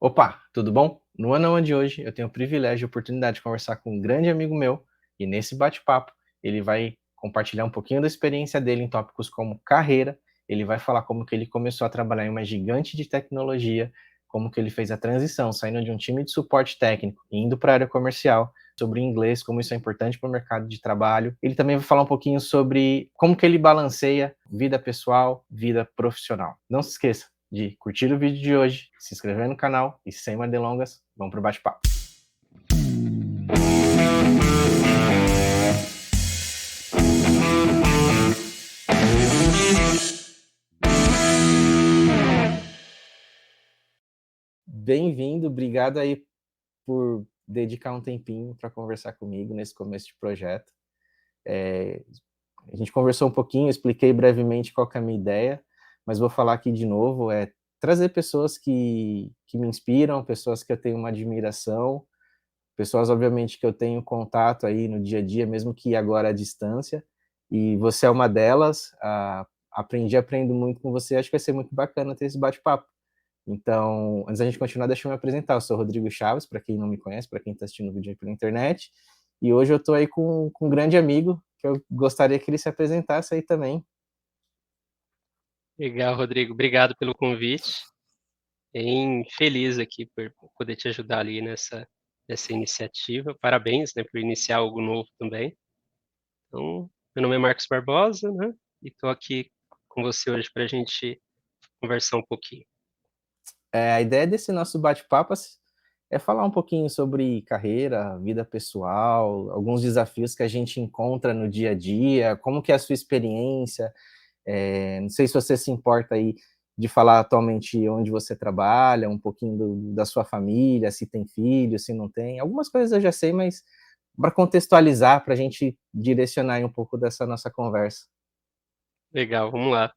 Opa, tudo bom? No Ano de hoje eu tenho o privilégio e a oportunidade de conversar com um grande amigo meu e nesse bate-papo ele vai compartilhar um pouquinho da experiência dele em tópicos como carreira, ele vai falar como que ele começou a trabalhar em uma gigante de tecnologia, como que ele fez a transição, saindo de um time de suporte técnico e indo para a área comercial, sobre inglês, como isso é importante para o mercado de trabalho. Ele também vai falar um pouquinho sobre como que ele balanceia vida pessoal, vida profissional. Não se esqueça de curtir o vídeo de hoje, se inscrever no canal e sem mais delongas, vamos pro bate-papo. Bem-vindo, obrigado aí por dedicar um tempinho para conversar comigo nesse começo de projeto. A gente conversou um pouquinho, expliquei brevemente qual que é a minha ideia, mas vou falar aqui de novo, trazer pessoas que me inspiram, pessoas que eu tenho uma admiração, pessoas, obviamente, que eu tenho contato aí no dia a dia, mesmo que agora à distância, e você é uma delas. Aprendo muito com você, acho que vai ser muito bacana ter esse bate-papo. Então, antes da gente continuar, deixa eu me apresentar. Eu sou Rodrigo Chaves, para quem não me conhece, para quem está assistindo o vídeo aí pela internet, e hoje eu estou aí com um grande amigo, que eu gostaria que ele se apresentasse aí também. Legal, Rodrigo. Obrigado pelo convite. Bem feliz aqui por poder te ajudar ali nessa iniciativa. Parabéns, né, por iniciar algo novo também. Então, meu nome é Marcos Barbosa, né, e estou aqui com você hoje para a gente conversar um pouquinho. A ideia desse nosso bate-papo é falar um pouquinho sobre carreira, vida pessoal, alguns desafios que a gente encontra no dia a dia, como que é a sua experiência. Não sei se você se importa aí de falar atualmente onde você trabalha, um pouquinho da sua família, se tem filho, se não tem. Algumas coisas eu já sei, mas para contextualizar, para a gente direcionar aí um pouco dessa nossa conversa. Legal, vamos lá.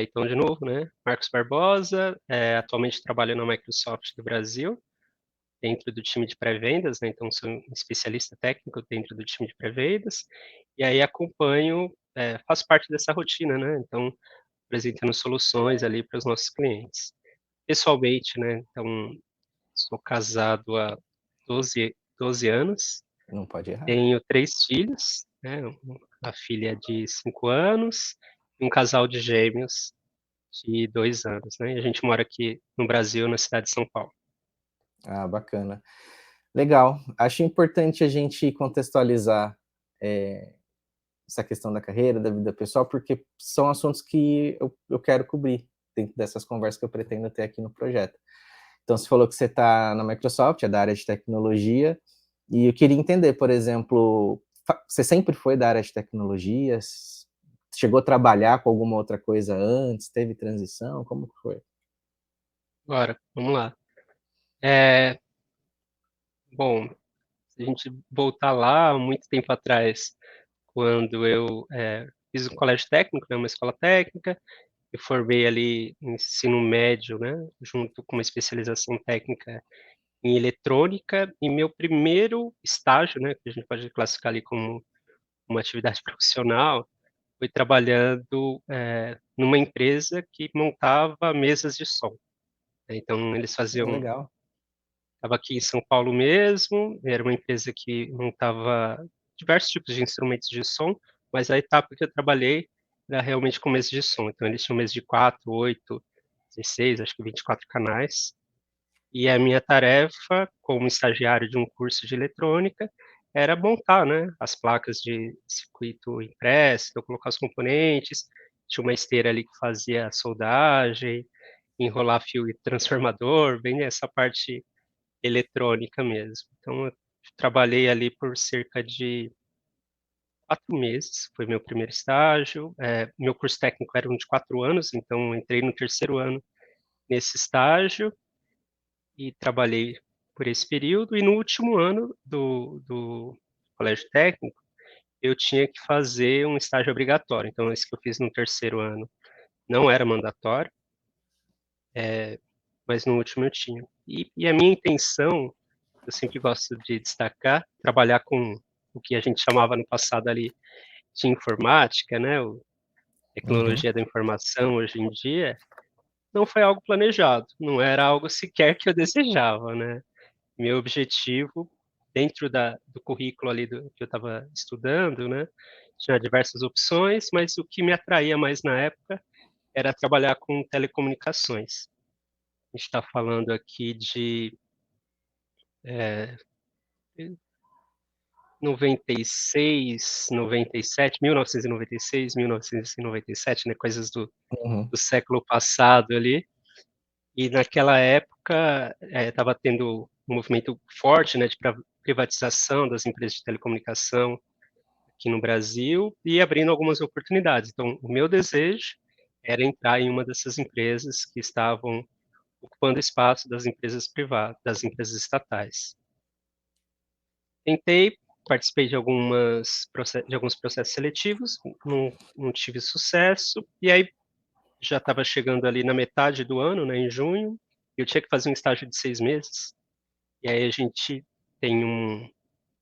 Então, de novo, né, Marcos Barbosa, atualmente trabalho na Microsoft do Brasil, dentro do time de pré-vendas, né, então sou um especialista técnico dentro do time de pré-vendas, e aí acompanho, faço parte dessa rotina, né, então apresentando soluções ali para os nossos clientes. Pessoalmente, né, então sou casado há 12 anos, Não pode errar. tenho 3 filhos, né, uma filha de 5 anos e um casal de gêmeos de 2 anos, né, e a gente mora aqui no Brasil, na cidade de São Paulo. Ah, bacana. Legal. Acho importante a gente contextualizar é, essa questão da carreira, da vida pessoal, porque são assuntos que eu quero cobrir dentro dessas conversas que eu pretendo ter aqui no projeto. Então, você falou que você está na Microsoft, é da área de tecnologia, e eu queria entender, por exemplo, você sempre foi da área de tecnologia? Chegou a trabalhar com alguma outra coisa antes? Teve transição? Como que foi? Agora, vamos lá. Eh, Bom, se a gente voltar lá muito tempo atrás, quando eu, fiz um colégio técnico, né, uma escola técnica, eu formei ali em ensino médio, né, junto com uma especialização técnica em eletrônica, e meu primeiro estágio, né, que a gente pode classificar ali como uma atividade profissional, foi trabalhando, numa empresa que montava mesas de som, né. Então eles faziam Legal. estava aqui em São Paulo mesmo, era uma empresa que montava diversos tipos de instrumentos de som, mas a etapa que eu trabalhei era realmente com mesa de som. Então eles tinham mesa de 4, 8, 16, acho que 24 canais. E a minha tarefa, como estagiário de um curso de eletrônica, era montar, né, as placas de circuito impresso, então colocar os componentes, tinha uma esteira ali que fazia a soldagem, enrolar fio e transformador, bem essa parte eletrônica mesmo. Então eu trabalhei ali por cerca de 4 meses, foi meu primeiro estágio, meu curso técnico era um de 4 anos, então entrei no terceiro ano nesse estágio e trabalhei por esse período, e no último ano do colégio técnico, eu tinha que fazer um estágio obrigatório, então esse que eu fiz no terceiro ano não era mandatório, mas no último eu tinha. E a minha intenção, eu sempre gosto de destacar, trabalhar com o que a gente chamava no passado ali de informática, né, o Uhum. tecnologia da informação hoje em dia, não foi algo planejado, não era algo sequer que eu desejava, né. Meu objetivo, dentro do currículo ali que eu estava estudando, né, tinha diversas opções, mas o que me atraía mais na época era trabalhar com telecomunicações. A gente está falando aqui de, eh, 96, 97, 1996, 1997, né, coisas Uhum. do século passado ali. E naquela época, estava tendo um movimento forte, né, de privatização das empresas de telecomunicação aqui no Brasil e abrindo algumas oportunidades. Então, o meu desejo era entrar em uma dessas empresas que estavam ocupando espaço das empresas privadas, das empresas estatais. Tentei, participei de alguns processos seletivos, não tive sucesso, e aí já estava chegando ali na metade do ano, né, em junho, e eu tinha que fazer um estágio de 6 meses, e aí a gente tem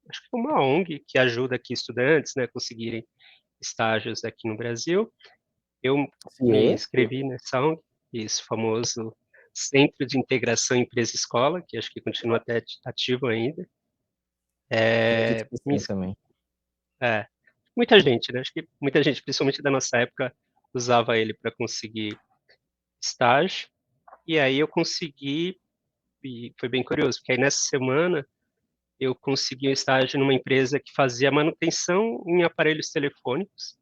acho que é uma ONG que ajuda aqui estudantes, né, a conseguirem estágios aqui no Brasil. Eu me CIE? inscrevi nessa ONG, esse famoso Centro de Integração Empresa-Escola, que acho que continua até ativo ainda. Acredito que Me sim também. É, muita gente, né, acho que muita gente, principalmente da nossa época, usava ele para conseguir estágio, e aí eu consegui, e foi bem curioso, porque aí nessa semana eu consegui um estágio numa empresa que fazia manutenção em aparelhos telefônicos,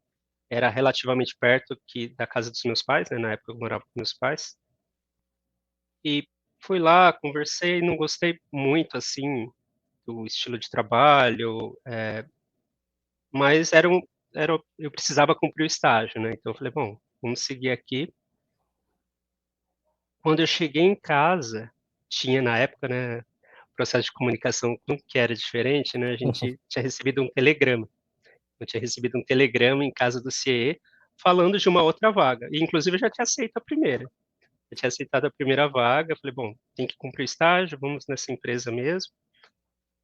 era relativamente perto da casa dos meus pais, né, na época eu morava com meus pais, e fui lá, conversei, não gostei muito, assim, do estilo de trabalho, mas eu precisava cumprir o estágio, né, então eu falei: "Bom, vamos seguir aqui". Quando eu cheguei em casa, tinha na época, né, o processo de comunicação como que era diferente, né, a gente tinha recebido um telegrama. Eu tinha recebido um telegrama em casa do CIE, falando de uma outra vaga, e inclusive eu já tinha aceito a primeira. Eu tinha aceitado a primeira vaga, falei: "Bom, tem que cumprir o estágio, vamos nessa empresa mesmo".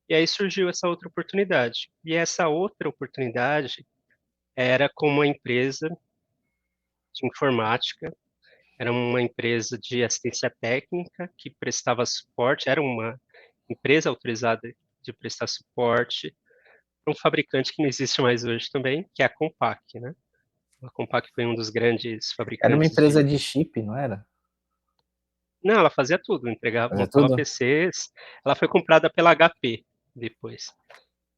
E aí surgiu essa outra oportunidade. E essa outra oportunidade era com uma empresa de informática. Era uma empresa de assistência técnica que prestava suporte, era uma empresa autorizada de prestar suporte para um fabricante que não existe mais hoje também, que é a Compaq, né. A Compaq foi um dos grandes Era uma fabricantes empresa de de chip, não era? não, ela fazia tudo, entregava, Fazia montava tudo? PCs, ela foi comprada pela HP depois,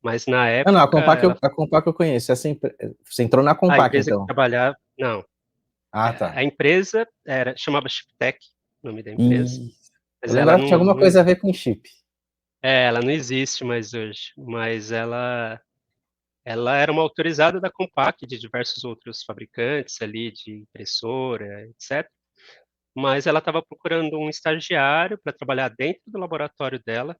mas na Não, não, época ela A Compaq eu conheço, você entrou na a Compaq empresa que então? trabalhava não, Ah, tá. a empresa chamava Chiptech, o nome da empresa, E eu mas ela lembrava que tinha alguma coisa a ver com chip. ela não existe mais hoje, mas ela era uma autorizada da Compaq, de diversos outros fabricantes ali, de impressora, etc. Mas ela estava procurando um estagiário para trabalhar dentro do laboratório dela,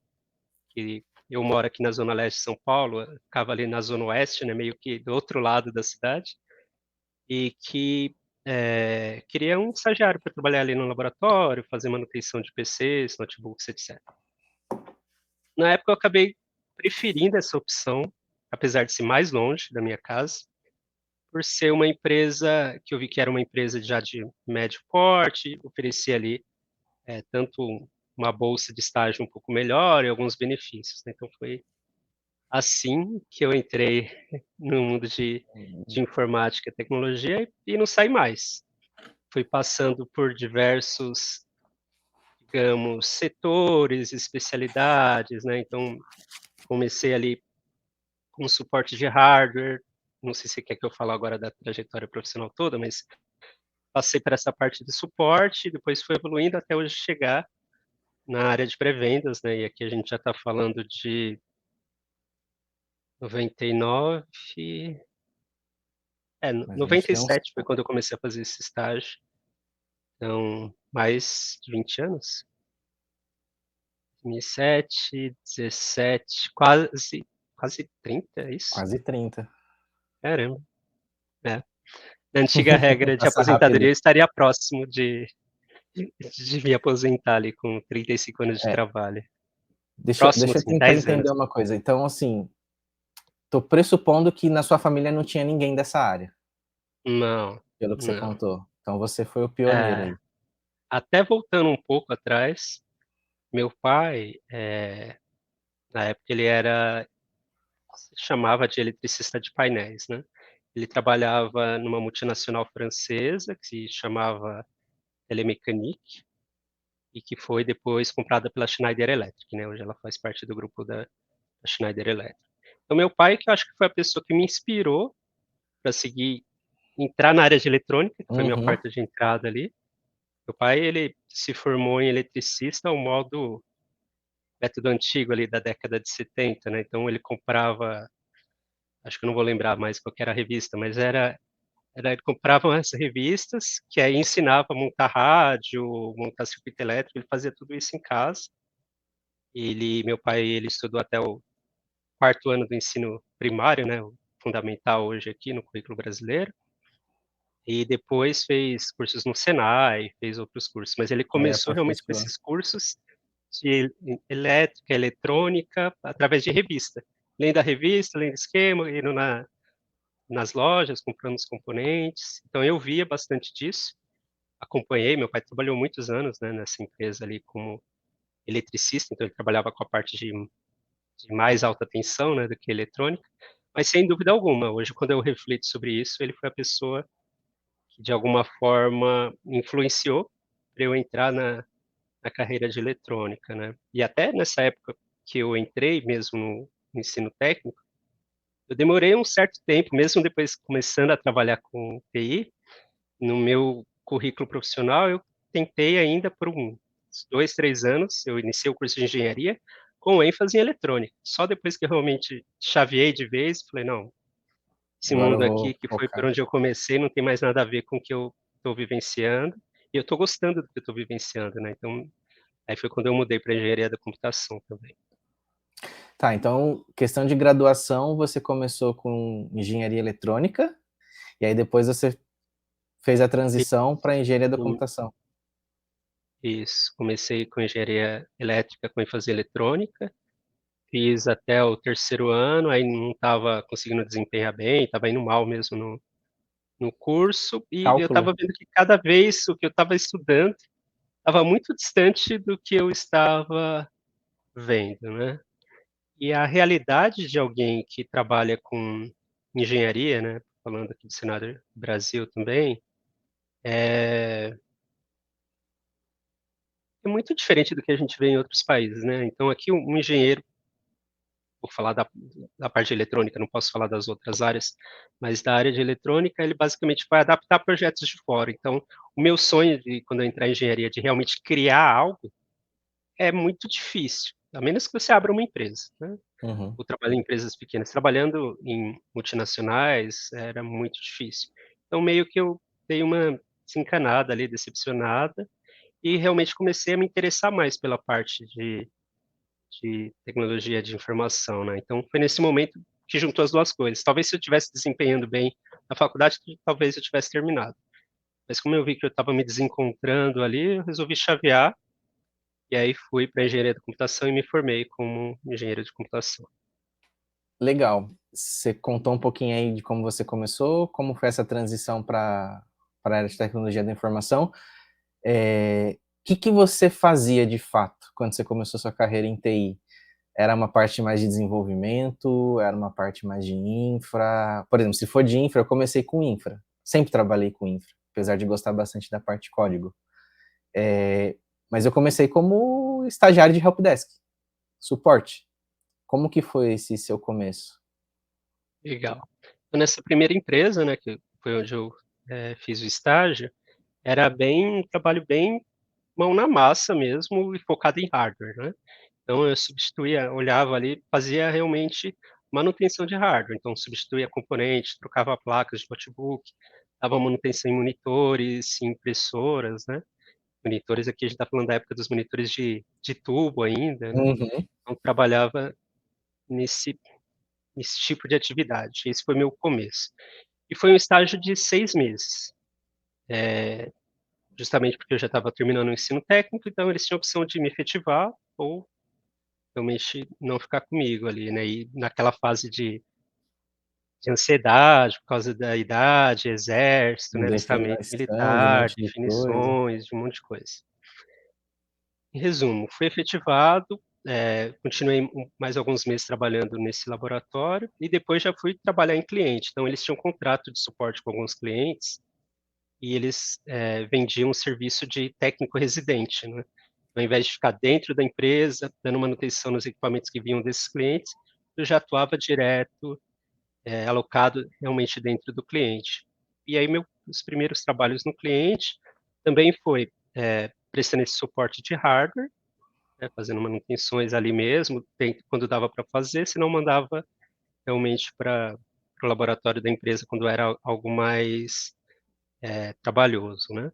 que eu moro aqui na zona leste de São Paulo, eu ficava ali na zona oeste, né, meio que do outro lado da cidade, e que, queria um estagiário para trabalhar ali no laboratório, fazer manutenção de PCs, notebooks, etc. Na época eu acabei preferindo essa opção, apesar de ser mais longe da minha casa, por ser uma empresa que eu vi que era uma empresa já de médio porte, oferecia ali, tanto uma bolsa de estágio um pouco melhor e alguns benefícios, né, então foi assim que eu entrei no mundo de informática e tecnologia e não saí mais. Fui passando por diversos, digamos, setores, especialidades, né, então comecei ali com suporte de hardware, não sei se você quer que eu fale agora da trajetória profissional toda, mas passei por essa parte de suporte, depois fui evoluindo até hoje chegar na área de pré-vendas, né, e aqui a gente já está falando de 99, Mas a gente tem uns 97 foi quando eu comecei a fazer esse estágio, então mais de 20 anos, 2007, 17, quase 30, é isso? quase 30. Caramba, é. Na antiga regra de Passa aposentadoria, rápido. eu estaria próximo de me aposentar ali com 35 anos de É, trabalho. deixa Próximo, deixa eu assim, tentar 10 entender anos. uma coisa, então, assim, tô pressupondo que na sua família não tinha ninguém dessa área, Não, pelo que você não. contou. Então você foi o pioneiro É, aí. até voltando um pouco atrás, meu pai, na época ele era se chamava de eletricista de painéis, né. Ele trabalhava numa multinacional francesa que se chamava Telemecanique, e que foi depois comprada pela Schneider Electric, né, hoje ela faz parte do grupo da Schneider Electric. Então meu pai que eu acho que foi a pessoa que me inspirou para seguir entrar na área de eletrônica, que foi minha Uhum. porta de entrada ali. Meu pai, ele se formou em eletricista ao modo método antigo ali da década de 70, né, então ele comprava, acho que eu não vou lembrar mais qual que era a revista, mas ele comprava umas revistas, que aí ensinava a montar rádio, montar circuito elétrico, ele fazia tudo isso em casa. Meu pai, ele estudou até o quarto ano do ensino primário, né, o fundamental hoje aqui no currículo brasileiro, e depois fez cursos no Senai, fez outros cursos, mas ele Aí começou realmente com aperfeiçoou. esses cursos de elétrica, eletrônica, através de revista. Lendo a revista, lendo esquema, indo nas lojas, comprando os componentes. Então eu via bastante disso, acompanhei, meu pai trabalhou muitos anos, né, nessa empresa ali como eletricista, então ele trabalhava com a parte de mais alta tensão, né, do que eletrônica, mas sem dúvida alguma, hoje quando eu reflito sobre isso, ele foi a pessoa que de alguma forma influenciou para eu entrar na carreira de eletrônica, né. E até nessa época que eu entrei mesmo no ensino técnico, eu demorei um certo tempo, mesmo depois começando a trabalhar com TI, no meu currículo profissional, eu tentei ainda por uns 2, 3 anos, eu iniciei o curso de engenharia com ênfase em eletrônica. Só depois que eu realmente chaveei de vez, falei: "Não, esse Agora eu mundo vou aqui que foi por focar. onde eu comecei não tem mais nada a ver com o que eu estou vivenciando, e eu estou gostando do que eu estou vivenciando", né, então, aí foi quando eu mudei para engenharia da computação também. Tá, então, questão de graduação, você começou com engenharia eletrônica, e aí depois você fez a transição para engenharia da Isso, computação. isso. Comecei com engenharia elétrica com ênfase em eletrônica. Fiz até o terceiro ano, aí não estava conseguindo desempenhar bem, estava indo mal mesmo no curso, e eu Cálculo? estava vendo que cada vez o que eu estava estudando estava muito distante do que eu estava vendo, né. E a realidade de alguém que trabalha com engenharia, né, falando aqui do cenário Brasil também, é é muito diferente do que a gente vê em outros países, né. Então aqui um engenheiro, vou falar da parte de eletrônica, não posso falar das outras áreas, mas da área de eletrônica, ele basicamente vai adaptar projetos de fora. Então, o meu sonho de quando eu entrar em engenharia, de realmente criar algo, é muito difícil, a menos que você abra uma empresa, né, Uhum. ou trabalhe em empresas pequenas. Trabalhando em multinacionais, era muito difícil. Então meio que eu dei uma desencanada ali, decepcionada, e realmente comecei a me interessar mais pela parte de tecnologia de informação, né. Então foi nesse momento que juntou as 2 coisas. Talvez se eu tivesse desempenhando bem na faculdade, talvez eu tivesse terminado. Mas como eu vi que eu estava me desencontrando ali, eu resolvi chavear, e aí fui para engenharia da computação e me formei como engenheiro de computação. Legal. Você contou um pouquinho aí de como você começou, como foi essa transição para a área de tecnologia da informação. Que você fazia de fato quando você começou sua carreira em TI? Era uma parte mais de desenvolvimento? Era uma parte mais de infra? Por exemplo, se for de infra, eu comecei com infra. Sempre trabalhei com infra, apesar de gostar bastante da parte de código. Mas eu comecei como estagiário de helpdesk, suporte. Como que foi esse seu começo? Legal. Então nessa primeira empresa, né, que foi onde eu, fiz o estágio, era bem um trabalho bem mão na massa mesmo e focado em hardware, né. Então eu substituía, olhava ali, fazia realmente manutenção de hardware, então substituía componentes, trocava placas de notebook, dava manutenção em monitores, em impressoras, né. Monitores aqui a gente está falando da época dos monitores de tubo ainda, né. Uhum. Então trabalhava nesse nesse tipo de atividade, esse foi meu começo. E foi um estágio de 6 meses, justamente porque eu já estava terminando o ensino técnico, então eles tinham a opção de me efetivar ou realmente não ficar comigo ali, né, e naquela fase de ansiedade por causa da idade, exército, né, alistamento Definição de um militar, monte de coisa. definições, de um monte de coisa. Em resumo, fui efetivado, continuei mais alguns meses trabalhando nesse laboratório e depois já fui trabalhar em cliente. Então eles tinham um contrato de suporte com alguns clientes e eles, vendiam um serviço de técnico residente, né. Ao invés de ficar dentro da empresa, dando manutenção nos equipamentos que vinham desses clientes, eu já atuava direto, alocado realmente dentro do cliente. E aí os primeiros trabalhos no cliente também foi, prestando esse suporte de hardware, fazendo manutenções ali mesmo, quando dava para fazer, senão mandava realmente para o laboratório da empresa quando era algo mais trabalhoso, né?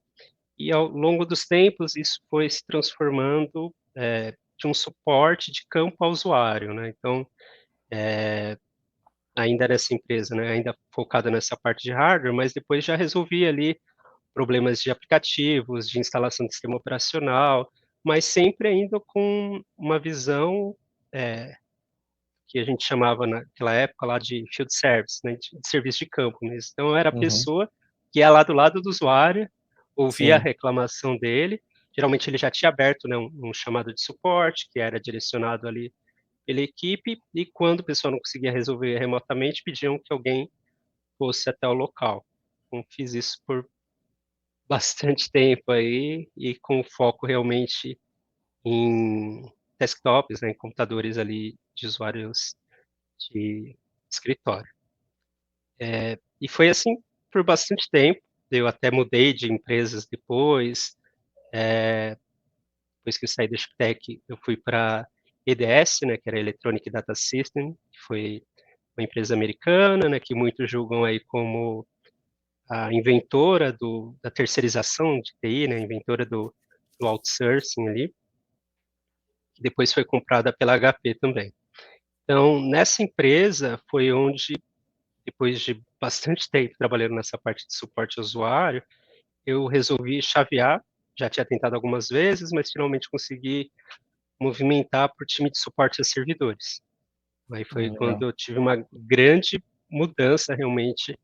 E ao longo dos tempos isso foi se transformando de um suporte de campo ao usuário, né? Então, ainda nessa empresa, né, ainda focada nessa parte de hardware, mas depois já resolvia ali problemas de aplicativos, de instalação de sistema operacional, mas sempre ainda com uma visão, eh, que a gente chamava naquela época lá de field service, né, de serviço de campo mesmo. Então eu era a Uhum. pessoa que ia lá do lado do usuário, ouvia a Sim. reclamação dele, geralmente ele já tinha aberto, né, um chamado de suporte, que era direcionado ali pela equipe, e quando o pessoal não conseguia resolver remotamente, pediam que alguém fosse até o local. Então fiz isso por bastante tempo aí, e com foco realmente em desktops, né, em computadores ali de usuários de escritório. E foi assim por bastante tempo, eu até mudei de empresas depois, depois que eu saí da Chiptech, eu fui para EDS, né, que era Electronic Data System, que foi uma empresa americana, né, que muitos julgam aí como a inventora da terceirização de TI, né, inventora do outsourcing ali, que depois foi comprada pela HP também. Então, nessa empresa foi onde, depois de bastante tempo trabalhando nessa parte de suporte ao usuário, eu resolvi chavear, já tinha tentado algumas vezes, mas finalmente consegui movimentar para o time de suporte a servidores. Aí foi quando Legal. eu tive uma grande mudança realmente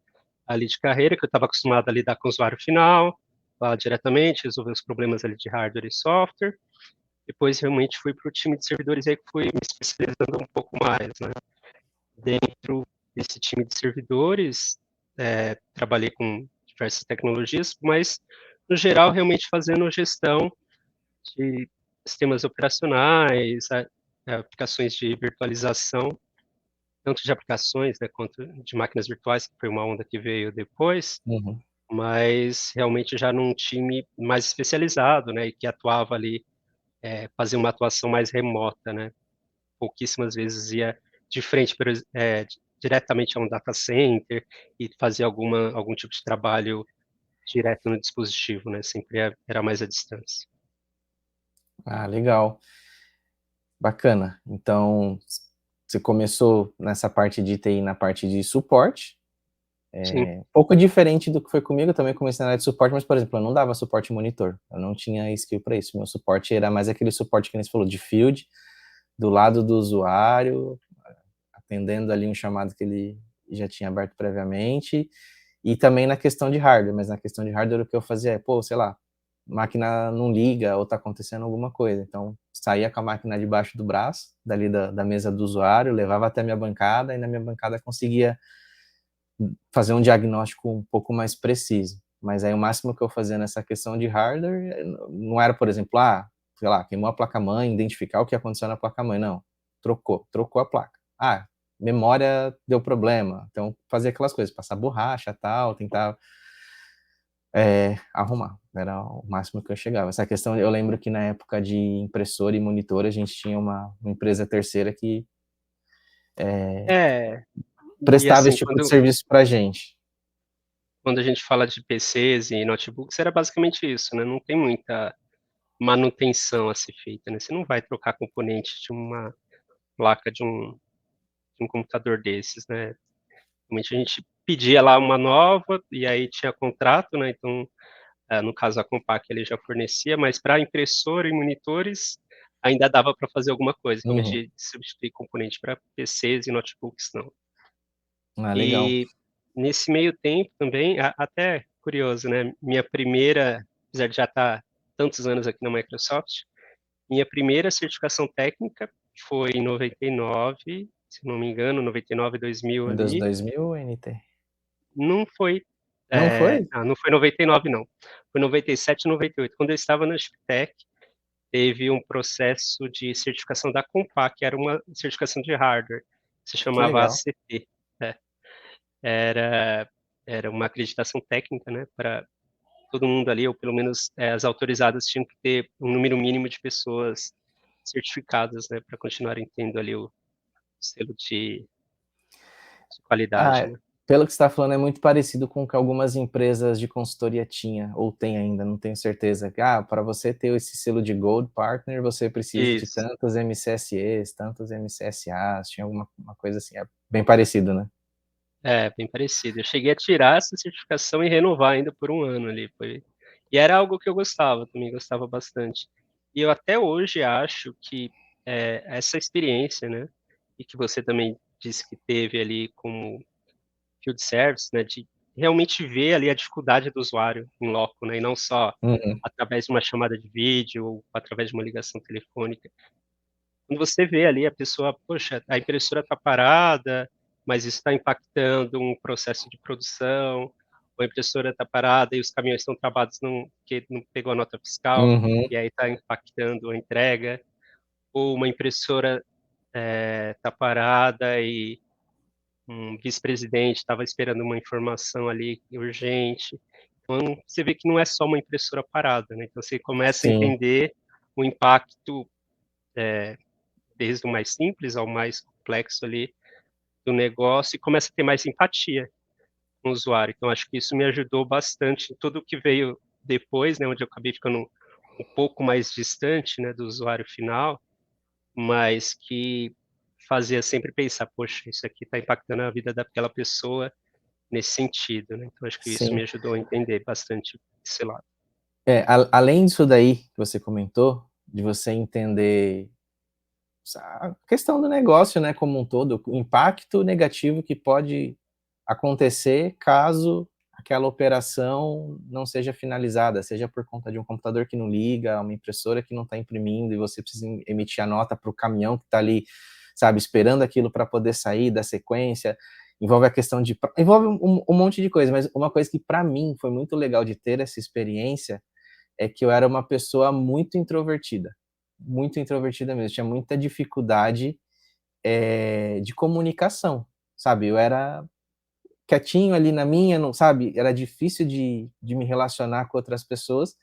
ali de carreira, que eu estava acostumado a lidar com o usuário final, lá diretamente, resolver os problemas ali de hardware e software. Depois realmente fui para o time de servidores aí que fui me especializando um pouco mais, né? Dentro desse time de servidores, trabalhei com diversas tecnologias, mas no geral realmente fazendo gestão de sistemas operacionais, aplicações de virtualização, tanto de aplicações, né, quanto de máquinas virtuais, que foi uma onda que veio depois, Uhum. mas realmente já num time mais especializado, né, e que atuava ali, fazia uma atuação mais remota, né, pouquíssimas vezes ia de frente, diretamente a um data center e fazia algum tipo de trabalho direto no dispositivo, né, sempre era mais à distância. Ah, legal. Bacana. Então, você começou nessa parte de TI, na parte de suporte, Sim, pouco diferente do que foi comigo, eu também comecei na área de suporte, mas, por exemplo, eu não dava suporte monitor, eu não tinha skill para isso, meu suporte era mais aquele suporte que nem você falou, de field, do lado do usuário, atendendo ali um chamado que ele já tinha aberto previamente, e também na questão de hardware, mas na questão de hardware o que eu fazia é, pô, sei lá, máquina não liga ou tá acontecendo alguma coisa, então saía com a máquina debaixo do braço, dali da mesa do usuário, levava até a minha bancada e na minha bancada conseguia fazer um diagnóstico um pouco mais preciso. Mas aí o máximo que eu fazia nessa questão de hardware não era, por exemplo, sei lá, queimou a placa-mãe, identificar o que aconteceu na placa-mãe, não. Trocou a placa. Memória deu problema. Então, fazia aquelas coisas, passar borracha, tal, tentar arrumar. Era o máximo que eu chegava. Essa questão, eu lembro que na época de impressora e monitor, a gente tinha uma empresa terceira que é, e prestava assim, esse tipo de serviço pra gente. quando a gente fala de PCs e notebooks, era basicamente isso, né, não tem muita manutenção a ser feita, né, você não vai trocar componente de uma placa de um computador desses, né. Realmente a gente pedia lá uma nova, e aí tinha contrato, né, então, no caso a Compaq ele já fornecia, mas para impressora e monitores, ainda dava para fazer alguma coisa, realmente Uhum. de substituir componente para PCs e notebooks não. Ah, legal. E nesse meio tempo também, até curioso, né? Minha primeira, apesar de já estar tantos anos aqui na Microsoft, minha primeira certificação técnica foi em 99, se não me engano, 99, 2000 Windows ali. 2000, NT? Não foi, Não foi? não foi 99 não. Foi 97, 98. Quando eu estava na Chiptech, teve um processo de certificação da Compaq, que era uma certificação de hardware, se Que chamava legal. ACT. É, era, era uma acreditação técnica, né, para todo mundo ali, ou pelo menos as autorizadas tinham que ter um número mínimo de pessoas certificadas, né, para continuarem tendo ali o selo de qualidade, Ah, né. pelo que você está falando, é muito parecido com o que algumas empresas de consultoria tinha, ou tem ainda, não tenho certeza. Ah, para você ter esse selo de Gold Partner, você precisa de Isso. tantos MCSEs, tantos MCSAs, tinha alguma uma coisa assim, é bem parecido, né? É, bem parecido. Eu cheguei a tirar essa certificação e renovar ainda por um ano ali, e era algo que eu gostava, também gostava bastante. E eu até hoje acho que, essa experiência, né, e que você também disse que teve ali como field service, né, de realmente ver ali a dificuldade do usuário em loco, né, e não só Uhum, através de uma chamada de vídeo ou através de uma ligação telefônica. Quando você vê ali a pessoa, poxa, a impressora está parada, mas isso está impactando um processo de produção, ou a impressora está parada e os caminhões estão travados porque não pegou a nota fiscal, uhum, e aí está impactando a entrega, ou uma impressora está parada e um vice-presidente estava esperando uma informação ali urgente. Então, você vê que não é só uma impressora parada, né? Então, você começa a sim, entender o impacto desde o mais simples ao mais complexo ali do negócio e começa a ter mais empatia com o usuário. Então, acho que isso me ajudou bastante em tudo que veio depois, né, onde eu acabei ficando um pouco mais distante, né, do usuário final, mas que fazia sempre pensar, poxa, isso aqui está impactando a vida daquela pessoa nesse sentido, né? Então, acho que isso me sim. ajudou a entender bastante esse lado. É, além disso daí que você comentou, de você entender a questão do negócio, né, como um todo, o impacto negativo que pode acontecer caso aquela operação não seja finalizada, seja por conta de um computador que não liga, uma impressora que não está imprimindo e você precisa emitir a nota para o caminhão que está ali, sabe, esperando aquilo para poder sair da sequência. Envolve a questão de. Envolve um monte de coisa, mas uma coisa que para mim foi muito legal de ter essa experiência é que eu era uma pessoa muito introvertida mesmo, tinha muita dificuldade de comunicação, sabe? Eu era quietinho ali na minha, não, sabe? Era difícil de me relacionar com outras pessoas.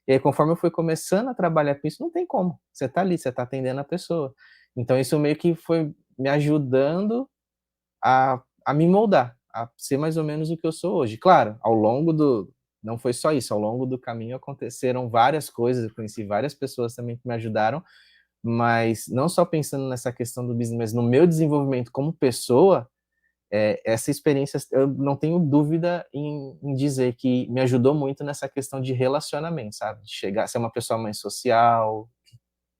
E aí, conforme eu fui começando a trabalhar com isso, não tem como. Você está ali, você está atendendo a pessoa. Então, isso meio que foi me ajudando a me moldar, a ser mais ou menos o que eu sou hoje. Claro, ao longo do. Não foi só isso, ao longo do caminho aconteceram várias coisas, eu conheci várias pessoas também que me ajudaram, mas não só pensando nessa questão do business, mas no meu desenvolvimento como pessoa, essa experiência, eu não tenho dúvida em dizer que me ajudou muito nessa questão de relacionamento, sabe? De chegar a ser uma pessoa mais social,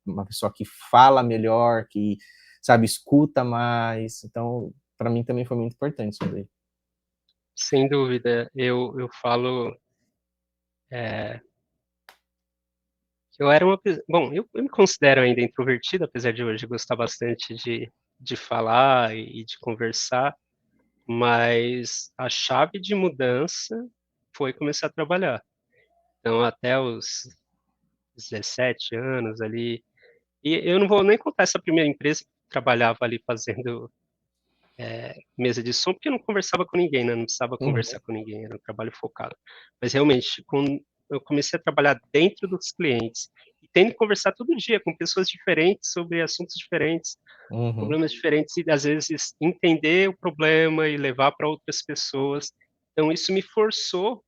uma pessoa que fala melhor, que, sabe, escuta mais. Então, para mim também foi muito importante isso daí. Sem dúvida, eu falo que eu era bom, eu me considero ainda introvertido, apesar de hoje gostar bastante de falar e de conversar, mas a chave de mudança foi começar a trabalhar. Então, até os 17 anos ali, e eu não vou nem contar essa primeira empresa que trabalhava ali fazendo mesa de som, porque eu não conversava com ninguém, né, não precisava Uhum, conversar com ninguém, era um trabalho focado. Mas realmente, quando eu comecei a trabalhar dentro dos clientes, e tendo que conversar todo dia com pessoas diferentes sobre assuntos diferentes, uhum, problemas diferentes, e às vezes entender o problema e levar para outras pessoas. Então isso me forçou,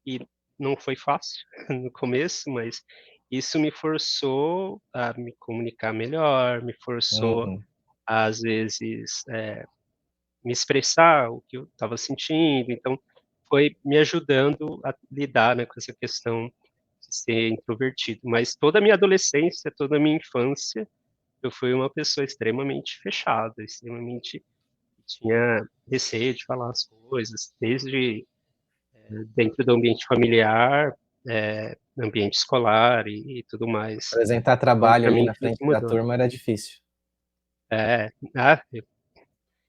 e não foi fácil no começo, mas isso me forçou a me comunicar melhor, me forçou, uhum, às vezes, me expressar o que eu estava sentindo, então foi me ajudando a lidar, né, com essa questão de ser introvertido. Mas toda a minha adolescência, toda a minha infância, eu fui uma pessoa extremamente fechada, extremamente tinha receio de falar as coisas, desde dentro do ambiente familiar, ambiente escolar e tudo mais. Apresentar Então, trabalho para ali mim, na tudo frente da mudou. turma era difícil, É, ah,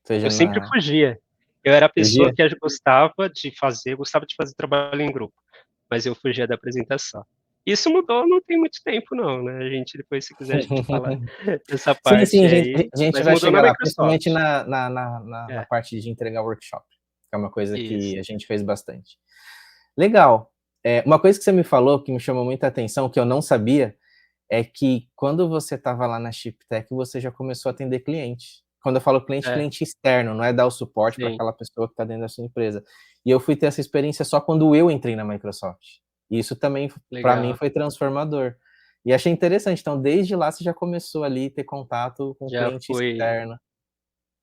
seja eu sempre na fugia. Eu era a pessoa dia. que gostava de fazer trabalho em grupo, mas eu fugia da apresentação. Isso mudou não tem muito tempo não, né, a gente depois se quiser a gente fala essa Sim, sim, parte aí, a gente mas vai mudou na chegar lá, principalmente Microsoft. na É, parte de entregar workshop, que é uma coisa isso. que a gente fez bastante. Legal. Uma coisa que você me falou que me chamou muita atenção, que eu não sabia, é que quando você estava lá na Chiptech, você já começou a atender cliente. Quando eu falo cliente, É, cliente externo, não é dar o suporte para sim, aquela pessoa que está dentro da sua empresa. E eu fui ter essa experiência só quando eu entrei na Microsoft. E isso também, para mim, legal. foi transformador. E achei interessante. Então, desde lá, você já começou ali a ter contato com o Já cliente fui externo.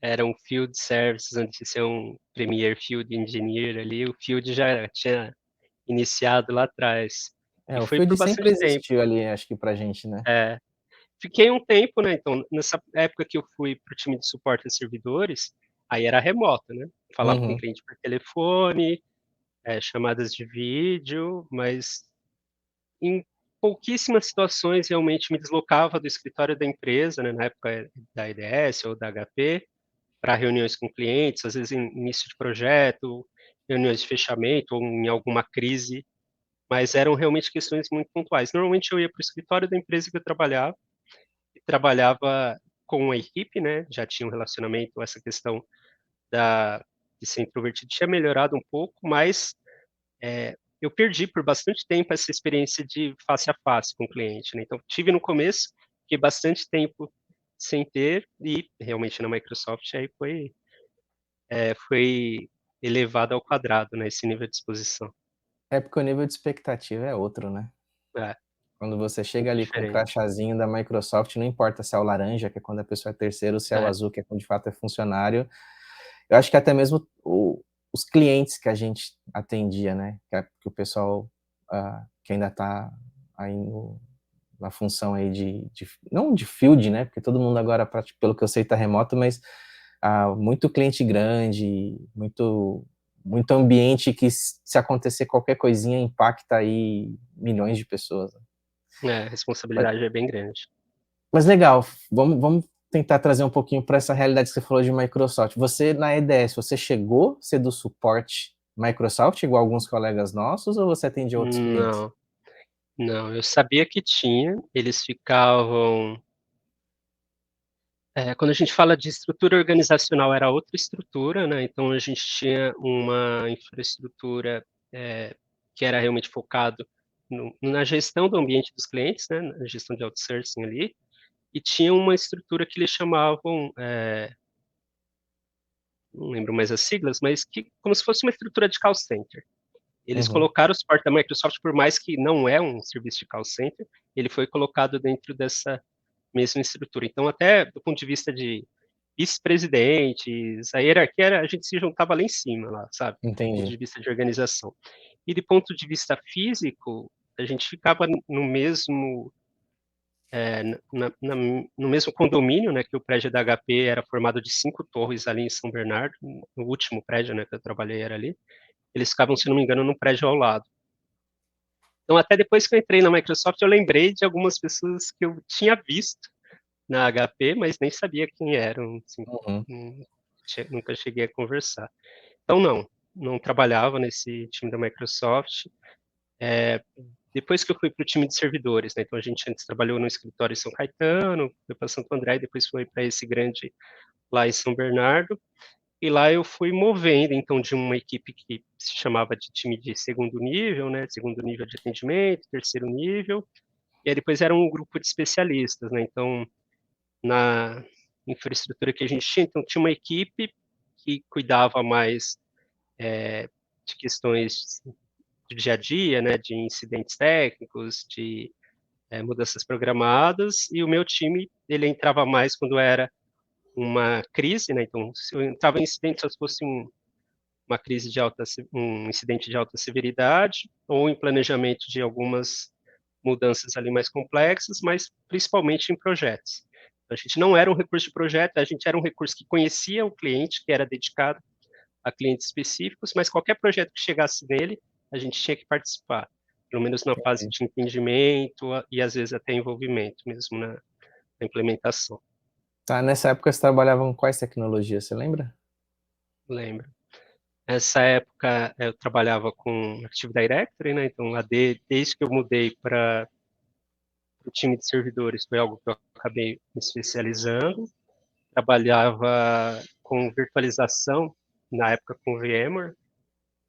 Era um Field Services antes de ser um Premier Field Engineer ali, o Field já tinha iniciado lá atrás. E O foi Field por sempre bastante tempo. existiu ali, acho que pra gente, né? É, fiquei um tempo, né, então, nessa época que eu fui para o time de suporte a servidores, aí era remoto, né, falava com o Uhum. cliente por telefone, chamadas de vídeo, mas em pouquíssimas situações realmente me deslocava do escritório da empresa, né, na época da IDS ou da HP, para reuniões com clientes, às vezes em início de projeto, reuniões de fechamento ou em alguma crise, mas eram realmente questões muito pontuais. Normalmente eu ia para o escritório da empresa que eu trabalhava, e trabalhava com a equipe, né, já tinha um relacionamento, essa questão da de ser introvertido tinha melhorado um pouco, mas, eu perdi por bastante tempo essa experiência de face a face com o cliente, né, então tive no começo, fiquei bastante tempo sem ter e realmente na Microsoft aí foi elevado ao quadrado, né, esse nível de exposição. É porque o nível de expectativa é outro, né? É, Quando você chega muito ali com o diferente. crachazinho da Microsoft, não importa se é o laranja, que é quando a pessoa é terceiro, ou se é o É, azul, que é quando de fato é funcionário. Eu acho que até mesmo os clientes que a gente atendia, né? Que o pessoal que ainda está aí na função aí não de field, né? Porque todo mundo agora, pelo que eu sei, está remoto, mas muito cliente grande, muito ambiente que se acontecer qualquer coisinha impacta aí milhões de pessoas. a responsabilidade é bem grande. Mas legal, vamos tentar trazer um pouquinho para essa realidade que você falou de Microsoft. Você, na EDS, você chegou a ser do suporte Microsoft, igual alguns colegas nossos, ou você atende outros clientes? Não, não, eu sabia que tinha, eles ficavam quando a gente fala de estrutura organizacional era outra estrutura, né, então a gente tinha uma infraestrutura, que era realmente focado na gestão do ambiente dos clientes, né, na gestão de outsourcing ali, e tinha uma estrutura que eles chamavam, não lembro mais as siglas, mas que como se fosse uma estrutura de call center. Eles Uhum, colocaram o suporte da Microsoft, por mais que não é um serviço de call center, ele foi colocado dentro dessa mesma estrutura. Então, até do ponto de vista de vice-presidentes, a hierarquia a gente se juntava lá em cima, lá, sabe? Do ponto entendi. de vista de organização. E do ponto de vista físico, a gente ficava no mesmo no mesmo condomínio, né, que o prédio da HP era formado de 5 torres ali em São Bernardo, no último prédio, né, que eu trabalhei era ali, eles ficavam, se não me engano, num prédio ao lado. Então, até depois que eu entrei na Microsoft, eu lembrei de algumas pessoas que eu tinha visto na HP, mas nem sabia quem eram, assim, Uhum. hum, nunca cheguei a conversar. Então, não trabalhava nesse time da Microsoft. Depois que eu fui para o time de servidores, né, então a gente antes trabalhou no escritório em São Caetano, foi para Santo André, e depois foi para esse grande lá em São Bernardo, e lá eu fui movendo, então, de uma equipe que se chamava de time de segundo nível, né, segundo nível de atendimento, terceiro nível, e aí depois era um grupo de especialistas, né, então, na infraestrutura que a gente tinha, então tinha uma equipe que cuidava mais de questões do dia a dia, né, de incidentes técnicos, de mudanças programadas, e o meu time, ele entrava mais quando era uma crise, né, então se eu entrava em incidente só se fosse uma crise de um incidente de alta severidade, ou em planejamento de algumas mudanças ali mais complexas, mas principalmente em projetos. A gente não era um recurso de projeto, a gente era um recurso que conhecia o cliente, que era dedicado a clientes específicos, mas qualquer projeto que chegasse nele, a gente tinha que participar, pelo menos na fase de entendimento e às vezes até envolvimento mesmo na implementação. Tá, nessa época você trabalhava com quais tecnologias, você lembra? Lembro. Nessa época eu trabalhava com Active Directory, né? Então, desde que eu mudei para o time de servidores, foi algo que eu acabei me especializando. Trabalhava com virtualização, na época com VMware,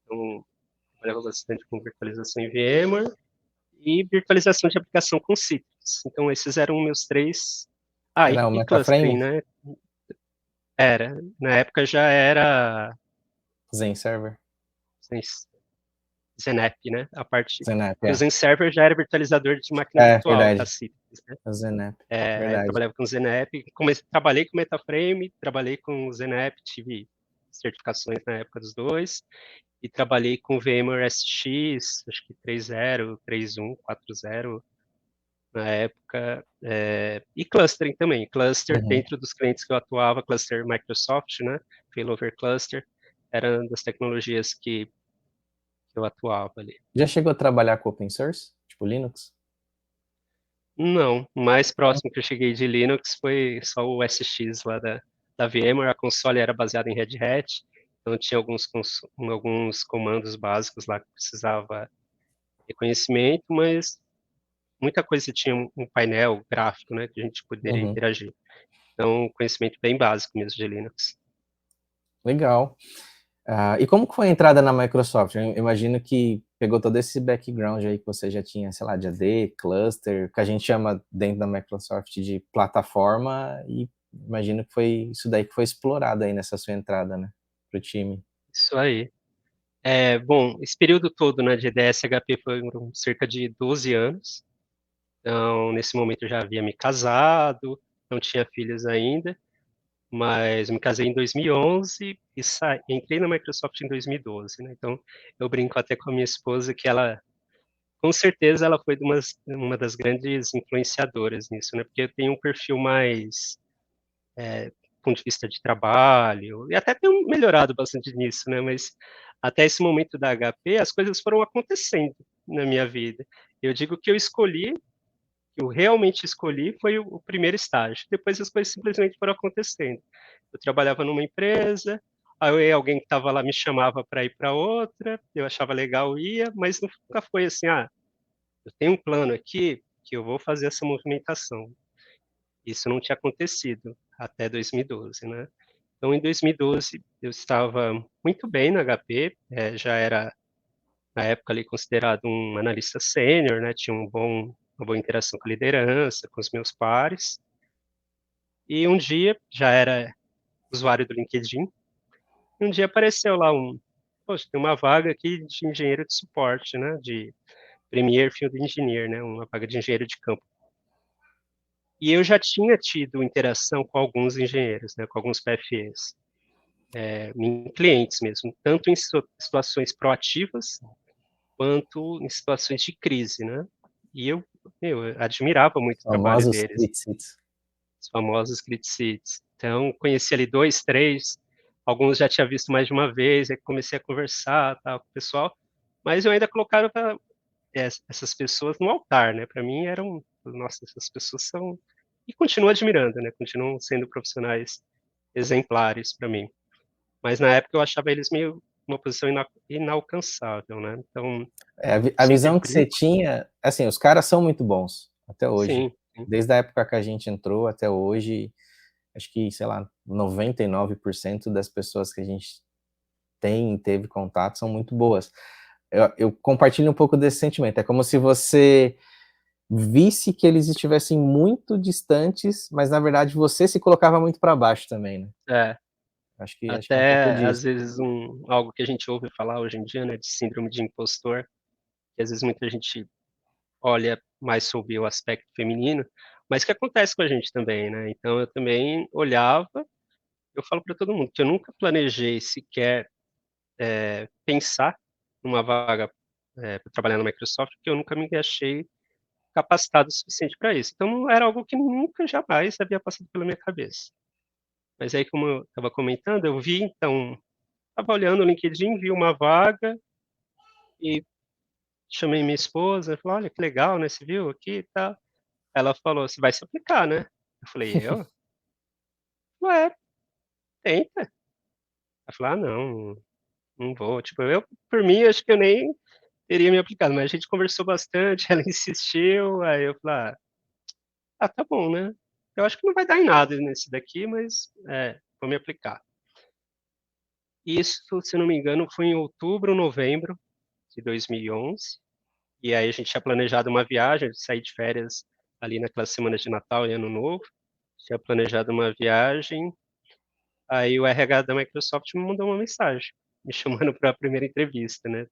então trabalhava bastante com virtualização em VMware e virtualização de aplicação com Citrix. Então, esses eram meus três. Ah, Era o e clustering, MetaFrame? né? Era. Na época já era Zen Server? Zenap, né? A parte. Zenap, Porque o é. Zen Server já era virtualizador de máquina É, virtual da verdade. Citrix, né? É o Zenap, Aí eu verdade. trabalhava com Zenap, trabalhei com Metaframe, trabalhei com Zenap, tive certificações na época dos dois, e trabalhei com VMware SX, acho que 3.0, 3.1, 4.0 na época, e clustering também, cluster Uhum. dentro dos clientes que eu atuava, cluster Microsoft, né, failover cluster, era uma das tecnologias que eu atuava ali. Já chegou a trabalhar com open source? Tipo Linux? Não, o mais próximo que eu cheguei de Linux foi só o SX lá da VMware, a console era baseada em Red Hat, então tinha alguns comandos básicos lá que precisava de conhecimento, mas muita coisa tinha um painel gráfico, né, que a gente poderia Uhum. interagir. Então, conhecimento bem básico mesmo de Linux. Legal. E como que foi a entrada na Microsoft? Eu imagino que pegou todo esse background aí que você já tinha, sei lá, de AD, cluster, que a gente chama dentro da Microsoft de plataforma, e imagino que foi isso daí que foi explorado aí nessa sua entrada, né, pro time. Isso aí. Bom, esse período todo, né, de EDS HP foram cerca de 12 anos. Então, nesse momento eu já havia me casado, não tinha filhos ainda, mas me casei em 2011 e entrei na Microsoft em 2012, né? Então, eu brinco até com a minha esposa que ela, com certeza, ela foi uma das grandes influenciadoras nisso, né? Porque eu tenho um perfil mais, do ponto de vista de trabalho, e até tenho melhorado bastante nisso, né? Mas até esse momento da HP, as coisas foram acontecendo na minha vida. Eu digo que eu realmente escolhi foi o primeiro estágio. Depois as coisas simplesmente foram acontecendo. Eu trabalhava numa empresa, aí alguém que estava lá me chamava para ir para outra, eu achava legal, ia, mas nunca foi assim, eu tenho um plano aqui que eu vou fazer essa movimentação. Isso não tinha acontecido até 2012, né? Então, em 2012, eu estava muito bem na HP, já era, na época, ali considerado um analista sênior, né? Tinha uma boa interação com a liderança, com os meus pares. E um dia, já era usuário do LinkedIn, e um dia apareceu lá poxa, tem uma vaga aqui de engenheiro de suporte, né? De Premier Field Engineer, né? Uma vaga de engenheiro de campo. E eu já tinha tido interação com alguns engenheiros, né? Com alguns PFEs. Em clientes mesmo, tanto em situações proativas quanto em situações de crise, né? E eu admirava muito o trabalho Famosos deles, Crit-Sits. os famosos Crit Seats. Então, conheci ali dois, três, alguns já tinha visto mais de uma vez, aí comecei a conversar tal, com o pessoal, mas eu ainda colocava essas pessoas no altar, né? Para mim eram, nossa, essas pessoas são, e continuo admirando, né? Continuam sendo profissionais exemplares para mim. Mas na época eu achava eles meio uma posição inalcançável, né? Então, A sempre visão que você brinco. tinha, assim, os caras são muito bons, até hoje. Sim, sim, Desde a época que a gente entrou até hoje, acho que, sei lá, 99% das pessoas que a gente teve contato são muito boas. Eu compartilho um pouco desse sentimento. É como se você visse que eles estivessem muito distantes, mas na verdade você se colocava muito para baixo também, né? é. Acho que é um pouco Até, disso. às vezes, algo que a gente ouve falar hoje em dia, né, de síndrome de impostor, que às vezes muita gente olha mais sobre o aspecto feminino, mas que acontece com a gente também, né? Então, eu também olhava, eu falo para todo mundo que eu nunca planejei sequer pensar numa vaga para trabalhar na Microsoft, porque eu nunca me achei capacitado o suficiente para isso. Então não era algo que nunca, jamais havia passado pela minha cabeça. Mas aí, como eu estava comentando, eu vi então, estava olhando o LinkedIn, vi uma vaga e chamei minha esposa, falei: "Olha, que legal, né, você viu aqui e tal?". Ela falou: "Você vai se aplicar, né?". Eu falei: "Eu?". "Ué, tenta". Ela falou: "Ah, não, não vou". Tipo, eu, por mim, acho que eu nem teria me aplicado, mas a gente conversou bastante, ela insistiu, aí eu falei: tá bom, né. Eu acho que não vai dar em nada nesse daqui, mas, vou me aplicar". Isso, se eu não me engano, foi em outubro, novembro de 2011, e aí a gente tinha planejado uma viagem, de sair de férias ali naquelas semanas de Natal e Ano Novo, tinha planejado uma viagem, aí o RH da Microsoft me mandou uma mensagem, me chamando para a primeira entrevista, né.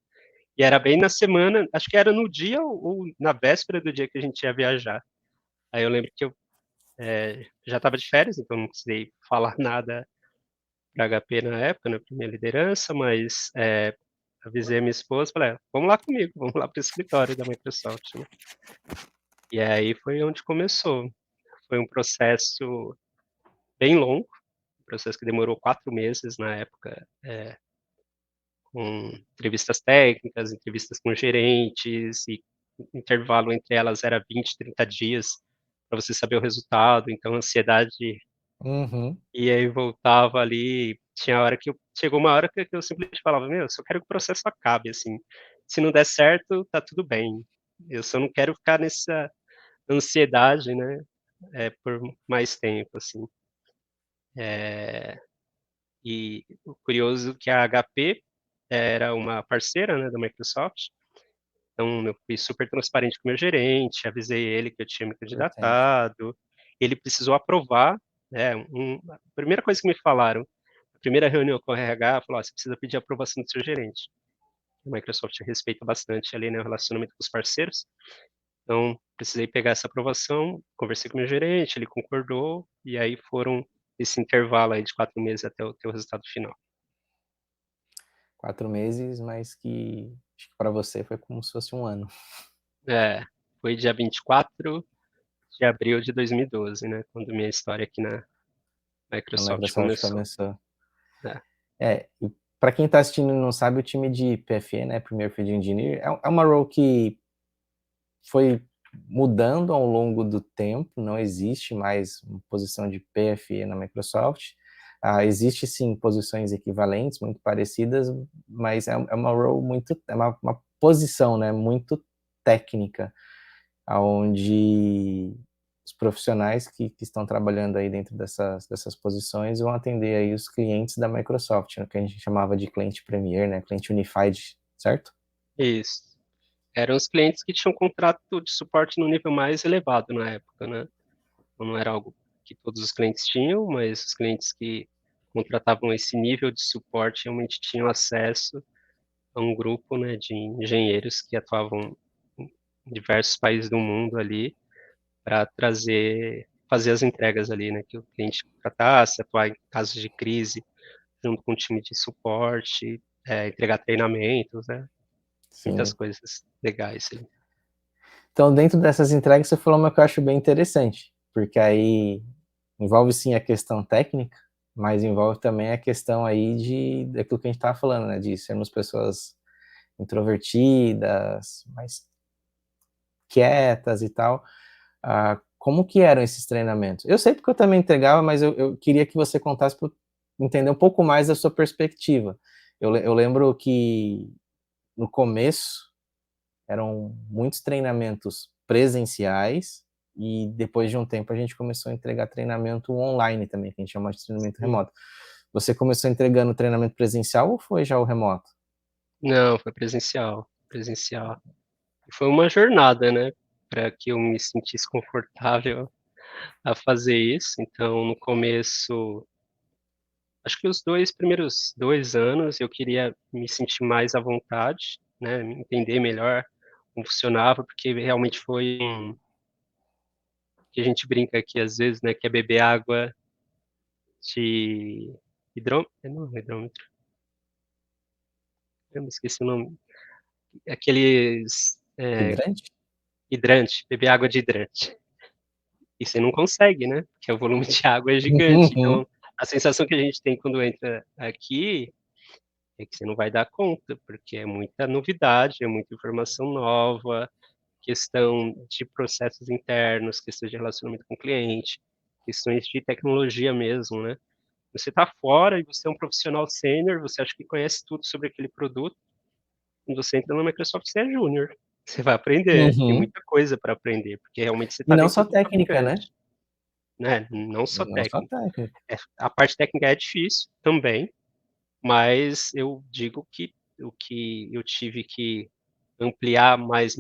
E era bem na semana, acho que era no dia ou na véspera do dia que a gente ia viajar. Aí eu lembro que eu, já estava de férias, então não precisei falar nada pra HP na época, né, pra minha liderança, mas, avisei a minha esposa, falei: vamos lá comigo, vamos lá para o escritório da Microsoft, né". E aí foi onde começou. Foi um processo bem longo, um processo que demorou 4 meses na época, com entrevistas técnicas, entrevistas com gerentes e o intervalo entre elas era 20, 30 dias para você saber o resultado, então a ansiedade. Uhum. E aí voltava ali, tinha hora que eu chegou uma hora que eu simplesmente falava: "Meu, eu só quero que o processo acabe, assim, se não der certo, tá tudo bem, eu só não quero ficar nessa ansiedade, né, por mais tempo, assim". Eh, e o curioso que a HP era uma parceira, né, da Microsoft, então eu fui super transparente com o meu gerente, avisei ele que eu tinha me Importante. candidatado, ele precisou aprovar, né, a primeira coisa que me falaram, a primeira reunião com o RH, falou: "Ó, você precisa pedir aprovação do seu gerente". A Microsoft respeita bastante ali, né, o relacionamento com os parceiros, então precisei pegar essa aprovação, conversei com o meu gerente, ele concordou, e aí foram esse intervalo aí de 4 meses até eu ter o resultado final. 4 meses, mas que acho que para você foi como se fosse um ano. É, foi dia 24 de abril de 2012, né, quando minha história aqui na A Microsoft Microsoft começou. começou. É. E para quem está assistindo e não sabe, o time de PFE, né, Premier Field Engineer, é uma role que foi mudando ao longo do tempo, não existe mais uma posição de PFE na Microsoft. Existe sim posições equivalentes, muito parecidas, mas é uma role muito, é uma posição, né, muito técnica, aonde os profissionais que estão trabalhando aí dentro dessas posições vão atender aí os clientes da Microsoft, né, que a gente chamava de cliente Premier, né, cliente Unified, certo? Isso. Eram os clientes que tinham contrato de suporte no nível mais elevado na época, né. Então não era algo que todos os clientes tinham, mas os clientes que contratavam esse nível de suporte realmente tinham acesso a um grupo, né, de engenheiros que atuavam em diversos países do mundo ali, para fazer as entregas ali, né, que o cliente contratasse, atuar em casos de crise junto com o time de suporte, entregar treinamentos, né, muitas Sim. coisas legais ali. Então, dentro dessas entregas, você falou uma que eu acho bem interessante, porque aí envolve sim a questão técnica, mas envolve também a questão aí daquilo que a gente estava falando, né, de sermos pessoas introvertidas, mais quietas e tal. Como que eram esses treinamentos? Eu sei porque eu também entregava, mas eu queria que você contasse para entender um pouco mais da sua perspectiva. Eu lembro que no começo eram muitos treinamentos presenciais e depois de um tempo a gente começou a entregar treinamento online também, que a gente chama de treinamento Sim. remoto. Você começou entregando treinamento presencial ou foi já o remoto? Não, foi presencial, presencial. E foi uma jornada, né, para que eu me sentisse confortável a fazer isso. Então, no começo, acho que os 2 primeiros 2 anos eu queria me sentir mais à vontade, né, entender melhor como funcionava, porque realmente foi que a gente brinca aqui às vezes, né, que é beber água de não é hidrômetro, eu me esqueci o nome, aqueles, Hidrante? hidrante, beber água de hidrante. E você não consegue, né, porque o volume de água é gigante. Então, a sensação que a gente tem quando entra aqui é que você não vai dar conta, porque é muita novidade, é muita informação nova, questão de processos internos, questões de relacionamento com o cliente, questões de tecnologia mesmo, né. Você está fora e você é um profissional sênior, você acha que conhece tudo sobre aquele produto, quando você entra na Microsoft você é júnior. Você vai aprender, tem Uhum. muita coisa para aprender, porque realmente você E está não dentro só do técnica, né? fabricante, né, não só Não só técnica. técnica. A parte técnica é difícil também, mas eu digo que o que eu tive que ampliar mais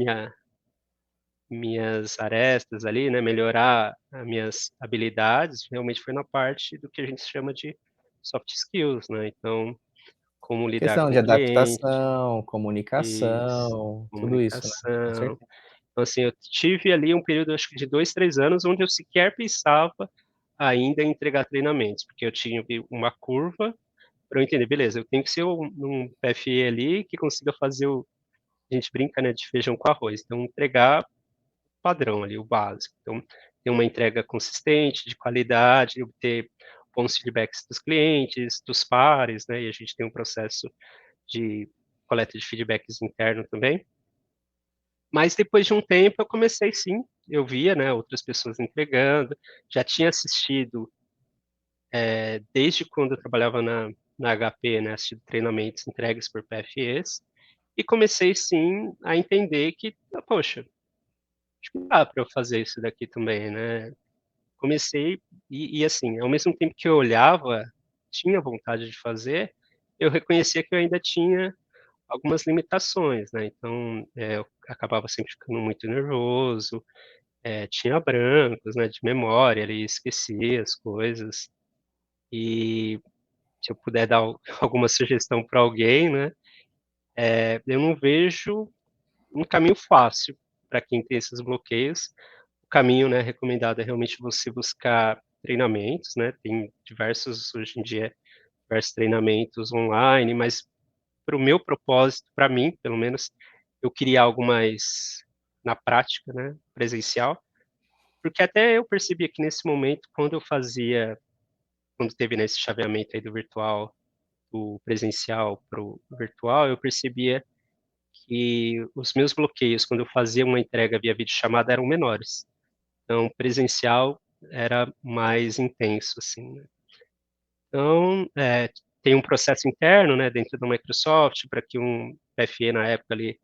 minhas arestas ali, né, melhorar as minhas habilidades, realmente foi na parte do que a gente chama de soft skills, né, então, como lidar Questão com de o cliente, adaptação, isso, comunicação, tudo isso, né? Com comunicação. certeza. Então, assim, eu tive ali um período acho que de 2, 3 anos onde eu sequer pensava ainda em entregar treinamentos, porque eu tinha vi uma curva para eu entender, beleza, eu tenho que ser um PFE ali que consiga fazer o a gente brinca, né, de feijão com arroz, então entregar padrão ali, o básico. Então, ter uma entrega consistente, de qualidade, obter bons feedbacks dos clientes, dos pares, né, e a gente tem um processo de coleta de feedbacks interno também. Mas depois de um tempo eu comecei sim, eu via, né, outras pessoas entregando, já tinha assistido, desde quando eu trabalhava na HP, né, assistido treinamentos entregues por PFEs, e comecei sim a entender que, poxa, acho que dá para eu fazer isso daqui também, né. Comecei e assim, ao mesmo tempo que eu olhava, tinha vontade de fazer, eu reconhecia que eu ainda tinha algumas limitações, né, então, eu acabava sempre ficando muito nervoso, tinha brancos, né, de memória ali, esquecia as coisas. E se eu puder dar alguma sugestão para alguém, né, eu não vejo um caminho fácil para quem tem esses bloqueios. O caminho, né, recomendado é realmente você buscar treinamentos, né, tem diversos hoje em dia, diversos treinamentos online, mas para o meu propósito, para mim, pelo menos, eu queria algo mais na prática, né, presencial, porque até eu percebia que nesse momento, quando teve, nesse chaveamento aí do virtual, do presencial para o virtual, eu percebia que os meus bloqueios, quando eu fazia uma entrega via videochamada, eram menores. Então, presencial era mais intenso, assim, né. Então, tem um processo interno, né, dentro da Microsoft para que um PFE na época ali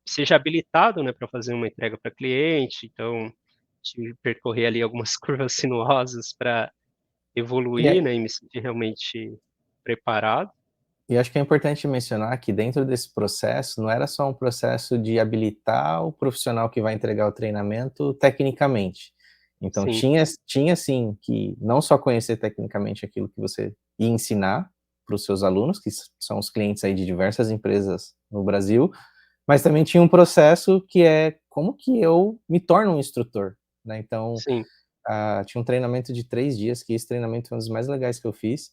seja habilitado, né, para fazer uma entrega para cliente, então tive que percorrer ali algumas curvas sinuosas para E, evoluir, é- né, e me sentir realmente preparado. e acho que é importante mencionar que dentro desse processo, não era só um processo de habilitar o profissional que vai entregar o treinamento tecnicamente. Então, Sim, tinha sim que não só conhecer tecnicamente aquilo que você ia ensinar para os seus alunos, que são os clientes aí de diversas empresas no Brasil, mas também tinha um processo que é como que eu me torno um instrutor, né? Então, sim, tinha um treinamento de 3 dias, que esse treinamento foi um dos mais legais que eu fiz,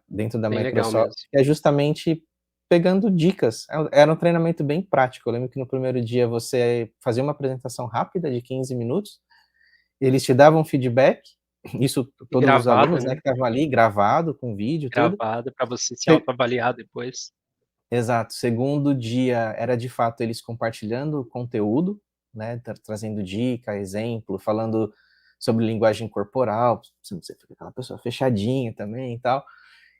dentro da bem legal Microsoft, mesmo. que é justamente pegando dicas. Era um treinamento bem prático. Eu lembro que no primeiro dia você fazia uma apresentação rápida de 15 minutos, eles te davam feedback, isso E todos os gravada, alunos, né, né, que estavam ali, gravado, com vídeo, tudo. gravada para você se Se autoavaliar depois. Exato. Segundo dia era, de fato, eles compartilhando conteúdo, né, trazendo dica, exemplo, falando sobre linguagem corporal, você não fica aquela pessoa fechadinha também e tal.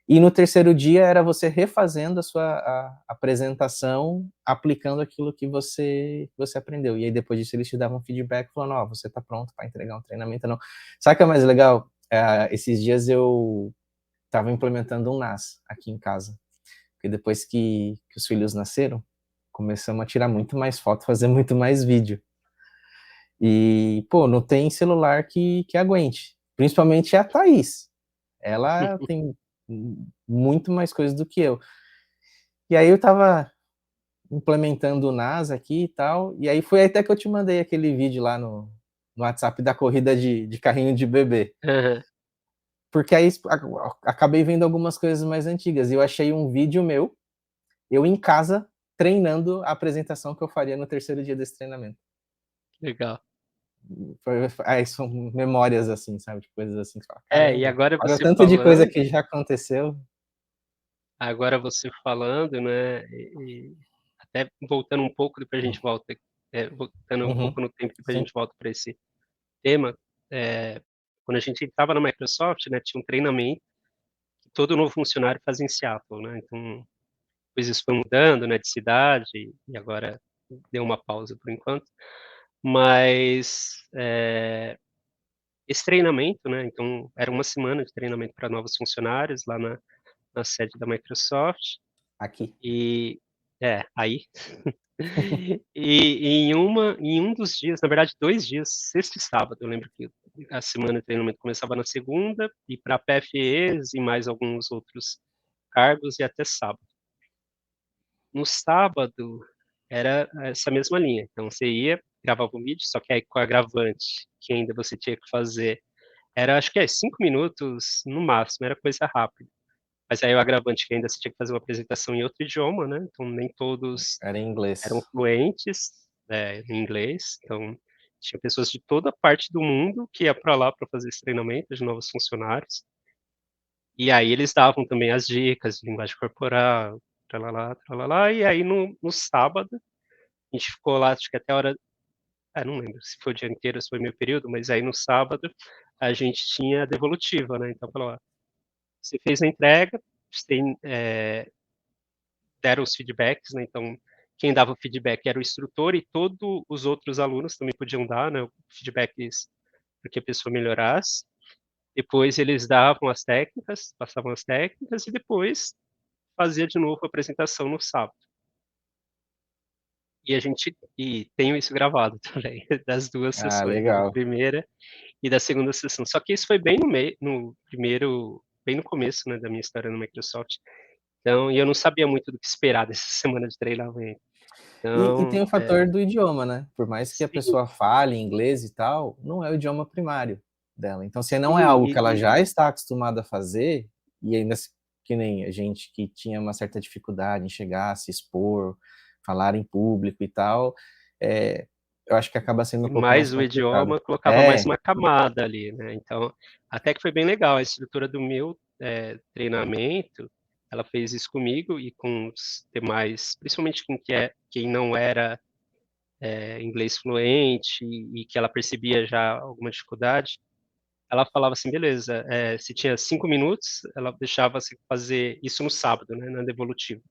E no terceiro dia era você refazendo a sua apresentação, aplicando aquilo que você aprendeu. E aí depois disso eles te davam feedback falando: "Ó, você está pronto para entregar um treinamento ou não". Sabe o que é mais legal? Esses dias eu estava implementando um NAS aqui em casa. Porque depois que os filhos nasceram, começamos a tirar muito mais foto, fazer muito mais vídeo. E, pô, não tem celular que aguente. Principalmente a Thaís. Ela tem muito mais coisas do que eu. E aí eu tava implementando o NAS aqui e tal, e aí foi até que eu te mandei aquele vídeo lá no WhatsApp da corrida de carrinho de bebê. Aham. Porque aí acabei vendo algumas coisas mais antigas. E eu achei um vídeo meu, eu em casa, treinando a apresentação que eu faria no terceiro dia desse treinamento. Legal. Aí são memórias assim, sabe, de coisas assim que você fala: É, e "Caramba, agora olha o você tanto de coisa falando que já aconteceu". agora você falando, né, até voltando um pouco, depois a gente volta, voltando um Uhum, pouco no tempo, depois a sim. gente volta para esse tema, quando a gente estava na Microsoft, né, tinha um treinamento que todo novo funcionário fazia em Seattle, né, então depois isso foi mudando, né, de cidade, e agora deu uma pausa por enquanto, mas, esse treinamento, né, então era uma semana de treinamento para novos funcionários lá na sede da Microsoft, Aqui. e aí em um dos dias, na verdade 2 dias, sexta e sábado, eu lembro que a semana de treinamento começava na segunda, e para PFEs e mais alguns outros cargos, e até sábado. No sábado, era essa mesma linha, então você ia, gravava um vídeo, só que aí com o agravante, que ainda você tinha que fazer, era acho que 5 minutos no máximo, era coisa rápida. Mas aí o agravante que ainda você tinha que fazer uma apresentação em outro idioma, né, então nem todos Era em eram inglês. fluentes, em inglês, então tinha pessoas de toda parte do mundo que ia para lá para fazer esse treinamento de novos funcionários. E aí eles davam também as dicas de linguagem corporal, tralálá, tralálá, e aí no sábado, a gente ficou lá acho que até a hora, não lembro se foi o dia inteiro ou se foi meio período, mas aí no sábado a gente tinha a devolutiva, né, então falou: "Ó, você fez a entrega, você tem, deram os feedbacks, né, então quem dava o feedback era o instrutor e todos os outros alunos também podiam dar, né, feedbacks para que a pessoa melhorasse. Depois eles davam as técnicas, passavam as técnicas e depois fazia de novo a apresentação no sábado. E tenho isso gravado também, das 2 Ah, sessões, né, da legal. primeira e da segunda sessão. Só que isso foi bem no primeiro, bem no começo, né, da minha história no Microsoft. Então, e eu não sabia muito do que esperar dessa semana de treinamento. E tem Então, o fator do idioma, né, por mais que a sim, pessoa fale inglês e tal, não é o idioma primário dela. Então se não é sim, algo que ela já está acostumada a fazer, e ainda que nem a gente que tinha uma certa dificuldade em chegar, se expor, falar em público e tal, eu acho que acaba sendo um pouco mais mais o complicado. idioma colocava mais É, uma camada ali, né, então até que foi bem legal, a estrutura do meu, treinamento, ela fez isso comigo e com os demais, principalmente quem não era, inglês fluente e que ela percebia já alguma dificuldade, ela falava assim: "Beleza", se tinha 5 minutos, ela deixava você fazer isso no sábado, né, na devolutiva.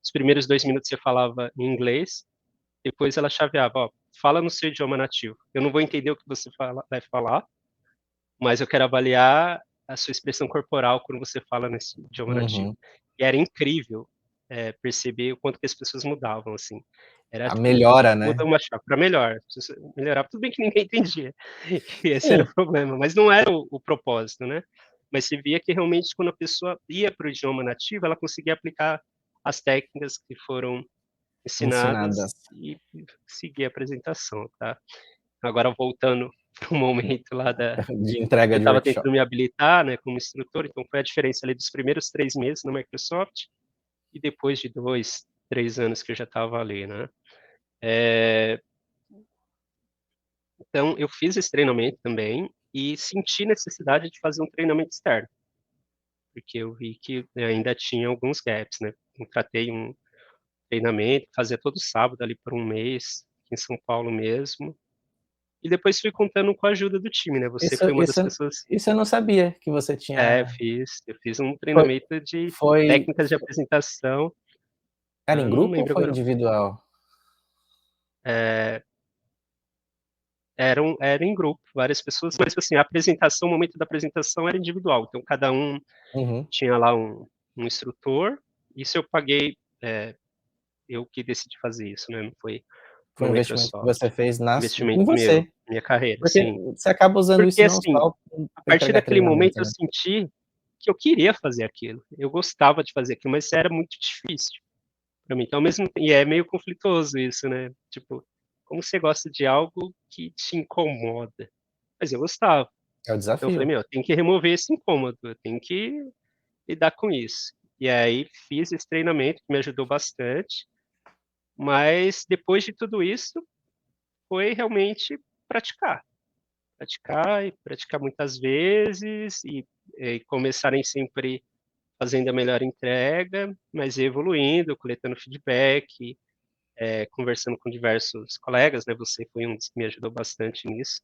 Os primeiros 2 minutos você falava em inglês, depois ela chaveava: "Ó, fala no seu idioma nativo. Eu não vou entender o que você vai falar, mas eu quero avaliar a sua expressão corporal quando você fala nesse idioma nativo". uhum. E era incrível, perceber o quanto que as pessoas mudavam, assim. Era A tipo, melhora, muda né. uma chave pra melhor, você melhorava, tudo bem que ninguém entendia, e esse era Sim, o problema, mas não era o propósito, né. Mas você via que realmente quando a pessoa ia para o idioma nativo, ela conseguia aplicar as técnicas que foram ensinadas ensinadas e seguir a apresentação, tá. Agora voltando para o momento lá da de entrega eu de estava workshop. tentando me habilitar, né, como instrutor, então foi a diferença ali dos primeiros 3 meses na Microsoft e depois de 2, 3 anos que eu já estava ali, né. Eh, então eu fiz esse treinamento também e senti necessidade de fazer um treinamento externo, porque eu vi que ainda tinha alguns gaps, né. Contratei um treinamento, fazia todo sábado ali por um mês, aqui em São Paulo mesmo, e depois fui contando com a ajuda do time, né, você Isso foi uma das isso pessoas. isso eu não sabia que você tinha Eu fiz um foi treinamento de foi técnicas de apresentação, era em não grupo ou lembro foi agora, individual? eh, era em grupo, várias pessoas, mas assim, a apresentação, o momento da apresentação era individual, então cada um Uhum. tinha lá um instrutor, isso eu paguei, eu que decidi fazer isso, né, não foi Foi a um investimento que Microsoft, você fez investimento em meu, você, minha carreira, porque sim. você acaba usando Porque isso não assim, só a para partir entregar daquele momento treinamento, eu né. senti que eu queria fazer aquilo, eu gostava de fazer aquilo, mas era muito difícil pra mim, então ao mesmo e é meio conflituoso isso, né, tipo, como você gosta de algo que te incomoda? Mas eu gostava, É o então eu falei: desafio. "Meu, eu tenho que remover esse incômodo, eu tenho que lidar com isso". E aí fiz esse treinamento que me ajudou bastante, mas depois de tudo isso, foi realmente praticar. Praticar e praticar muitas vezes e começarem sempre fazendo a melhor entrega, mas evoluindo, coletando feedback, conversando com diversos colegas, né? Você foi um dos que me ajudou bastante nisso,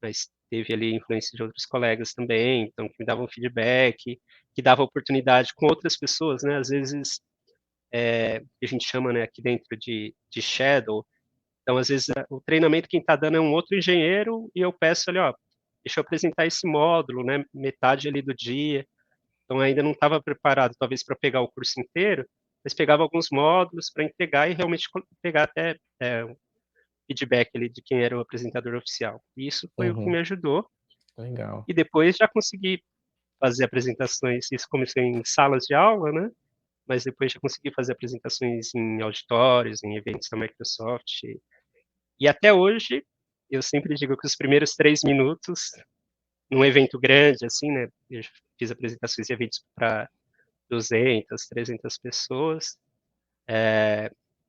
mas teve ali influência de outros colegas também, então que me davam feedback, que dava oportunidade com outras pessoas, né? Às vezes a gente chama, né, aqui dentro de shadow. Então, às vezes, o treinamento quem está dando é um outro engenheiro e eu peço ali, ó, deixa eu apresentar esse módulo, né, metade ali do dia. Então, ainda não estava preparado, talvez, para pegar o curso inteiro, mas pegava alguns módulos para entregar e realmente pegar até um feedback ali de quem era o apresentador oficial. E isso foi o que me ajudou. Legal. E depois já consegui fazer apresentações, isso começou em salas de aula, né? Mas depois já consegui fazer apresentações em auditórios, em eventos da Microsoft. E até hoje, eu sempre digo que os primeiros 3 minutos, num evento grande, assim, né? Eu fiz apresentações e eventos para 200, 300 pessoas.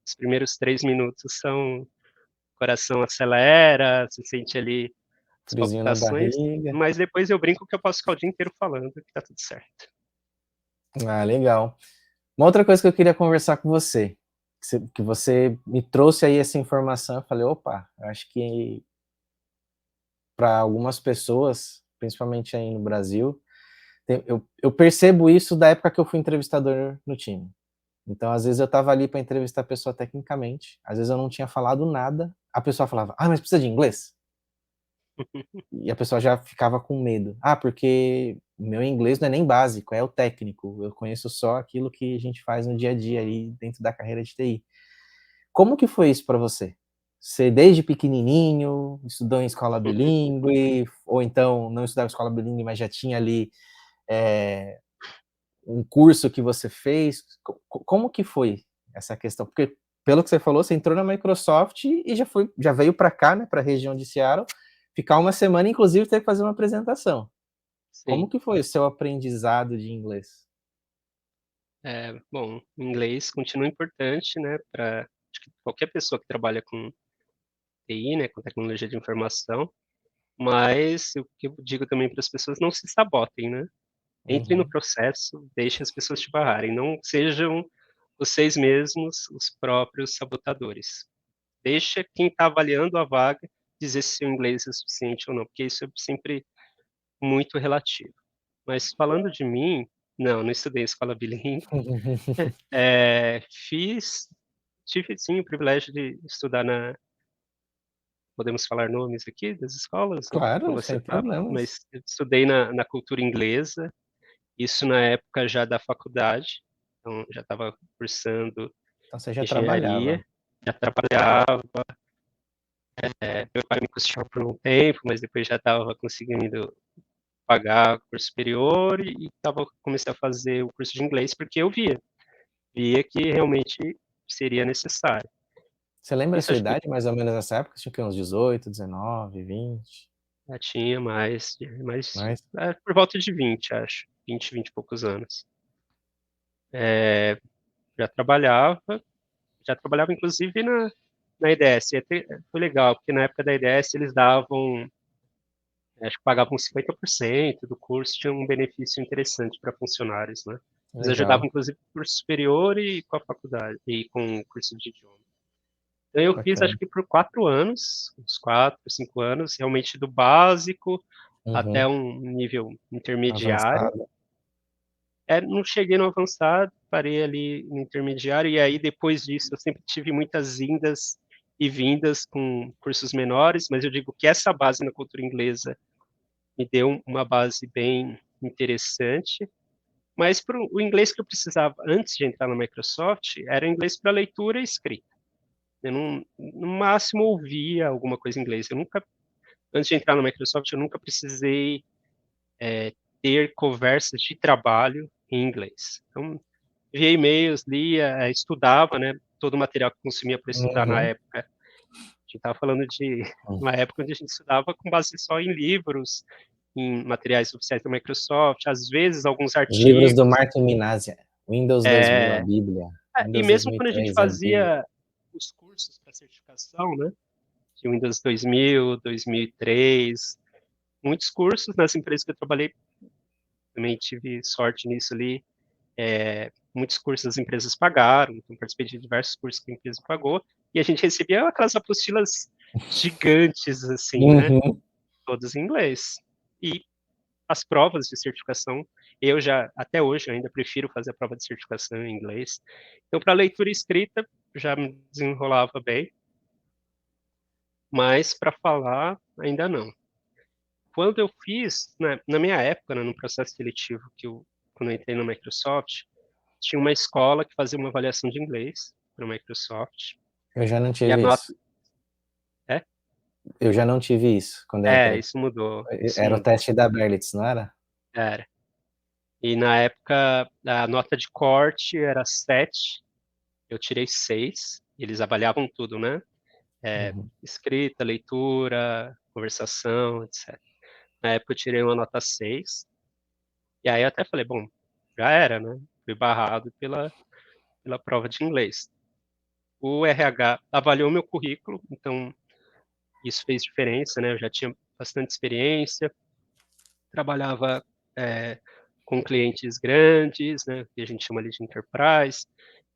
Os primeiros 3 minutos são, o coração acelera, se sente ali as Friozinho na palpitações, barriga. mas depois eu brinco que eu posso ficar o dia inteiro falando, que tá tudo certo. Ah, legal. Uma outra coisa que eu queria conversar com você, que você me trouxe aí essa informação, eu falei, opa, acho que para algumas pessoas, principalmente aí no Brasil, eu percebo isso da época que eu fui entrevistador no time. Então, às vezes eu estava ali para entrevistar a pessoa tecnicamente, às vezes eu não tinha falado nada, a pessoa falava, mas precisa de inglês? E a pessoa já ficava com medo. Porque meu inglês não é nem básico, é o técnico. Eu conheço só aquilo que a gente faz no dia a dia aí dentro da carreira de TI. Como que foi isso para você? Você desde pequenininho estudou em escola bilíngue, ou então não estudava em escola bilíngue, mas já tinha ali um curso que você fez? Como que foi essa questão? Porque pelo que você falou, você entrou na Microsoft e já veio para cá, né, para a região de Seattle, ficar uma semana, inclusive ter que fazer uma apresentação. Como Sim. que foi o seu aprendizado de inglês? Bom, inglês continua importante, né, para acho que qualquer pessoa que trabalha com TI, né, com tecnologia de informação, mas o que eu digo também para as pessoas, não se sabotem, né? Entrem no Uhum. processo, deixem as pessoas te barrarem, não sejam vocês mesmos os próprios sabotadores. Deixa quem está avaliando a vaga dizer se seu inglês é suficiente ou não, porque isso é sempre muito relativo. Mas falando de mim, não estudei em escola bilíngue. Fiz tive sim o privilégio de estudar podemos falar nomes aqui das escolas ou Claro, você sem tá, problemas. mas eu estudei na cultura inglesa, isso na época já da faculdade, então já estava cursando Então você já trabalhava. engenharia, já trabalhava, meu pai me custeou por um tempo, mas depois já estava conseguindo pagar curso superior e comecei a fazer o curso de inglês porque eu via que realmente seria necessário. Você lembra a Isso sua acho que idade, mais ou menos nessa época? Tinha o quê? Uns 18, 19, 20? já tinha mais Mais? por volta de 20, acho, 20 e poucos anos. Já trabalhava, já trabalhava inclusive na IDS. Foi legal, porque na época da IDS eles davam, acho que pagavam 50% do curso, tinha um benefício interessante para funcionários, né? Eles ajudavam Legal, inclusive com o curso superior e com a faculdade, e com o curso de idioma. Então eu fiz acho bacana. que por 4 anos, uns 4, 5 anos, realmente do básico até Uhum. um nível intermediário. Avançado. Não cheguei no avançado, parei ali no intermediário, e aí depois disso eu sempre tive muitas indas e vindas com cursos menores, mas eu digo que essa base na cultura inglesa me deu uma base bem interessante. Mas o inglês que eu precisava antes de entrar na Microsoft era inglês para leitura e escrita. Eu não, no máximo ouvia alguma coisa em inglês. Eu nunca, antes de entrar na Microsoft, eu nunca precisei ter conversas de trabalho em inglês. Então, via e-mails, lia, estudava, né? Todo o material que consumia para estudar na Uhum. época. A gente estava falando de uma época onde a gente estudava com base só em livros, em materiais oficiais da Microsoft, às vezes alguns Os livros do artigos. Martin Minazia. Windows 2000, a É, Bíblia. e Windows mesmo quando a gente 2003, a Bíblia. fazia os cursos para certificação, né? de Windows 2000, 2003, muitos cursos nas empresas que eu trabalhei, também tive sorte nisso ali, muitos cursos as empresas pagaram, então participei de diversos cursos que a empresa pagou, e a gente recebia aquelas apostilas gigantes, assim, né, Uhum. todas em inglês. E as provas de certificação, eu já, até hoje, eu ainda prefiro fazer a prova de certificação em inglês. Então, para leitura e escrita, já me desenrolava bem, mas para falar, ainda não. Quando eu fiz, na minha época, né, no processo seletivo, quando eu entrei na Microsoft, tinha uma escola que fazia uma avaliação de inglês para a Microsoft, Eu já não e a tive nota... isso. É? Eu já não tive isso quando eu entrei. Isso mudou, isso Era o mudou. teste da Berlitz, não era? Era. E na época, a nota de corte era 7, eu tirei 6, eles avaliavam tudo, né? Uhum. Escrita, leitura, conversação, etc. Na época eu tirei uma nota 6, e aí eu até falei, bom, já era, né? Fui barrado pela prova de inglês. O RH avaliou meu currículo, então isso fez diferença, né? Eu já tinha bastante experiência, trabalhava com clientes grandes, né? Que a gente chama ali de enterprise,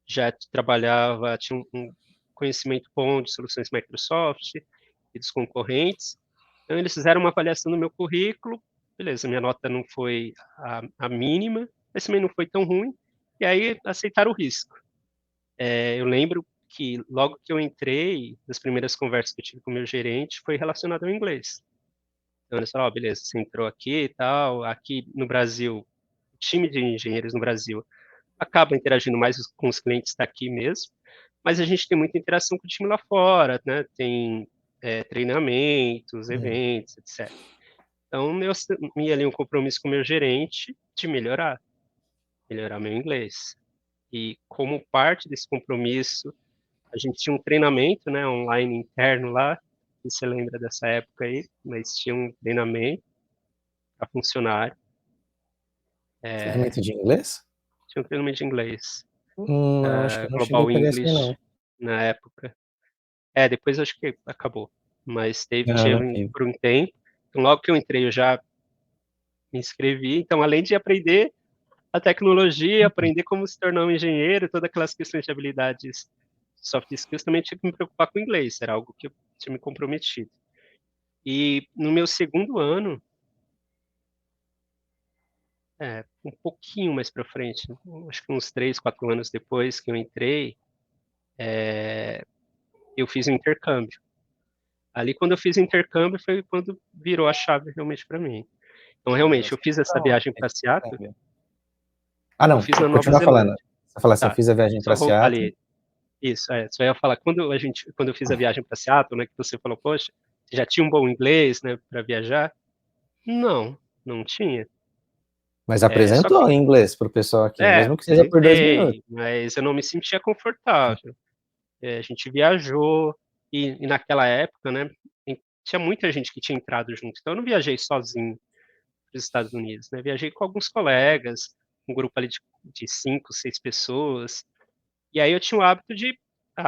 já trabalhava, tinha um conhecimento bom de soluções Microsoft e dos concorrentes. Então, eles fizeram uma avaliação no meu currículo, beleza, minha nota não foi a mínima, mas também não foi tão ruim, e aí aceitaram o risco. Eu lembro que logo que eu entrei, das primeiras conversas que eu tive com o meu gerente, foi relacionado ao inglês. Então, eles falaram, beleza, você entrou aqui e tal, aqui no Brasil, o time de engenheiros no Brasil acaba interagindo mais com os clientes daqui mesmo, mas a gente tem muita interação com o time lá fora, né? Tem treinamentos, Uhum. eventos, etc. Então, eu assumi ali um compromisso com o meu gerente de melhorar meu inglês. E como parte desse compromisso, a gente tinha um treinamento, né, online interno lá, se você lembra dessa época aí, mas tinha um treinamento para funcionário, Treinamento de inglês? tinha um treinamento de inglês, Não, acho que eu não cheguei a Global pegar isso aí, English não. na época. Depois acho que acabou, mas Não, tinha não tive. por um tempo. Então, logo que eu entrei, eu já me inscrevi. Então, além de aprender a tecnologia, aprender como se tornar um engenheiro, todas aquelas questões de habilidades soft skills, também tinha que me preocupar com o inglês, era algo que eu tinha me comprometido. E no meu segundo ano, um pouquinho mais para frente, acho que uns 3, 4 anos depois que eu entrei, eu fiz um intercâmbio. Ali, quando eu fiz o intercâmbio, foi quando virou a chave realmente para mim. Então, realmente, eu Você fiz foi essa pra onde? viagem para Seattle, Ah, eu não, fiz na Nova continua falando. Zelândia. Você fala assim, eu Tá, fiz a viagem só para voltar Seattle. ali. Isso, só ia falar, quando eu fiz a viagem para Seattle, né, que você falou, poxa, você já tinha um bom inglês, né, para viajar? Não, não tinha. Mas Só apresentou que, em inglês para o pessoal aqui, mesmo que seja por 2 minutos. apresentei, mas eu não me sentia confortável. A gente viajou, e naquela época, né, tinha muita gente que tinha entrado junto, então eu não viajei sozinho para os Estados Unidos, né, viajei com alguns colegas, um grupo ali de 5, 6 pessoas, e aí eu tinha o hábito de,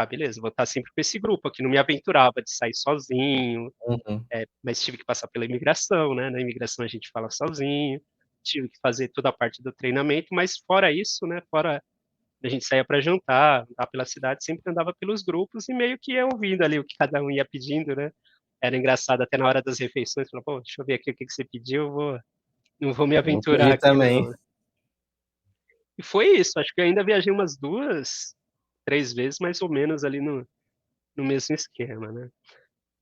beleza, vou estar sempre com esse grupo aqui, não me aventurava de sair sozinho, Uhum. mas tive que passar pela imigração, né, na imigração a gente fala sozinho, tive que fazer toda a parte do treinamento, mas fora isso, né, fora a gente saía para jantar, andar pela cidade, sempre andava pelos grupos e meio que ia ouvindo ali o que cada um ia pedindo, né. Era engraçado até na hora das refeições, falava: "Pô, deixa eu ver aqui o que que você pediu, não vou me Eu vou aventurar pedir aqui também. não". E foi isso, acho que eu ainda viajei umas 2, 3 vezes mais ou menos ali no mesmo esquema, né.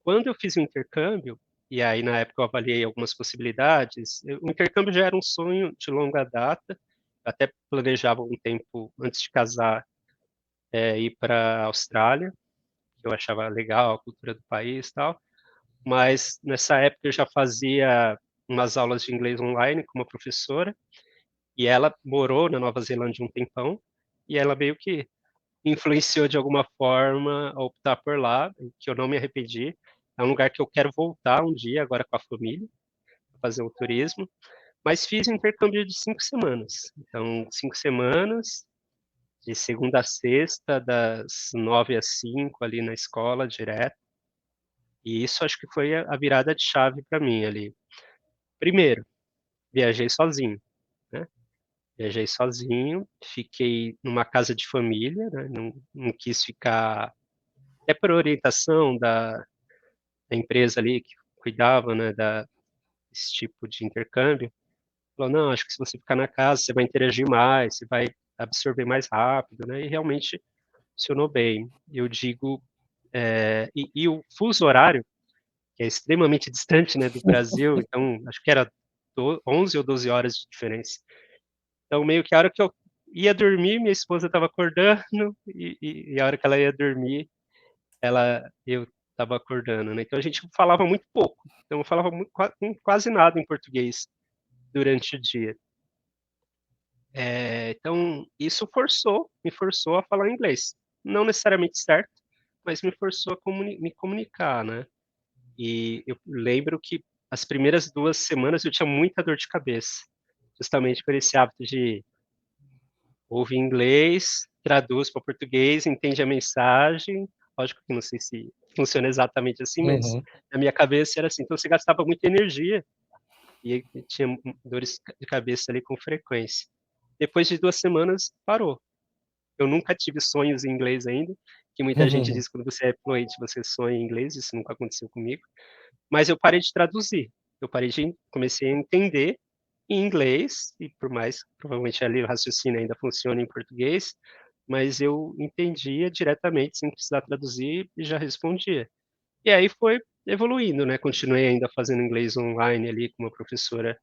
Quando eu fiz o intercâmbio, e aí na época eu avaliei algumas possibilidades, o intercâmbio já era um sonho de longa data, eu até planejava um tempo antes de casar, ir pra Austrália, que eu achava legal a cultura do país e tal, mas nessa época eu já fazia umas aulas de inglês online com uma professora, e ela morou na Nova Zelândia um tempão, e ela meio que influenciou de alguma forma a optar por lá, que eu não me arrependi. É um lugar que eu quero voltar um dia, agora com a família, fazer um turismo, mas fiz um intercâmbio de 5 semanas. Então, 5 semanas, de segunda a sexta, das 9 às 5 ali na escola, direto. E isso acho que foi a virada de chave para mim ali. Primeiro, viajei sozinho, né, viajei sozinho, fiquei numa casa de família, né, não quis ficar até por orientação da empresa ali que cuidava, né, desse tipo de intercâmbio, falou: "Não, acho que se você ficar na casa, você vai interagir mais, você vai absorver mais rápido", né, e realmente funcionou bem. Eu digo, e o fuso horário, que é extremamente distante, né, do Brasil, então acho que era 11 ou 12 horas de diferença. Então meio que a hora que eu ia dormir, minha esposa estava acordando e a hora que ela ia dormir, eu estava acordando, né. Então a gente falava muito pouco, então eu falava quase nada em português durante o dia. Então isso me forçou a falar inglês. Não necessariamente certo, mas me forçou a me comunicar, né. E eu lembro que as primeiras 2 semanas eu tinha muita dor de cabeça, justamente por esse hábito de ouvir inglês, traduz para português, entende a mensagem. Lógico que não sei se funciona exatamente assim, mas Uhum, na minha cabeça era assim, então você gastava muita energia e aí eu tinha dores de cabeça ali com frequência. Depois de 2 semanas, parou. Eu nunca tive sonhos em inglês ainda, que muita gente uhum. diz que quando você é fluente, você sonha em inglês, isso nunca aconteceu comigo. Mas eu parei de traduzir, eu parei de comecei a entender em inglês e por mais provavelmente ali o raciocínio ainda funciona em português, mas eu entendia diretamente sem precisar traduzir e já respondia. E aí foi evoluindo, né, continuei ainda fazendo inglês online ali com uma professora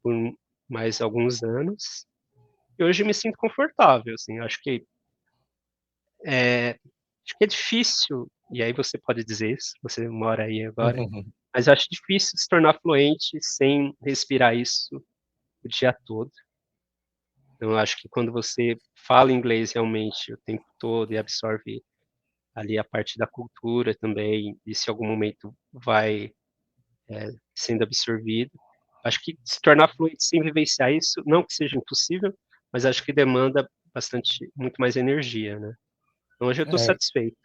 por mais alguns anos, e hoje me sinto confortável, assim, eh, acho que é difícil, e aí você pode dizer isso, você mora aí agora, Uhum. mas eu acho difícil se tornar fluente sem respirar isso o dia todo. Então eu acho que quando você fala inglês realmente o tempo todo e absorve ali a parte da cultura também, e se em algum momento vai, sendo absorvido, acho que se tornar fluente sem vivenciar isso, não que seja impossível, mas acho que demanda muito mais energia, né. Então hoje eu estou É, satisfeito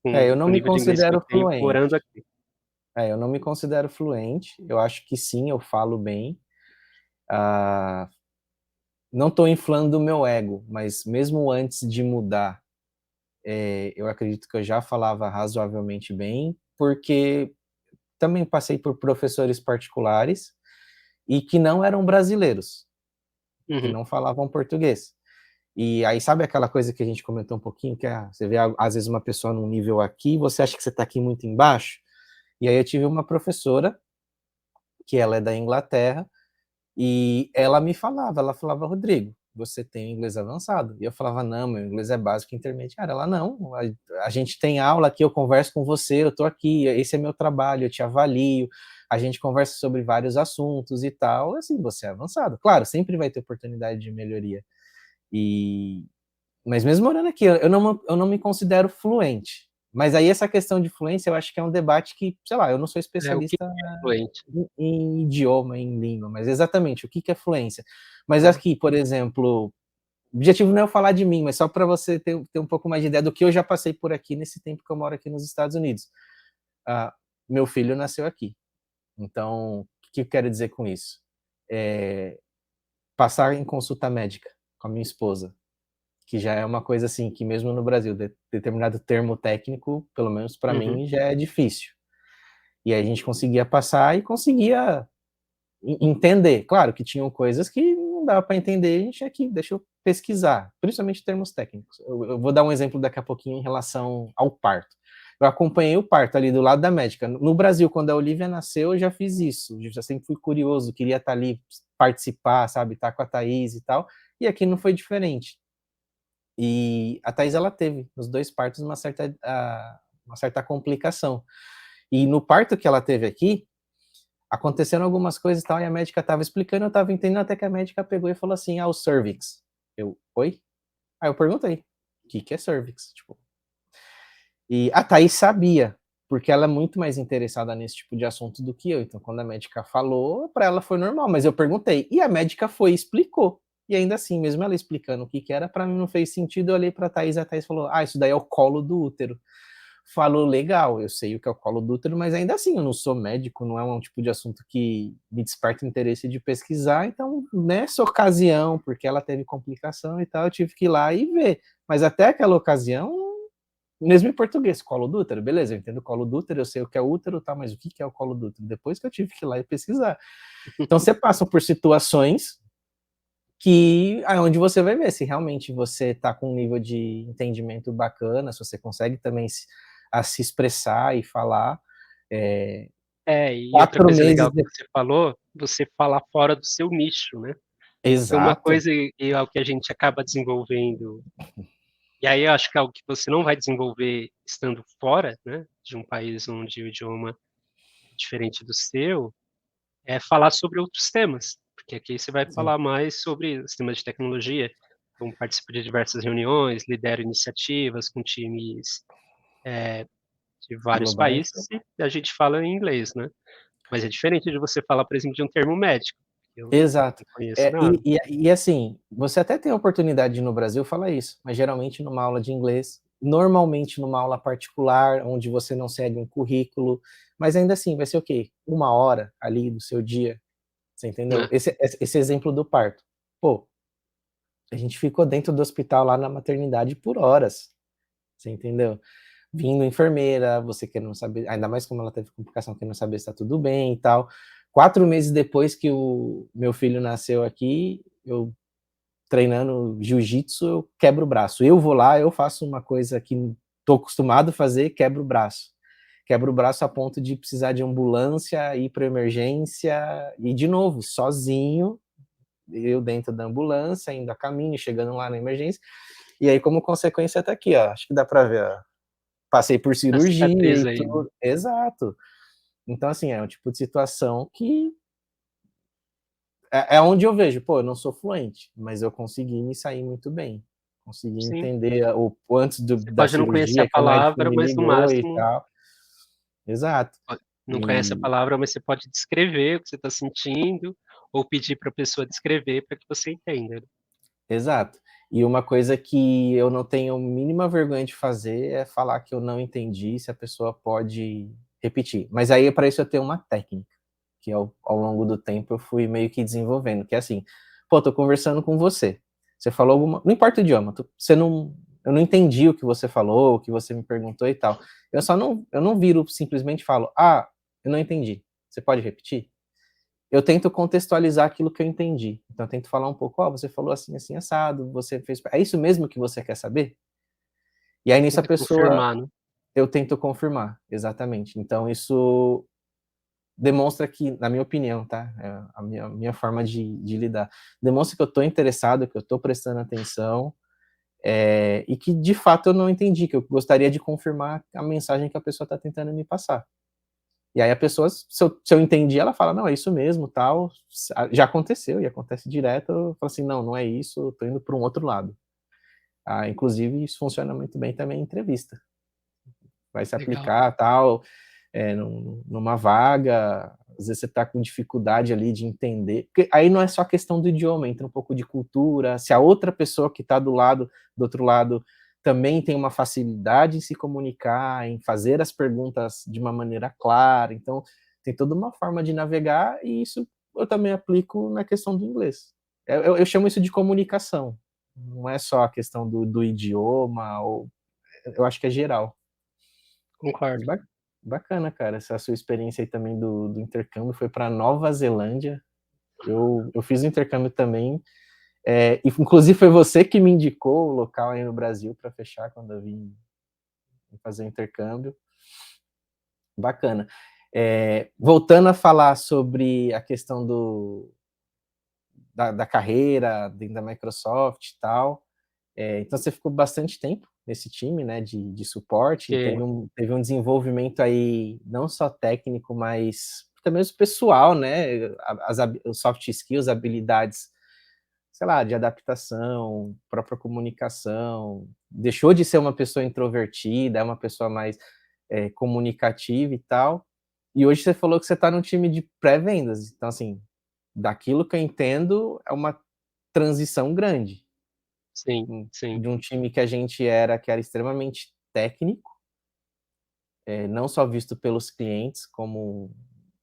com eu não o me nível de inglês que eu considero tenho morando fluente. aqui. Eu não me considero fluente. Eu acho que sim, eu falo bem. Ah, não estou inflando o meu ego, mas mesmo antes de mudar, eu acredito que eu já falava razoavelmente bem, porque também passei por professores particulares e que não eram brasileiros, que Uhum. não falavam português. E aí sabe aquela coisa que a gente comentou um pouquinho, que você vê às vezes uma pessoa num nível aqui, você acha que você está aqui muito embaixo? E aí eu tive uma professora, que ela é da Inglaterra, e ela falava: "Rodrigo, você tem inglês avançado". E eu falava: "Não, meu inglês é básico e intermediário". Ela: "Não, a gente tem aula aqui, eu converso com você, eu tô aqui, esse é meu trabalho, eu te avalio, a gente conversa sobre vários assuntos e tal, assim, você é avançado". Claro, sempre vai ter oportunidade de melhoria. E mas mesmo morando aqui, eu não me considero fluente. Mas aí essa questão de fluência, eu acho que é um debate que, sei lá, eu não sou É, o que especialista é fluente? em idioma, em língua, mas exatamente, o que que é fluência? Mas É. aqui, por exemplo, o objetivo não é eu falar de mim, mas só para você ter um pouco mais de ideia do que eu já passei por aqui nesse tempo que eu moro aqui nos Estados Unidos. Ah, meu filho nasceu aqui, então, o que eu quero dizer com isso? Eh, passar em consulta médica com a minha esposa, que já é uma coisa, assim, que mesmo no Brasil, determinado termo técnico, pelo menos para Uhum. mim, já é difícil. E aí a gente conseguia passar e conseguia entender. Claro que tinham coisas que não dava para entender, a gente tinha que, deixa eu pesquisar, principalmente termos técnicos. Eu vou dar um exemplo daqui a pouquinho em relação ao parto. Eu acompanhei o parto ali do lado da médica. No Brasil, quando a Olivia nasceu, eu já fiz isso. Eu já sempre fui curioso, queria estar ali, participar, sabe, estar com a Thaís e tal. E aqui não foi diferente. E a Thaís, ela teve, nos dois partos, uma certa complicação. E no parto que ela teve aqui, aconteceram algumas coisas e tal, e a médica estava explicando, eu estava entendendo, até que a médica pegou e falou assim: "Ah, o cervix". Eu: "Oi?". Aí eu perguntei: "O que que é cervix?", tipo. E a Thaís sabia, porque ela é muito mais interessada nesse tipo de assunto do que eu, então quando a médica falou, para ela foi normal, mas eu perguntei, e a médica foi e explicou. E ainda assim, mesmo ela explicando o que que era, para mim não fez sentido, eu olhei pra Thaís, e a Thaís falou: "Ah, isso daí é o colo do útero". falou legal, eu sei o que é o colo do útero, mas ainda assim, eu não sou médico, não é um tipo de assunto que me desperta interesse de pesquisar, então, nessa ocasião, porque ela teve complicação e tal, eu tive que ir lá e ver. Mas até aquela ocasião, mesmo em português, colo do útero, beleza, eu entendo o colo do útero, eu sei o que é útero, tá, mas o que é o colo do útero? Depois que eu tive que ir lá e pesquisar. Então, você passa por situações que é onde você vai ver se realmente você está com um nível de entendimento bacana, se você consegue também se expressar e falar. E outra 4 coisa meses legal que depois. você falou, você falar fora do seu nicho, né. Porque uma Exato. coisa e é o que a gente acaba desenvolvendo, e aí eu acho que é algo que você não vai desenvolver estando fora, né, de um país onde o idioma é diferente do seu, é falar sobre outros temas, porque aqui você vai Sim. falar mais sobre os temas de tecnologia, então participo de diversas reuniões, lidero iniciativas com times de vários Globais. países e a gente fala em inglês, né. Mas é diferente de você falar, por exemplo, de um termo médico, eu Exato. não conheço nada. E assim, você até tem a oportunidade de no Brasil falar isso, mas geralmente numa aula de inglês, normalmente numa aula particular, onde você não segue um currículo, mas ainda assim vai ser o quê? 1 hora ali do seu dia, você entendeu? É, Esse exemplo do parto. Pô, a gente ficou dentro do hospital lá na maternidade por horas, você entendeu? Vindo enfermeira, você querendo saber, ainda mais como ela teve complicação, querendo saber se tá tudo bem e tal. 4 meses depois que o meu filho nasceu aqui, eu treinando jiu-jitsu, eu quebro o braço. Eu vou lá, eu faço uma coisa que tô acostumado a fazer, quebro o braço. Quebro o braço a ponto de precisar de ambulância, ir para emergência, e de novo, sozinho, eu dentro da ambulância, indo a caminho, chegando lá na emergência, e aí como consequência tá aqui, ó, acho que dá para ver, ó, passei por a cirurgia cicatriz e aí, né. tudo, exato. Então assim, é um tipo de situação que é onde eu vejo, pô, eu não sou fluente, mas eu consegui me sair muito bem, consegui Sim, entender o antes você da pode não conhecer a cirurgia que o médico palavra, me mas no ligou e máximo tal, exato. não conhece a E palavra, mas você pode descrever o que você está sentindo, ou pedir para a pessoa descrever para que você entenda, né. exato. E uma coisa que eu não tenho a mínima vergonha de fazer é falar que eu não entendi, se a pessoa pode repetir. Mas aí para isso eu tenho uma técnica, que ao longo do tempo eu fui meio que desenvolvendo, que é assim, pô, tô conversando com você, você falou alguma, não importa o idioma, você não, eu não entendi o que você falou, o que você me perguntou e tal. Eu não viro simplesmente e falo, ah, eu não entendi. Você pode repetir? Eu tento contextualizar aquilo que eu entendi. Então eu tento falar um pouco, ó, você falou assim, assim, assado, você fez, é isso mesmo que você quer saber? E aí nisso a Tenta pessoa, confirmar, né. eu tento confirmar, exatamente. Então isso demonstra que, na minha opinião, tá? É a minha forma de lidar. Demonstra que eu estou interessado, que eu estou prestando atenção, e que de fato eu não entendi, que eu gostaria de confirmar a mensagem que a pessoa está tentando me passar. E aí a pessoa, se eu entendi, ela fala, não, é isso mesmo, tal. Já aconteceu e acontece direto. Eu falo assim, não, não é isso, eu tô indo para um outro lado. Ah, inclusive, isso funciona muito bem também em entrevista. Vai se Legal. aplicar, tal, numa vaga, às vezes você está com dificuldade ali de entender, porque aí não é só questão do idioma, entra um pouco de cultura, se a outra pessoa que está do outro lado, também tem uma facilidade em se comunicar, em fazer as perguntas de uma maneira clara, então tem toda uma forma de navegar, e isso eu também aplico na questão do inglês. Eu chamo isso de comunicação, não é só a questão do idioma, ou, eu acho que é geral. Concordo. Ba bacana, cara, essa sua experiência aí também do intercâmbio, foi para Nova Zelândia. Eu fiz o intercâmbio também, e inclusive foi você que me indicou o local aí no Brasil para fechar quando eu vim fazer o intercâmbio. Bacana. Voltando a falar sobre a questão da carreira dentro da Microsoft e tal, então você ficou bastante tempo nesse time, né, de suporte, Porque teve um desenvolvimento aí não só técnico, mas também mesmo pessoal, né, os soft skills, habilidades, sei lá, de adaptação, própria comunicação, deixou de ser uma pessoa introvertida, é uma pessoa mais comunicativa e tal, e hoje você falou que você está num time de pré-vendas, então assim, daquilo que eu entendo, é uma transição grande, sim, sim. de um time que a gente era, que era extremamente técnico, não só visto pelos clientes, como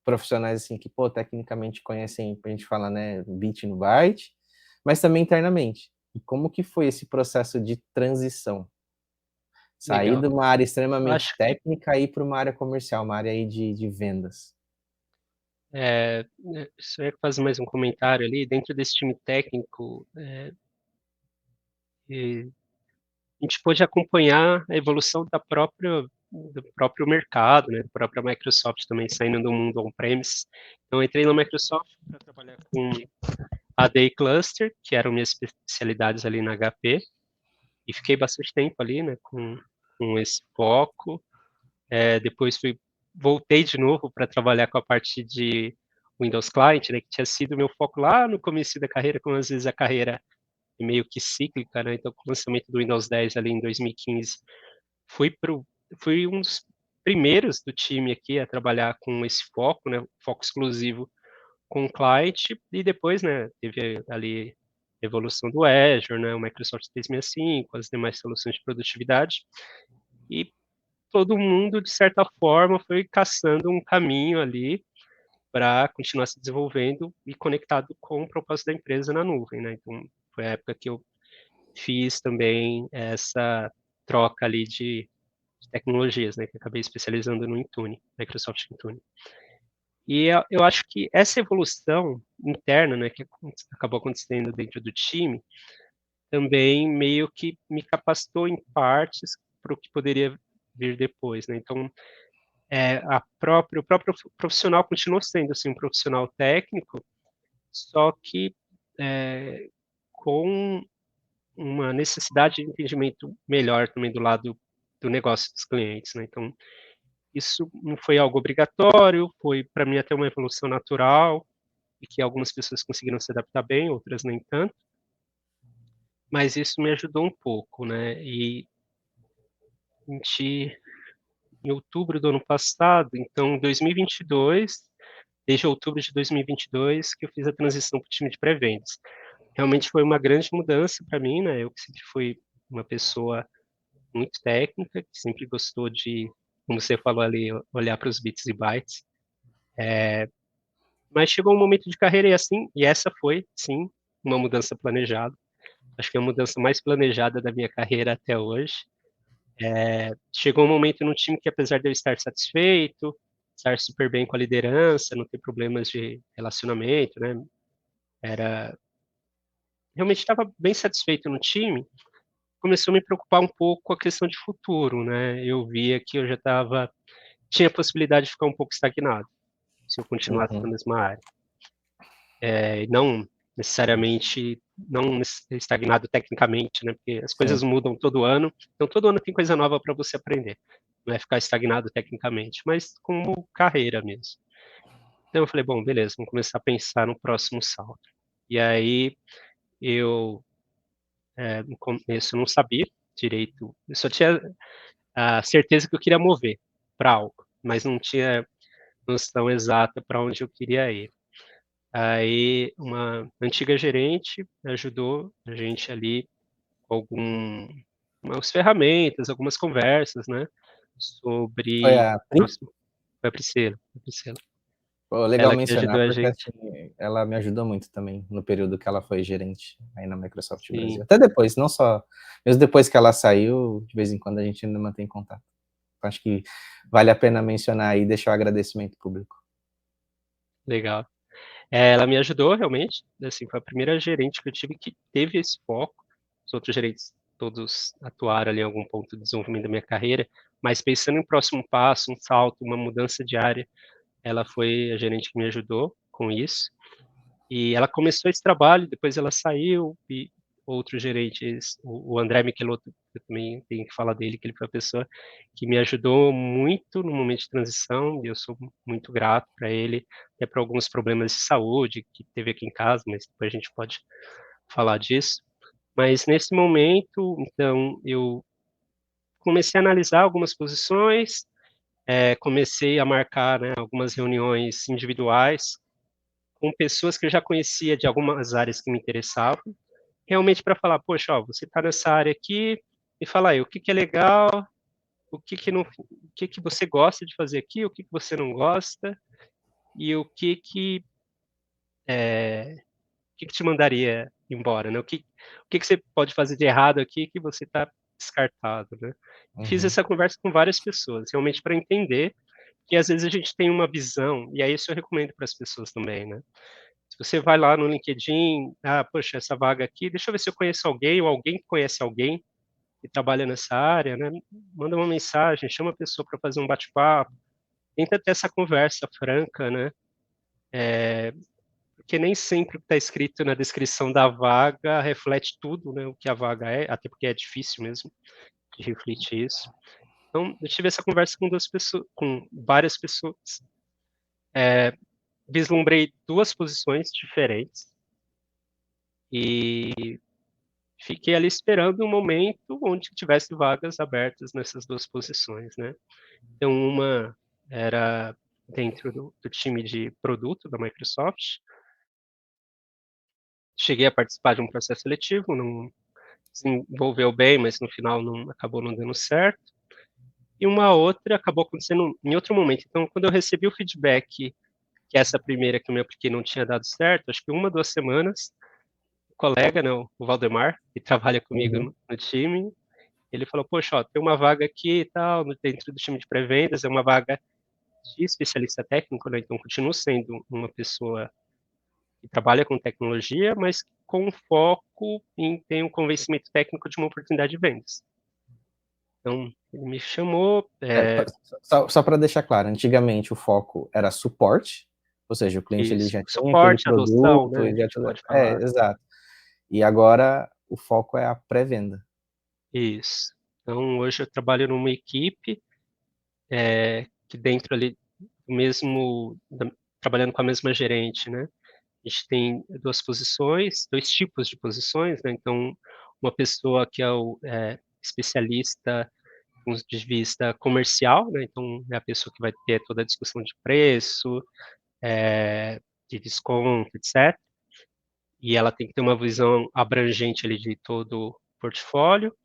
profissionais assim que, pô, tecnicamente conhecem, a gente fala, né, bit no byte, mas também internamente. E como que foi esse processo de transição? Sair Legal. de uma área Eu extremamente acho que técnica e ir para uma área comercial, uma área aí de vendas. só ia fazer mais um comentário ali, dentro desse time técnico, e a gente pôde acompanhar a evolução do próprio mercado, né, da própria Microsoft também saindo do mundo on-premise. Então, eu entrei na Microsoft para trabalhar com AD e Cluster, que eram minhas especialidades ali na HP, e fiquei bastante tempo ali, né, com esse foco. Depois voltei de novo para trabalhar com a parte de Windows Client, né, que tinha sido meu foco lá no começo da carreira, como às vezes a carreira é meio que cíclica, né, então com o lançamento do Windows 10 ali em 2015, fui pro fui um dos primeiros do time aqui a trabalhar com esse foco, né, foco exclusivo com o client, e depois, né, teve ali a evolução do Azure, né, o Microsoft 365, as demais soluções de produtividade, e todo mundo, de certa forma, foi caçando um caminho ali para continuar se desenvolvendo e conectado com o propósito da empresa na nuvem, né. Então, foi a época que eu fiz também essa troca ali de tecnologias, né, que eu acabei especializando no Intune, Microsoft Intune. E eu acho que essa evolução interna, né, que acabou acontecendo dentro do time, também meio que me capacitou em partes para o que poderia vir depois, né. Então, o próprio profissional continuou sendo, assim, um profissional técnico, só que, eh, com uma necessidade de entendimento melhor também do lado do negócio dos clientes, né. Então, isso não foi algo obrigatório, foi para mim até uma evolução natural, e que algumas pessoas conseguiram se adaptar bem, outras nem tanto, mas isso me ajudou um pouco, né. E a gente em outubro do ano passado, então 2022, desde outubro de 2022 que eu fiz a transição para o time de pré-vendas. Realmente foi uma grande mudança para mim, né, eu que sempre fui uma pessoa muito técnica, que sempre gostou de, como você falou ali, olhar para os bits e bytes, mas chegou um momento de carreira e essa foi, sim, uma mudança planejada. Acho que é a mudança mais planejada da minha carreira até hoje. Chegou um momento no time que, apesar de eu estar satisfeito, estar super bem com a liderança, não ter problemas de relacionamento, né, era realmente estava bem satisfeito no time, começou a me preocupar um pouco com a questão de futuro, né. Eu via que eu já tinha a possibilidade de ficar um pouco estagnado, se eu continuasse na Uhum, mesma área. Não necessariamente não estagnado tecnicamente, né, porque as sim. coisas mudam todo ano, então todo ano tem coisa nova para você aprender, não é ficar estagnado tecnicamente, mas como carreira mesmo. Então eu falei: "Bom, beleza, vamos começar a pensar no próximo salto". E aí eu, no começo eu não sabia direito, eu só tinha a certeza que eu queria mover para algo, mas não tinha noção exata para onde eu queria ir. Aí uma antiga gerente ajudou a gente ali com algumas ferramentas, algumas conversas, né, Foi sobre a Pri? próximo foi a Priscila, a Priscila. Pô, legal Ela que mencionar, ajudou a porque, gente. assim, ela me ajudou muito também no período que ela foi gerente aí na Microsoft Brasil. Sim, Até depois, não só mesmo depois que ela saiu, de vez em quando a gente ainda mantém contato. Acho que vale a pena mencionar aí e deixar o agradecimento público. legal. Ela me ajudou realmente, assim, foi a primeira gerente que eu tive que teve esse foco, os outros gerentes todos atuaram ali em algum ponto de desenvolvimento da minha carreira, mas pensando em próximo passo, um salto, uma mudança de área, ela foi a gerente que me ajudou com isso. E ela começou esse trabalho, depois ela saiu e outros gerentes, o André Michelotto, eu também tenho que falar dele, que ele foi a pessoa que me ajudou muito no momento de transição, e eu sou muito grato para ele, até por alguns problemas de saúde que teve aqui em casa, mas depois a gente pode falar disso. Mas nesse momento, então, eu comecei a analisar algumas posições, comecei a marcar, né, algumas reuniões individuais com pessoas que eu já conhecia de algumas áreas que me interessavam, realmente para falar: "Poxa, ó, você está nessa área aqui, me fala aí, o que que é legal, o que que não, o que que você gosta de fazer aqui, o que que você não gosta e o que que te mandaria embora, né? O que que você pode fazer de errado aqui que você está descartado, né? Fiz Uhum. essa conversa com várias pessoas, realmente para entender que às vezes a gente tem uma visão, e aí isso eu recomendo para as pessoas também, né? Se você vai lá no LinkedIn, poxa, essa vaga aqui, deixa eu ver se eu conheço alguém ou alguém que conhece alguém que trabalha nessa área, né? Manda uma mensagem, chama a pessoa para fazer um bate-papo, tenta ter essa conversa franca, né? Porque nem sempre o que está escrito na descrição da vaga reflete tudo, né? O que a vaga é, até porque é difícil mesmo de refletir isso. Então, eu tive essa conversa com com várias pessoas. Vislumbrei duas posições diferentes e fiquei ali esperando um momento onde tivesse vagas abertas nessas duas posições, né? Então, uma era dentro do time de produto da Microsoft. Cheguei a participar de um processo seletivo, não se envolveu bem, mas no final acabou não dando certo. E uma outra acabou acontecendo em outro momento. Então, quando eu recebi o feedback que essa primeira que eu me apliquei não tinha dado certo, acho que 1, 2 semanas, o colega, né, o Valdemar, que trabalha comigo Uhum. no time, ele falou, poxa, ó, tem uma vaga aqui e tal, dentro do time de pré-vendas, é uma vaga de especialista técnico, né, então continuo sendo uma pessoa que trabalha com tecnologia, mas com foco em ter um convencimento técnico de uma oportunidade de vendas. Então, ele me chamou, Só para deixar claro, antigamente o foco era suporte, ou seja, o cliente ele isso, já tinha aquele suporte, adoção, produto né, a e já gente tudo. pode É, falar. exato. E agora o foco é a pré-venda. Isso. Então, hoje eu trabalho numa equipe que dentro ali do mesmo, trabalhando com a mesma gerente, né? A gente tem duas posições, dois tipos de posições, né? Então, uma pessoa que é o especialista do ponto de vista comercial, né? Então, é a pessoa que vai ter toda a discussão de preço, de desconto, etc. E ela tem que ter uma visão abrangente ali de todo o portfólio.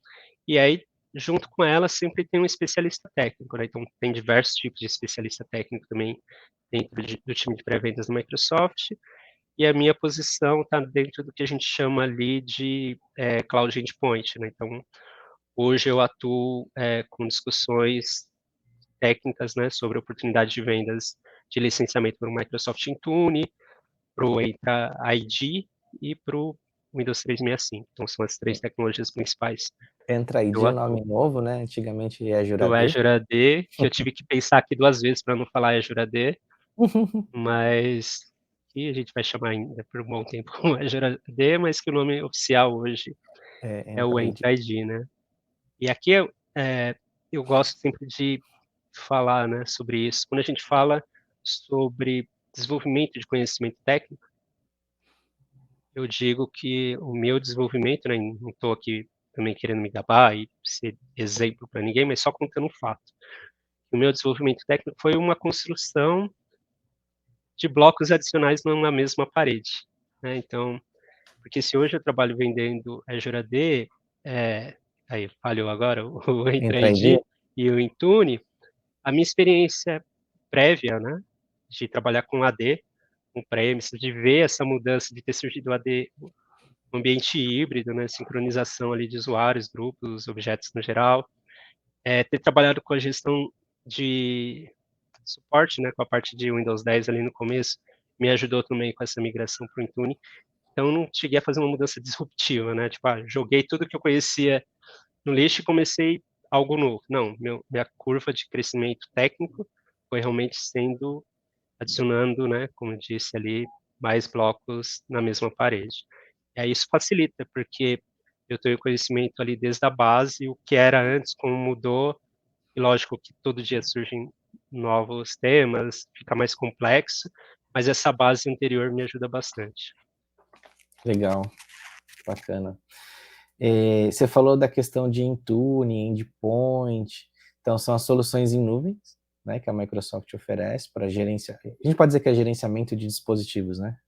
E aí, junto com ela, sempre tem um especialista técnico, né? Então, tem diversos tipos de especialista técnico também dentro do time de pré-vendas da Microsoft. E a minha posição está dentro do que a gente chama ali de Cloud Endpoint, né? Então, hoje eu atuo com discussões técnicas, né, sobre oportunidade de vendas de licenciamento para o Microsoft Intune, para o Entra ID e para o Windows 365. Então, são as três tecnologias principais Entra que eu ID é atuo. nome novo, né? Antigamente é Do Azure Azure AD, que eu tive que pensar aqui 2 vezes para não falar Azure AD, mas que a gente vai chamar ainda por um bom tempo como Azure AD, mas que o nome oficial hoje é o Entra ID. Entra ID, né? E aqui eu gosto sempre de falar, né, sobre isso. Quando a gente fala sobre desenvolvimento de conhecimento técnico, eu digo que o meu desenvolvimento, né, não estou aqui também querendo me gabar e ser exemplo para ninguém, mas só contando um fato. O meu desenvolvimento técnico foi uma construção de blocos adicionais numa mesma parede, né? Então, porque se hoje eu trabalho vendendo Azure AD, aí falhou agora o Entra Entra ID? ID e o Intune, a minha experiência prévia, né, de trabalhar com AD, com premises, de ver essa mudança, de ter surgido o AD, um ambiente híbrido, né, sincronização ali de usuários, grupos, objetos no geral, ter trabalhado com a gestão de suporte, né, com a parte de Windows 10 ali no começo, me ajudou também com essa migração para o Intune. Então, não cheguei a fazer uma mudança disruptiva, né? Tipo, joguei tudo que eu conhecia no lixo e comecei algo novo. Não, minha curva de crescimento técnico foi realmente sendo, adicionando, né, como eu disse ali, mais blocos na mesma parede. E aí isso facilita, porque eu tenho conhecimento ali desde a base, o que era antes, como mudou, e lógico que todo dia surgem novos temas, fica mais complexo, mas essa base anterior me ajuda bastante. Legal, bacana. Você falou da questão de Intune, Endpoint, então são as soluções em nuvens, né, que a Microsoft oferece para gerenciar. A gente pode dizer que é gerenciamento de dispositivos, né?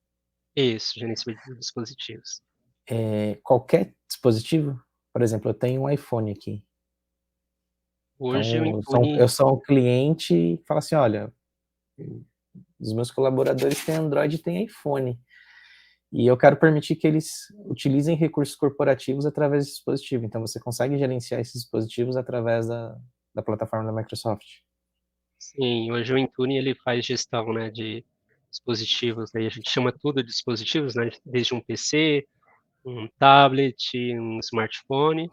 Isso, gerenciamento de dispositivos. Qualquer dispositivo, por exemplo, eu tenho um iPhone aqui. Hoje o Então, Intune eu sou um cliente e falo assim, olha, os meus colaboradores têm Android e têm iPhone. E eu quero permitir que eles utilizem recursos corporativos através desse dispositivo. Então, você consegue gerenciar esses dispositivos através da plataforma da Microsoft. sim, hoje o Intune ele faz gestão, né, de dispositivos, daí a gente chama tudo de dispositivos, né, desde um PC, um tablet, um smartphone,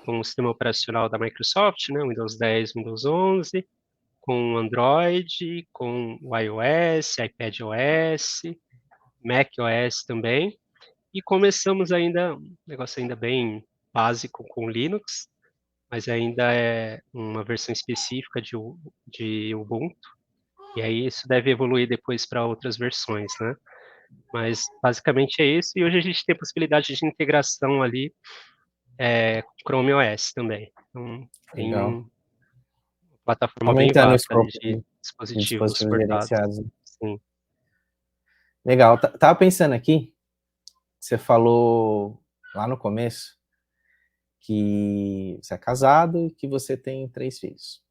com o sistema operacional da Microsoft, né, Windows 10, Windows 11, com Android, com o iOS, iPadOS, macOS também, e começamos ainda, um negócio ainda bem básico com Linux, mas ainda é uma versão específica de Ubuntu, e aí isso deve evoluir depois para outras versões, né? Mas basicamente é isso, e hoje a gente tem a possibilidade de integração ali com Chrome OS também. Então tem Legal. uma plataforma bem Aumentando o vasta ali escopo de de dispositivos dispositivos suportados. gerenciados. Sim, Legal. Tava pensando aqui, você falou lá no começo que você é casado e que você tem 3 filhos.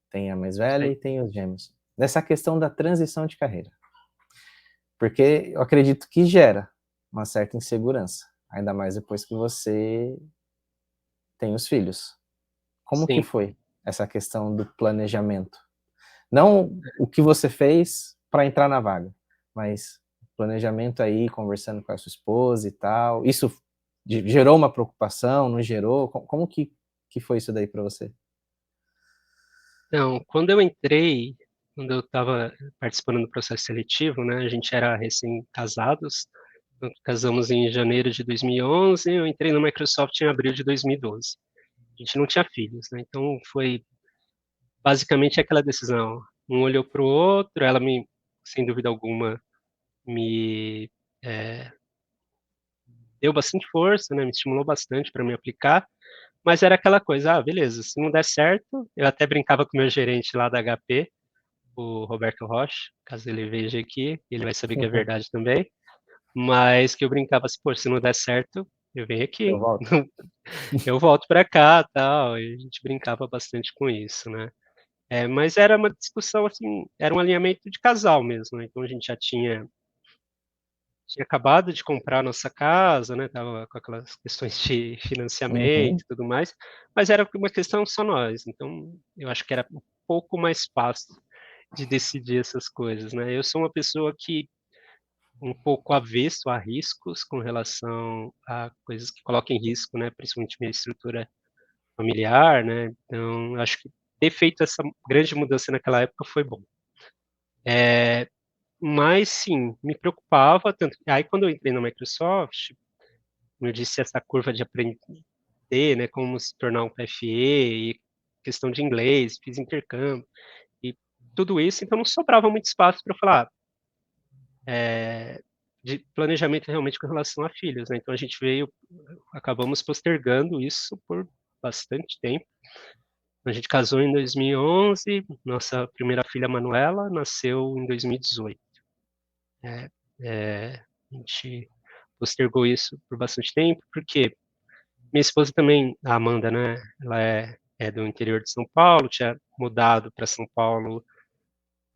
Tem a mais velha sim. e tem os gêmeos. Nessa questão da transição de carreira. Porque eu acredito que gera uma certa insegurança, ainda mais depois que você tem os filhos. Como que Sim. foi essa questão do planejamento? Não o que você fez para entrar na vaga, mas planejamento aí, conversando com a sua esposa e tal. Isso gerou uma preocupação, não gerou? Como que foi isso daí para você? Então, quando eu entrei, quando eu estava participando do processo seletivo, né, a gente era recém-casados, casamos em janeiro de 2011, eu entrei no Microsoft em abril de 2012. A gente não tinha filhos, né, então foi basicamente aquela decisão, um olhou para o outro, ela me, sem dúvida alguma, me deu bastante força, né, me estimulou bastante para me aplicar, mas era aquela coisa, ah, beleza, se não der certo, eu até brincava com o meu gerente lá da HP, o Roberto Rocha, caso ele veja aqui, ele vai saber que é verdade também, mas que eu brincava assim, pô, se não der certo, eu venho Eu aqui, volto. eu volto para cá, tal, e a gente brincava bastante com isso, né. Mas era uma discussão, assim, era um alinhamento de casal mesmo, né, então a gente já tinha acabado de comprar a nossa casa, né, estava com aquelas questões de financiamento Uhum, e tudo mais, mas era uma questão só nós, então eu acho que era um pouco mais fácil de decidir essas coisas, né. Eu sou uma pessoa que um pouco avesso a riscos com relação a coisas que colocam em risco, né, principalmente minha estrutura familiar, né, então acho que ter feito essa grande mudança naquela época foi bom. Mas sim, me preocupava tanto que aí quando eu entrei na Microsoft, como eu disse, essa curva de aprender, né, como se tornar um PFE e questão de inglês, fiz intercâmbio e tudo isso, então não sobrava muito espaço para eu falar: de planejamento realmente com relação a filhos, né, então a gente acabamos postergando isso por bastante tempo. A gente casou em 2011, nossa primeira filha Manuela nasceu em 2018. Eh a gente postergou isso por bastante tempo, porque minha esposa também, a Amanda, né, ela é do interior de São Paulo, tinha mudado para São Paulo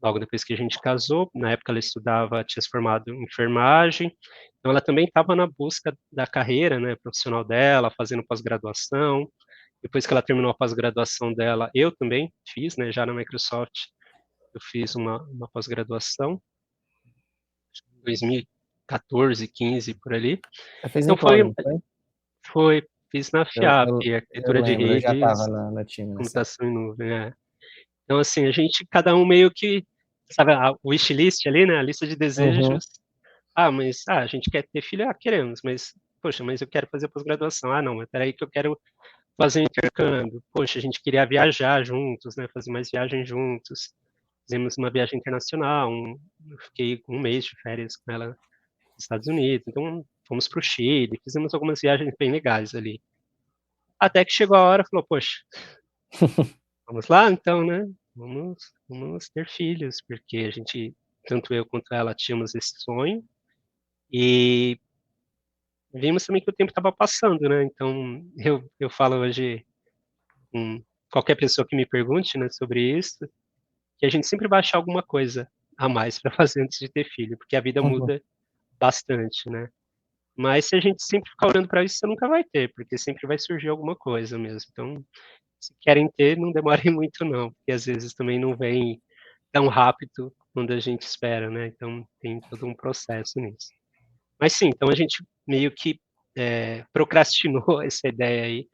logo depois que a gente casou, na época ela estudava, tinha se formado em enfermagem, então ela também estava na busca da carreira, né, profissional dela, fazendo pós-graduação. Depois que ela terminou a pós-graduação dela, eu também fiz, né, já na Microsoft, eu fiz uma pós-graduação, 2014, 15, por ali. você fez em Então qual, não foi? fiz na Eu FIAP, eu eu arquitetura de lembro, eu já estava redes, no time nessa época. computação em nuvem, é. Então, assim, a gente cada um meio que, sabe, a wishlist ali, né, a lista de Uhum. desejos. Mas, a gente quer ter filho? Ah, queremos, mas, poxa, mas eu quero fazer pós-graduação. Ah, não, mas espera aí que eu quero fazer intercâmbio. Poxa, a gente queria viajar juntos, né, fazer mais viagens juntos. Fizemos uma viagem internacional, eu fiquei um mês de férias com ela nos Estados Unidos, então fomos para o Chile, fizemos algumas viagens bem legais ali. Até que chegou a hora, falou: "Poxa, vamos lá então, né, vamos ter filhos", porque a gente, tanto eu quanto ela, tínhamos esse sonho, e vimos também que o tempo estava passando, né, então eu falo hoje com qualquer pessoa que me pergunte, né, sobre isso, que a gente sempre vai achar alguma coisa a mais para fazer antes de ter filho, porque a vida Uhum. muda bastante, né. Mas se a gente sempre ficar olhando para isso, você nunca vai ter, porque sempre vai surgir alguma coisa mesmo. Então, se querem ter, não demorem muito não, porque às vezes também não vem tão rápido quando a gente espera, né, então tem todo um processo nisso. Mas sim, então a gente meio que, procrastinou essa ideia aí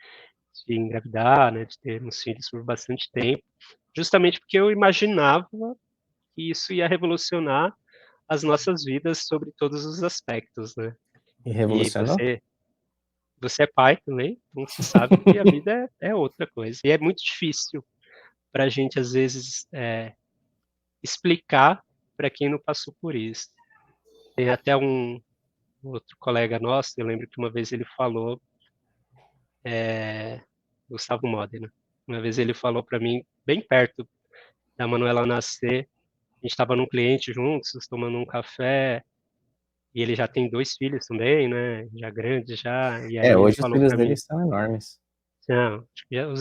de engravidar, né, de termos filhos por bastante tempo, justamente porque eu imaginava que isso ia revolucionar as nossas vidas sobre todos os aspectos, né. E E revolucionou? você é pai também, então você sabe que a vida é outra coisa. E é muito difícil para a gente, às vezes, explicar para quem não passou por isso. Tem até um outro colega nosso, eu lembro que uma vez ele falou, Gustavo Modena, uma vez ele falou para mim, bem perto da Manuela nascer, a gente estava num cliente juntos, tomando um café, e ele já tem 2 filhos também, né, já grandes já, e aí ele Hoje os falou filhos para mim, deles são enormes. não,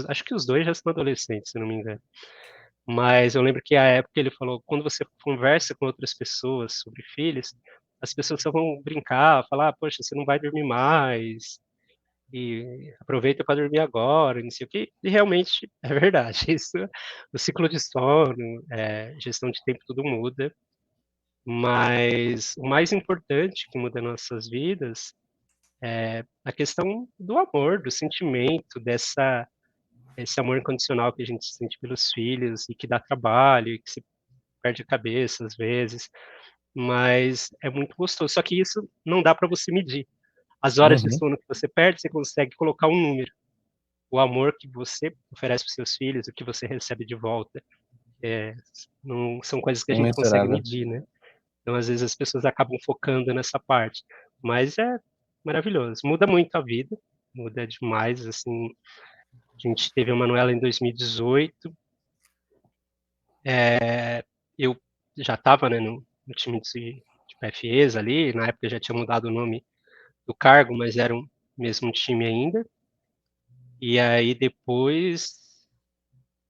acho que os 2 já são adolescentes, se não me engano. Mas eu lembro que à época ele falou: "Quando você conversa com outras pessoas sobre filhos, as pessoas só vão brincar, falar: 'Ah, poxa, você não vai dormir mais, e aproveita para dormir agora', e não sei o quê", e realmente é verdade, isso o ciclo de sono, gestão de tempo, tudo muda, mas o mais importante que muda nossas vidas é a questão do amor, do sentimento, dessa esse amor incondicional que a gente sente pelos filhos e que dá trabalho e que se perde a cabeça às vezes, mas é muito gostoso. Só que isso não dá para você medir. As horas de Uhum. sono que você perde, você consegue colocar um número. O amor que você oferece para os seus filhos, o que você recebe de volta, eh, não são coisas que a gente consegue Imensurável. medir, né. Então, às vezes, as pessoas acabam focando nessa parte, mas é maravilhoso. Muda muito a vida, muda demais, assim. A gente teve a Manuela em 2018, eu já estava, né, no time de PFEs ali, na época já tinha mudado o nome do cargo, mas era o mesmo time ainda. E aí depois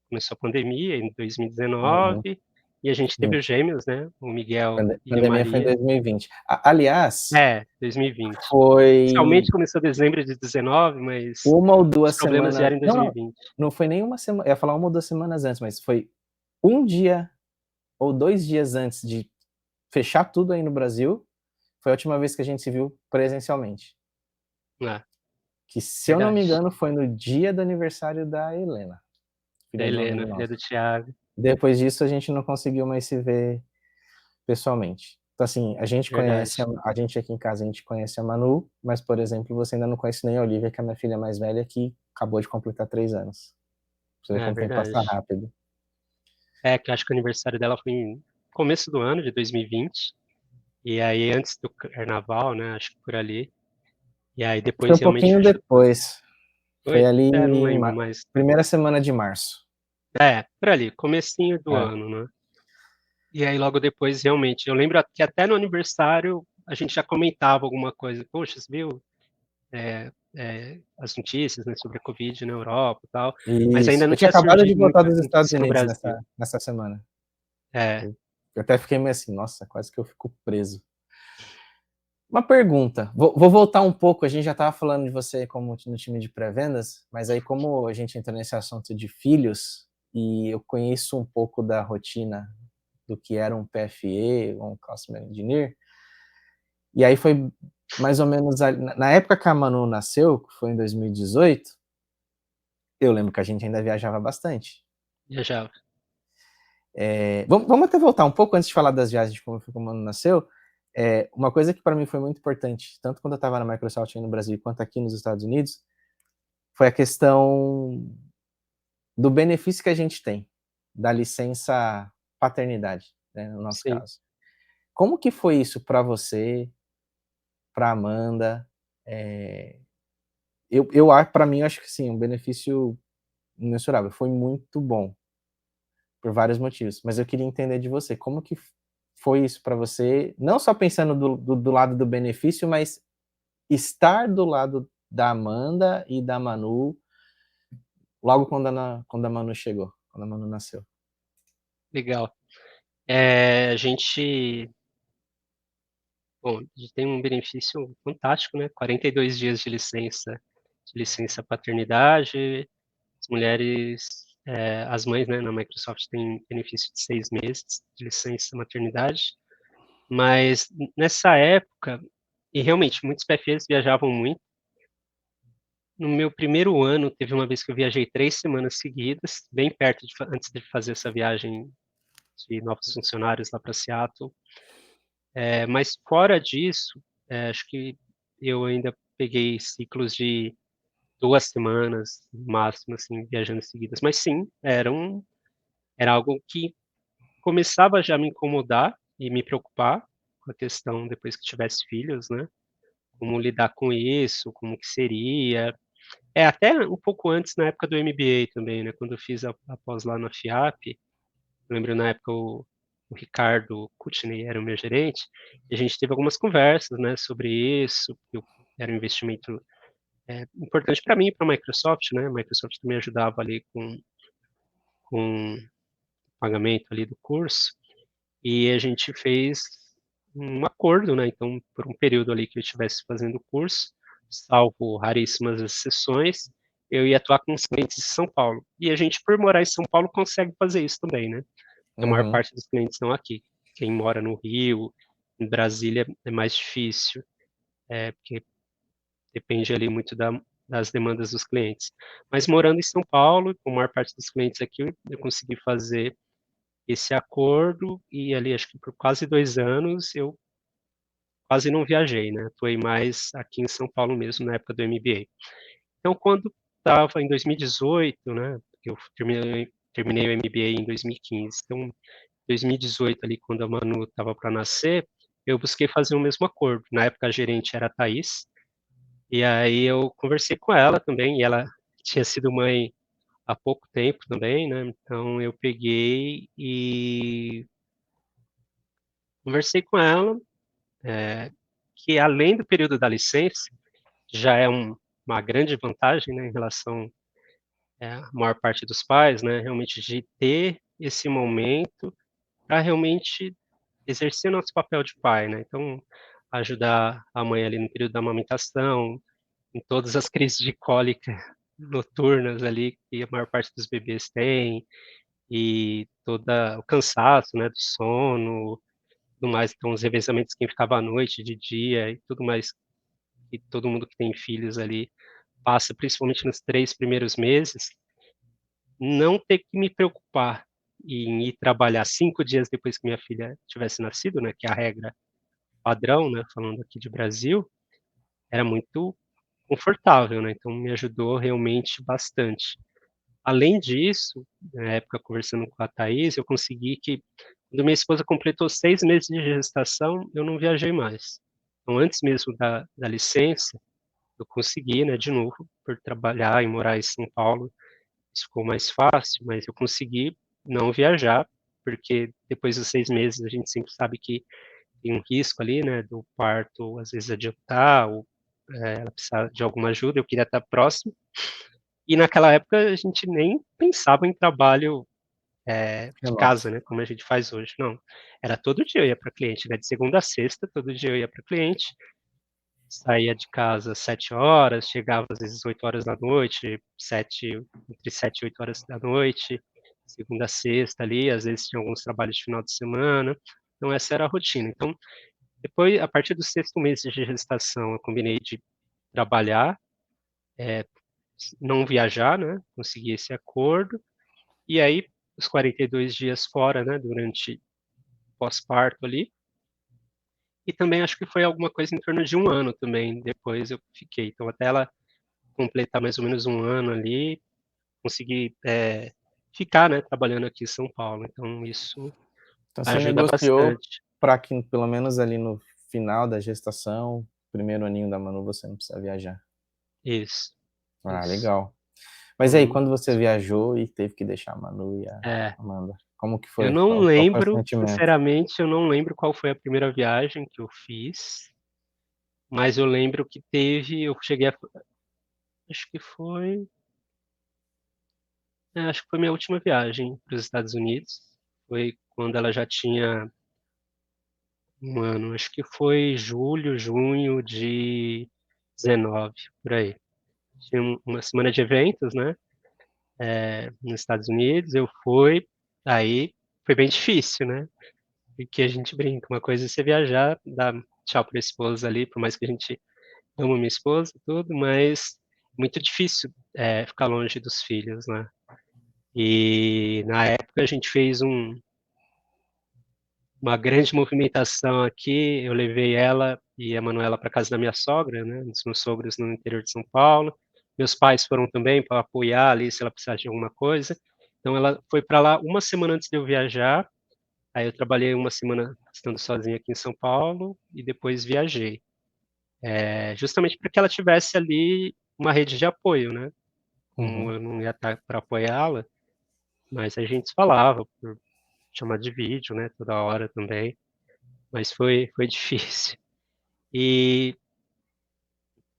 começou a pandemia em Uhum. 2019, e a gente teve os 20. gêmeos, né, o Miguel e a Pandemia foi em Maria. 2020. Aliás, É, 2020. foi Oficialmente começou dezembro de 19, mas uma ou os 2 problemas semanas, vieram em não, não, 2020. não foi nem uma semana, eu ia falar 1 ou 2 semanas antes, mas foi um dia ou 2 dias antes de fechar tudo aí no Brasil, foi a última vez que a gente se viu presencialmente. É, Que, se eu não me verdade. engano, foi no dia do aniversário da Helena, Da filha de um Helena, amigo filha nosso. do Thiago. Depois disso, a gente não conseguiu mais se ver pessoalmente. Então, assim, Verdade. a gente aqui em casa, a gente conhece a Manu, mas, por exemplo, você ainda não conhece nem a Olivia, que é a minha filha mais velha, que acabou de completar 3 anos. Pra você ver É como o tempo verdade. passa rápido. É, que eu acho que o aniversário dela foi em começo do ano de 2020, e aí antes do carnaval, né, acho que por ali, e aí Foi depois um realmente pouquinho fechou tudo. depois, foi Foi? ali Não em lembro, mas primeira semana de março. por ali, comecinho do É. ano, né. E aí logo depois realmente, eu lembro que até no aniversário a gente já comentava alguma coisa: "Poxa, você viu, as notícias, né, sobre a Covid na Europa e tal", mas Isso. ainda não Eu tinha tinha acabado de surgido voltar muita dos Estados notícia no Unidos Brasil. nessa semana. É, Eu até fiquei meio assim: "Nossa, quase que eu fico preso". Uma pergunta, vou voltar um pouco, a gente já estava falando de você como no time de pré-vendas, mas aí como a gente entrou nesse assunto de filhos, e eu conheço um pouco da rotina do que era um PFE, um Customer Engineer, e aí foi mais ou menos ali na época que a Manu nasceu, que foi em 2018, eu lembro que a gente ainda viajava bastante. viajava. Vamos até voltar um pouco antes de falar das viagens de como foi que a Manu nasceu. Uma coisa que para mim foi muito importante, tanto quando eu estava na Microsoft aí no Brasil, quanto aqui nos Estados Unidos, foi a questão do benefício que a gente tem, da licença paternidade, né, no nosso Sim, caso. Como que foi isso para você, para Amanda? Eh, para mim, eu acho que sim, um benefício imensurável, foi muito bom, por vários motivos, mas eu queria entender de você, como que foi isso para você, não só pensando do lado do benefício, mas estar do lado da Amanda e da Manu logo quando a Manu chegou, quando a Manu nasceu. Legal. A gente, bom, a gente tem um benefício fantástico, né? 42 dias de licença paternidade. As mulheres, as mães, né, na Microsoft têm benefício de 6 meses de licença maternidade. Mas nessa época, e realmente muitos PFs viajavam muito. No meu primeiro ano, teve uma vez que eu viajei 3 semanas seguidas, bem perto antes de fazer essa viagem de novos funcionários lá para Seattle. Mas fora disso, acho que eu ainda peguei ciclos de 2 semanas, no máximo, assim, viajando seguidas. Mas sim, era algo que começava já a me incomodar e me preocupar com a questão depois que tivesse filhos, né? Como lidar com isso, como que seria. Até um pouco antes, na época do MBA também, né? Quando eu fiz a pós lá na FIAP, eu lembro na época o Ricardo Kutney era o meu gerente, e a gente teve algumas conversas, né, sobre isso, era um investimento importante para mim e para a Microsoft, né? A Microsoft também ajudava ali com o pagamento ali do curso, e a gente fez um acordo, né? Então, por um período ali que eu estivesse fazendo o curso, salvo raríssimas exceções, eu ia atuar com os clientes de São Paulo. E a gente, por morar em São Paulo, consegue fazer isso também, né? A maior Uhum. parte dos clientes estão aqui. Quem mora no Rio, em Brasília, é mais difícil, porque depende ali muito das demandas dos clientes. Mas morando em São Paulo, com a maior parte dos clientes aqui, eu consegui fazer esse acordo e ali, acho que por quase 2 anos, eu quase não viajei, né? Atuei mais aqui em São Paulo mesmo, na época do MBA. Então, quando estava em 2018, né? Eu terminei o MBA em 2015. Então, 2018 ali, quando a Manu estava para nascer, eu busquei fazer o mesmo acordo. Na época, a gerente era a Thaís, e aí eu conversei com ela também, e ela tinha sido mãe há pouco tempo também, né? Então, eu peguei e conversei com ela, que além do período da licença, já é uma grande vantagem, né, em relação à maior parte dos pais, né, realmente de ter esse momento para realmente exercer nosso papel de pai, né? Então, ajudar a mãe ali no período da amamentação, em todas as crises de cólica noturnas ali que a maior parte dos bebês tem, e toda o cansaço, né, do sono, tudo mais, então os revezamentos quem ficava à noite, de dia e tudo mais, que todo mundo que tem filhos ali passa, principalmente nos 3 primeiros meses, não ter que me preocupar em ir trabalhar 5 dias depois que minha filha tivesse nascido, né, que é a regra padrão, né, falando aqui de Brasil, era muito confortável, né, então me ajudou realmente bastante. Além disso, na época conversando com a Thaís, eu consegui que, quando minha esposa completou 6 meses de gestação, eu não viajei mais. Então, antes mesmo da licença, eu consegui, né, de novo, por trabalhar e morar em São Paulo, isso ficou mais fácil, mas eu consegui não viajar, porque depois dos 6 meses a gente sempre sabe que tem um risco ali, né, do parto às vezes adiantar, ou ela precisar de alguma ajuda, eu queria estar próximo. E naquela época a gente nem pensava em trabalho de Remoto. casa, né, como a gente faz hoje, não. Era todo dia eu ia para cliente, né, de segunda a sexta, todo dia eu ia para cliente, saía de casa às 7 horas, chegava às vezes 8 horas da noite, entre 7 e 8 horas da noite, segunda a sexta ali, às vezes tinha alguns trabalhos de final de semana, então essa era a rotina. Então, depois, a partir do sexto mês de gestação, eu combinei de trabalhar, não viajar, né, consegui esse acordo, e aí os 42 dias fora, né, durante pós-parto ali, e também acho que foi alguma coisa em torno de 1 ano também, depois eu fiquei. Então, até ela completar mais ou menos 1 ano ali, consegui ficar, né, trabalhando aqui em São Paulo. Então, isso Então você ajuda negociou bastante. para que pelo menos ali no final da gestação, primeiro aninho da Manu, você não precisa viajar. Isso, Ah, isso. legal. Mas aí, Então, quando você viajou e teve que deixar a Manu e a é, Amanda, como que eu foi? não Qual foi o lembro, sentimento? sinceramente, eu não lembro qual foi a primeira viagem que eu fiz, mas eu lembro que teve, eu cheguei a, acho que foi Acho que foi minha última viagem para os Estados Unidos. Foi quando ela já tinha 1 ano, acho que foi julho, junho de 19, por aí. Tinha uma semana de eventos, né, nos Estados Unidos, eu fui, aí foi bem difícil, né, porque a gente brinca, uma coisa é você viajar, dar tchau para a esposa ali, por mais que a gente ama minha esposa e tudo, mas muito difícil, ficar longe dos filhos, né. E na época a gente fez uma grande movimentação aqui, eu levei ela e a Manuela para casa da minha sogra, né, dos meus sogros no interior de São Paulo. Meus pais foram também para apoiar ali se ela precisasse de alguma coisa. Então ela foi para lá uma semana antes de eu viajar, aí eu trabalhei uma semana estando sozinha aqui em São Paulo e depois viajei. Justamente para que ela tivesse ali uma rede de apoio, né, como Uhum. eu não ia estar para apoiá-la, mas a gente se falava por chamada de vídeo, né, toda hora também, mas foi difícil. E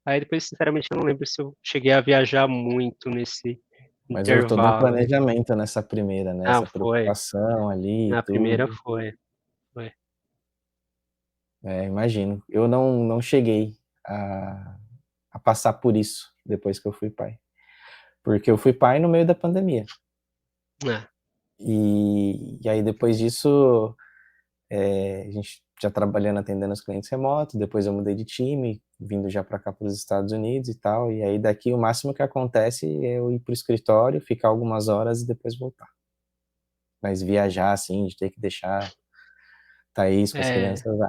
aí depois, sinceramente, eu não lembro se eu cheguei a viajar muito nesse Mas houve todo um intervalo aí. planejamento nessa primeira, né, Ah, essa foi. preocupação ali e Na primeira tudo. foi, foi. Imagino. Eu não cheguei a a passar por isso depois que eu fui pai, porque eu fui pai no meio da pandemia. É, E aí depois disso, a gente já trabalhando atendendo os clientes remotos, depois eu mudei de time, vindo já para cá para os Estados Unidos e tal, e aí daqui o máximo que acontece é eu ir para o escritório, ficar algumas horas e depois voltar. Mas viajar assim, de ter que deixar Thaís com as é, crianças,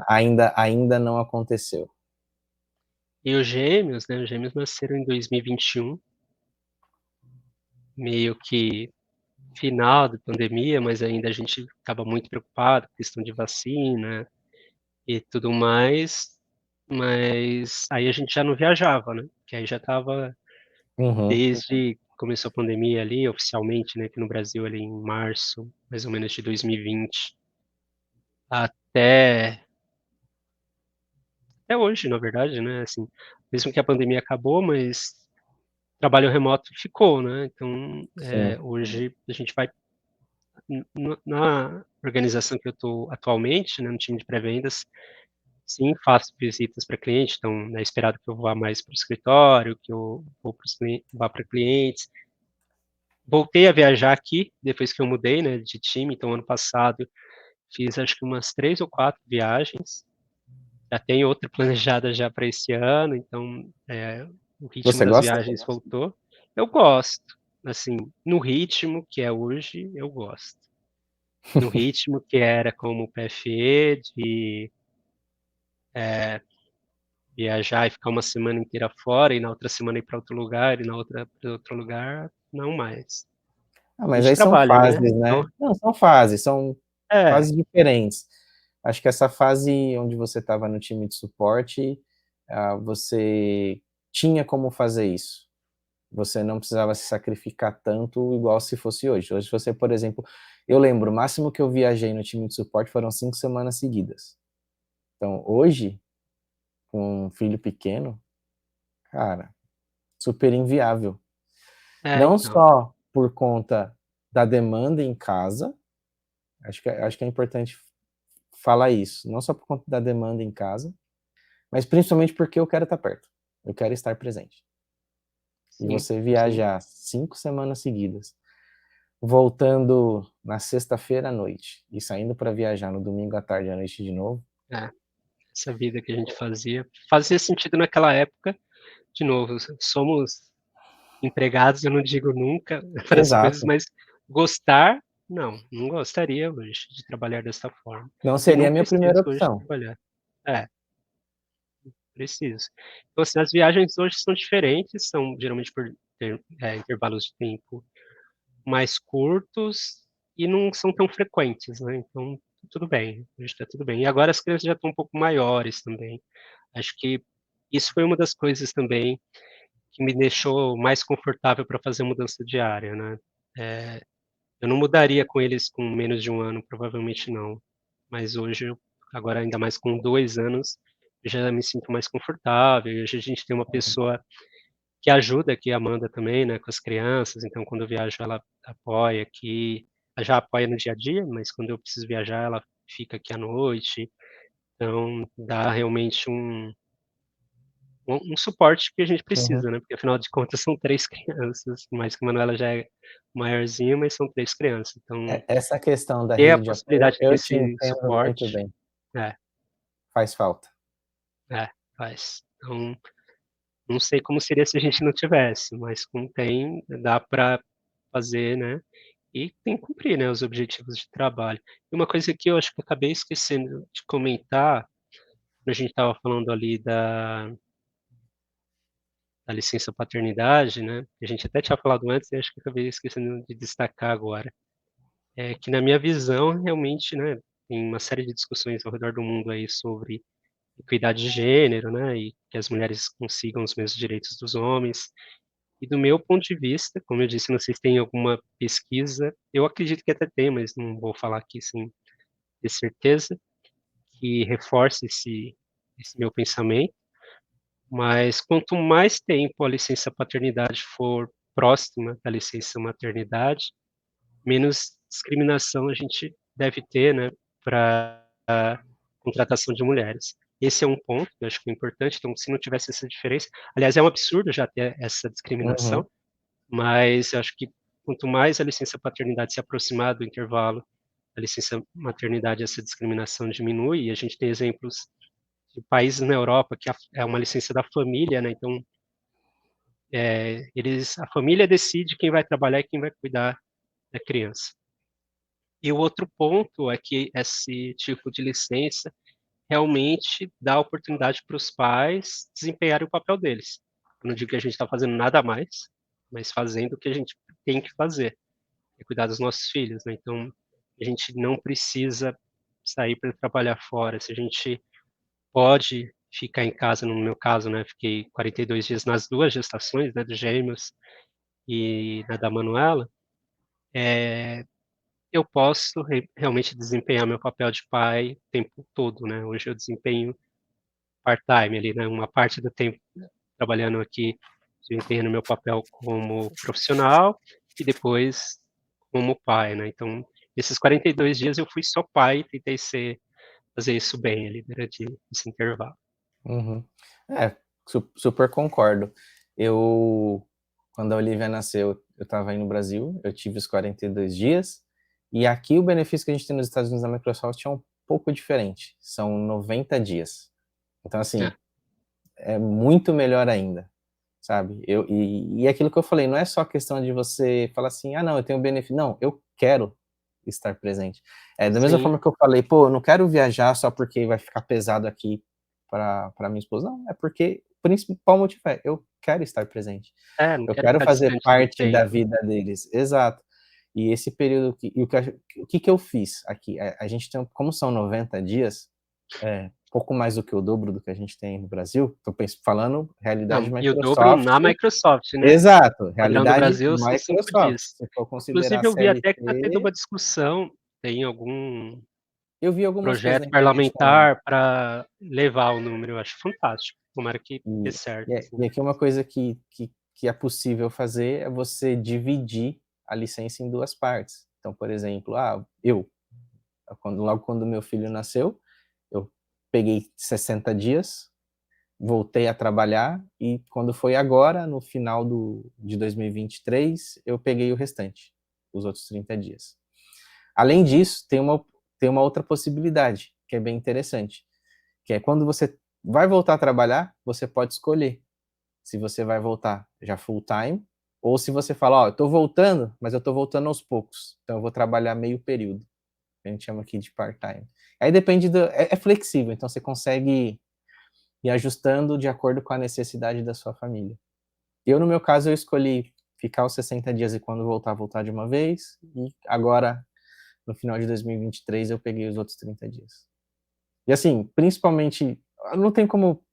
ainda não aconteceu. e os gêmeos, né, os gêmeos nasceram em 2021, meio que final da pandemia, mas ainda a gente estava muito preocupado com questão de vacina e tudo mais, mas aí a gente já não viajava, né, que aí já estava Uhum. desde que começou a pandemia ali, oficialmente, né, aqui no Brasil ali em março, mais ou menos de 2020, até até hoje, na verdade, né, assim, mesmo que a pandemia acabou, mas trabalho remoto ficou, né, então, Sim. hoje a gente vai na organização que eu estou atualmente, né, no time de pré-vendas, sim, faço visitas para cliente, então é esperado que eu vá mais para o escritório, que eu vá para clientes. Voltei a viajar aqui, depois que eu mudei, né, de time, então ano passado fiz acho que umas 3 ou 4 viagens, já tenho outra planejada já para esse ano, então, o ritmo Você das gosta? viagens voltou. Eu gosto, assim, no ritmo que é hoje, eu gosto. No ritmo que era como PFE, de viajar e ficar uma semana inteira fora, e na outra semana ir para outro lugar, e na outra para outro lugar, não mais. A Mas gente aí são trabalha, né, fases, então né. Não, são fases, são é, fases diferentes. Acho que essa fase onde você estava no time de suporte, você tinha como fazer isso. Você não precisava se sacrificar tanto igual se fosse hoje. Hoje você, por exemplo, eu lembro, o máximo que eu viajei no time de suporte foram 5 semanas seguidas. Então hoje, com um filho pequeno, cara, super inviável. Não então. só por conta da demanda em casa, acho que é importante falar isso, não só por conta da demanda em casa, mas principalmente porque eu quero estar perto, eu quero estar presente. E Sim, você sim. viajar 5 semanas seguidas, voltando na sexta-feira à noite e saindo para viajar no domingo à tarde à noite de novo. É, essa vida que a gente fazia sentido naquela época. De novo, somos empregados, eu não digo nunca para as coisas, Exato. mas gostar, não gostaria hoje de trabalhar dessa forma. Não E seria não a minha preciso primeira hoje opção. trabalhar. É, preciso. Então, assim, as viagens hoje são diferentes, são geralmente por intervalos de tempo mais curtos e não são tão frequentes, né, então tudo bem, hoje está tudo bem. E agora as crianças já estão um pouco maiores também. Acho que isso foi uma das coisas também que me deixou mais confortável para fazer mudança de área, né. Eu não mudaria com eles com menos de 1 ano, provavelmente não, mas hoje agora ainda mais com 2 anos, eu já me sinto mais confortável e hoje a gente tem uma pessoa que ajuda aqui a Amanda também, né, com as crianças, então quando eu viajo ela apoia aqui, ela já apoia no dia a dia, mas quando eu preciso viajar ela fica aqui à noite, então dá realmente um suporte que a gente Uhum. precisa, né, porque afinal de contas são 3 crianças, por mais que a Manuela já é maiorzinha, mas são 3 crianças, então Essa questão da ter a rede de apoio, possibilidade eu te desse entendo muito suporte bem, é, faz falta. faz. Então, não sei como seria se a gente não tivesse, mas como tem, dá para fazer, né, e tem que cumprir, né, os objetivos de trabalho. E uma coisa que eu acho que eu acabei esquecendo de comentar, quando a gente estava falando ali da licença paternidade, né, a gente até tinha falado antes e acho que eu acabei esquecendo de destacar agora, é que na minha visão realmente, né, tem uma série de discussões ao redor do mundo aí sobre equidade de gênero, né, e que as mulheres consigam os mesmos direitos dos homens. E do meu ponto de vista, como eu disse, não sei se tem alguma pesquisa, eu acredito que até tem, mas não vou falar aqui sem ter certeza, que reforce esse meu pensamento, mas quanto mais tempo a licença paternidade for próxima da licença maternidade, menos discriminação a gente deve ter, né, para contratação de mulheres. Esse é um ponto que eu acho que é importante, então se não tivesse essa diferença, aliás, é um absurdo já ter essa discriminação, Uhum, mas eu acho que quanto mais a licença paternidade se aproximar do intervalo da licença maternidade, essa discriminação diminui, e a gente tem exemplos de países na Europa que é uma licença da família, né, então, a família decide quem vai trabalhar e quem vai cuidar da criança. E o outro ponto é que esse tipo de licença realmente dá oportunidade para os pais desempenharem o papel deles. Eu não digo que a gente está fazendo nada a mais, mas fazendo o que a gente tem que fazer, é cuidar dos nossos filhos, né. Então, a gente não precisa sair para trabalhar fora, se a gente pode ficar em casa, no meu caso, né, fiquei 42 dias nas 2 gestações, né, dos gêmeos e na da Manuela, eu posso realmente desempenhar meu papel de pai o tempo todo, né. Hoje eu desempenho part-time ali, né, uma parte do tempo trabalhando aqui, desempenhando meu papel como profissional e depois como pai, né. Então, esses 42 dias eu fui só pai e tentei fazer isso bem ali durante esse intervalo. uhum. É, super concordo. Eu, quando a Olivia nasceu, eu estava aí no Brasil, eu tive os 42 dias, e aqui o benefício que a gente tem nos Estados Unidos da Microsoft é um pouco diferente, são 90 dias. Então, É, assim, é muito melhor ainda, sabe? E aquilo que eu falei, não é só questão de você falar assim, ah, não, eu tenho benefício. Não, eu quero estar presente. Da mesma sim, forma que eu falei, pô, eu não quero viajar só porque vai ficar pesado aqui para minha esposa. Não, é porque o principal motivo é eu quero estar presente. não Eu quero quero ficar fazer distante do parte da tempo. vida deles. Exato. E esse período o que eu fiz aqui? A gente tem, como são 90 dias, pouco mais do que o dobro do que a gente tem no Brasil. Estou falando realidade Não, e o dobro Microsoft. na Microsoft, né. Exato, O padrão do realidade Brasil são 5 Microsoft. dias. Se for considerar Inclusive eu vi até que está tendo CLT, uma discussão, tem algum eu vi algumas coisas projeto na internet também. parlamentar para levar o número, eu acho fantástico, tomara que dê E, certo, e, assim. e aqui uma coisa que é possível fazer é você dividir a licença em duas partes. Então, por exemplo, logo quando meu filho nasceu, eu peguei 60 dias, voltei a trabalhar e quando foi agora, no final de 2023, eu peguei o restante, os outros 30 dias. Além disso, tem uma outra possibilidade, que é bem interessante, que é quando você vai voltar a trabalhar, você pode escolher se você vai voltar já full time, ou se você fala, ó, eu tô voltando, mas eu tô voltando aos poucos, então eu vou trabalhar meio período, a gente chama aqui de part-time. Aí depende é flexível, então você consegue ir ajustando de acordo com a necessidade da sua família. Eu, no meu caso, eu escolhi ficar os 60 dias e quando voltar de uma vez, e agora, no final de 2023, eu peguei os outros 30 dias. E assim, principalmente, não tem como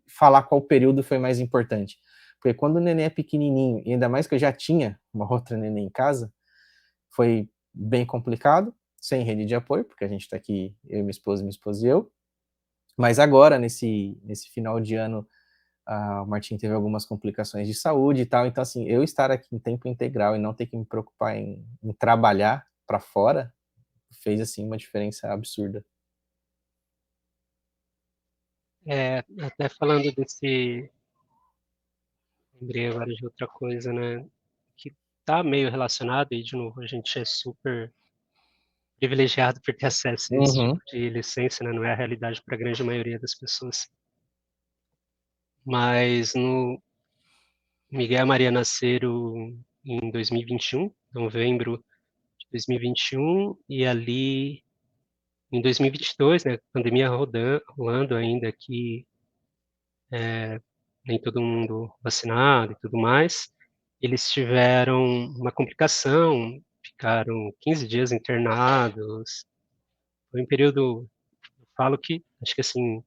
falar qual período foi mais importante, porque quando o neném é pequenininho, e ainda mais que eu já tinha uma outra neném em casa, foi bem complicado, sem rede de apoio, porque a gente está aqui, eu, minha esposa e eu, mas agora, nesse final de ano, o Martim teve algumas complicações de saúde e tal, então assim, eu estar aqui em tempo integral e não ter que me preocupar em trabalhar para fora, fez assim uma diferença absurda. Até falando desse, lembrei agora de outra coisa, né, que tá meio relacionado, e de novo, a gente é super privilegiado por ter acesso a esse tipo Uhum. de licença, né, não é a realidade para a grande maioria das pessoas. Mas no Miguel e Maria nasceram em 2021, novembro de 2021, e ali em 2022, né, pandemia rolando ainda aqui, nem todo mundo vacinado e tudo mais, eles tiveram uma complicação, ficaram 15 dias internados. Foi um período, eu falo que, acho que assim,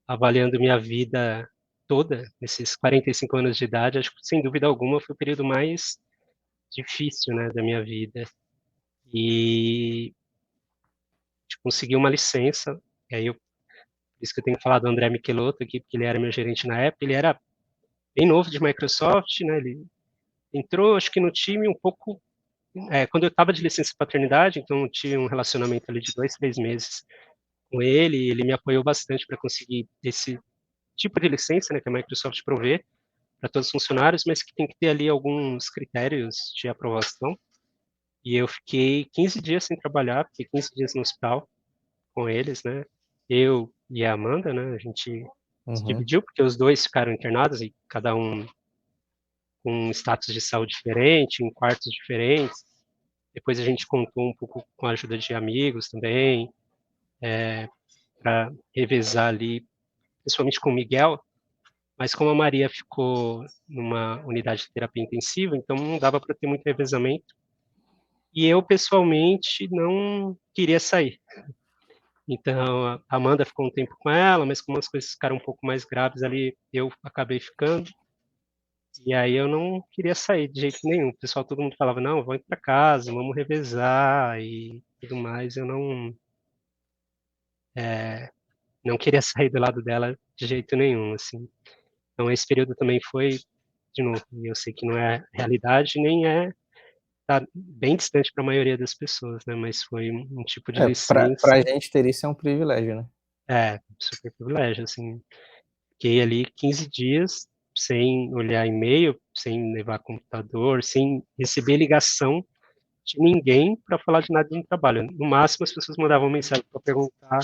avaliando minha vida toda, nesses 45 anos de idade, acho que sem dúvida alguma foi o período mais difícil, né, da minha vida. E consegui uma licença, e aí por isso que eu tenho falado do André Michelotto aqui, porque ele era meu gerente na época, ele era bem novo de Microsoft, né, ele entrou, acho que no time um pouco, quando eu estava de licença paternidade, então eu tinha um relacionamento ali de 2, 3 meses com ele, e ele me apoiou bastante para conseguir esse tipo de licença, né, que a Microsoft provê para todos os funcionários, mas que tem que ter ali alguns critérios de aprovação. E eu fiquei 15 dias sem trabalhar, fiquei 15 dias no hospital com eles, né? Eu e a Amanda, né? A gente se Uhum. dividiu porque os dois ficaram internados e cada um com um status de saúde diferente, em quartos diferentes. Depois a gente contou um pouco com a ajuda de amigos também, para revezar ali, principalmente com o Miguel. Mas como a Maria ficou numa unidade de terapia intensiva, então não dava para ter muito revezamento. E eu, pessoalmente, não queria sair. Então, a Amanda ficou um tempo com ela, mas como as coisas ficaram um pouco mais graves ali, eu acabei ficando. E aí eu não queria sair de jeito nenhum. O pessoal, todo mundo falava, não, vamos para casa, vamos revezar e tudo mais. Eu não queria sair do lado dela de jeito nenhum, assim. Então, esse período também foi, de novo, eu sei que não é realidade, nem tá bem distante para a maioria das pessoas, né? Mas foi um tipo de Pra licença, gente ter isso é um privilégio, né? super privilégio, assim. Fiquei ali 15 dias sem olhar e-mail, sem levar computador, sem receber ligação de ninguém para falar de nada no trabalho. No máximo, as pessoas mandavam mensagem para perguntar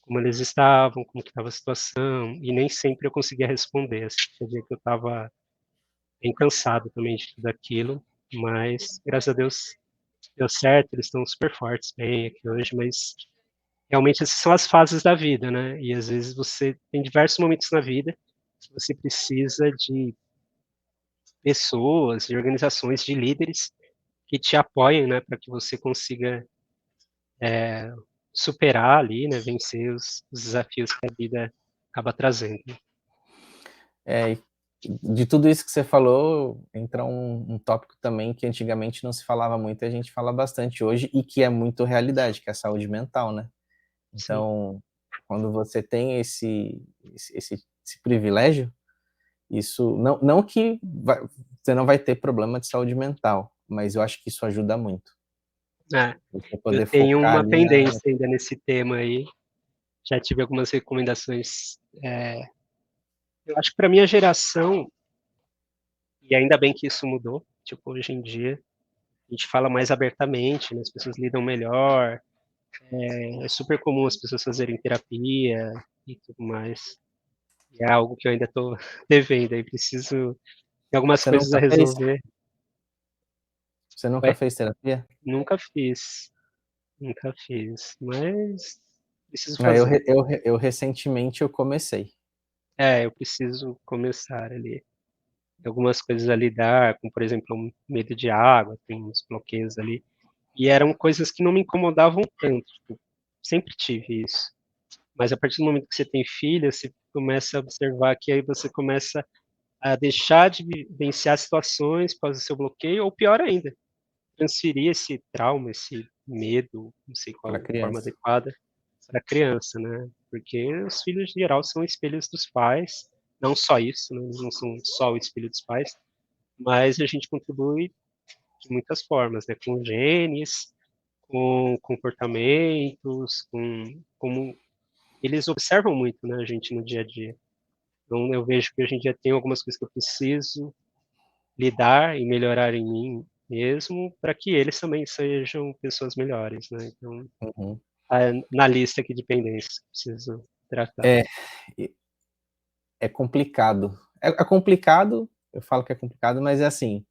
como eles estavam, como que estava a situação, e nem sempre eu conseguia responder. Assim, tinha dia que eu estava bem cansado também de tudo aquilo, mas graças a Deus deu certo, eles estão super fortes bem aqui hoje, mas realmente essas são as fases da vida, né? E às vezes você tem diversos momentos na vida que você precisa de pessoas, de organizações, de líderes que te apoiem, né, para que você consiga superar ali, né, vencer os desafios que a vida acaba trazendo. E de tudo isso que você falou, entra um tópico também que antigamente não se falava muito e a gente fala bastante hoje e que é muito realidade, que é a saúde mental, né? Sim, Então, quando você tem esse privilégio, isso não que você não vai ter problema de saúde mental, mas eu acho que isso ajuda muito. é, Você eu poder tenho focar uma ali na. pendência ainda nesse tema aí, já tive algumas recomendações, eu acho que para minha geração, e ainda bem que isso mudou, tipo, hoje em dia, a gente fala mais abertamente, né, as pessoas lidam melhor, é super comum as pessoas fazerem terapia e tudo mais. E é algo que eu ainda estou devendo, aí preciso tem algumas Você coisas a nunca fez? resolver. Você nunca Ué, fez terapia? nunca fiz, nunca fiz, mas preciso Não, fazer. eu recentemente eu comecei. Eu preciso começar ali. Tem algumas coisas a lidar, como por exemplo, um medo de água, tem uns bloqueios ali. E eram coisas que não me incomodavam tanto, tipo, sempre tive isso. Mas a partir do momento que você tem filho, você começa a observar que aí você começa a deixar de vivenciar situações por causa do seu bloqueio, ou pior ainda, transferir esse trauma, esse medo, não sei Para qual a forma criança. adequada, para a criança, né? Porque os filhos, em geral, são espelhos dos pais, não só isso, né, eles não são só o espelho dos pais, mas a gente contribui de muitas formas, né, com genes, com comportamentos, com como eles observam muito, né, a gente no dia a dia. Então eu vejo que hoje em dia tem algumas coisas que eu preciso lidar e melhorar em mim mesmo, para que eles também sejam pessoas melhores, né, então, Uhum. na lista aqui de pendências que preciso tratar. É, é complicado. É complicado, eu falo que é complicado, mas é assim,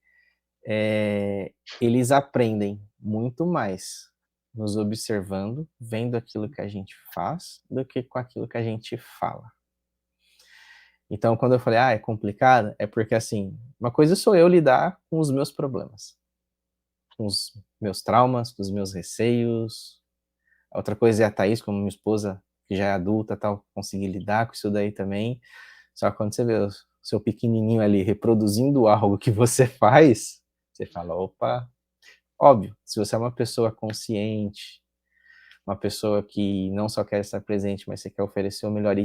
eles aprendem muito mais nos observando, vendo aquilo que a gente faz, do que com aquilo que a gente fala. Então, quando eu falei, é complicado, é porque, assim, uma coisa sou eu lidar com os meus problemas, com os meus traumas, com os meus receios. A outra coisa é a Thaís, como minha esposa, que já é adulta, tal, conseguir lidar com isso daí também. Só que quando você vê o seu pequenininho ali reproduzindo algo que você faz, você fala, opa, óbvio, se você é uma pessoa consciente, uma pessoa que não só quer estar presente, mas você quer oferecer o melhor.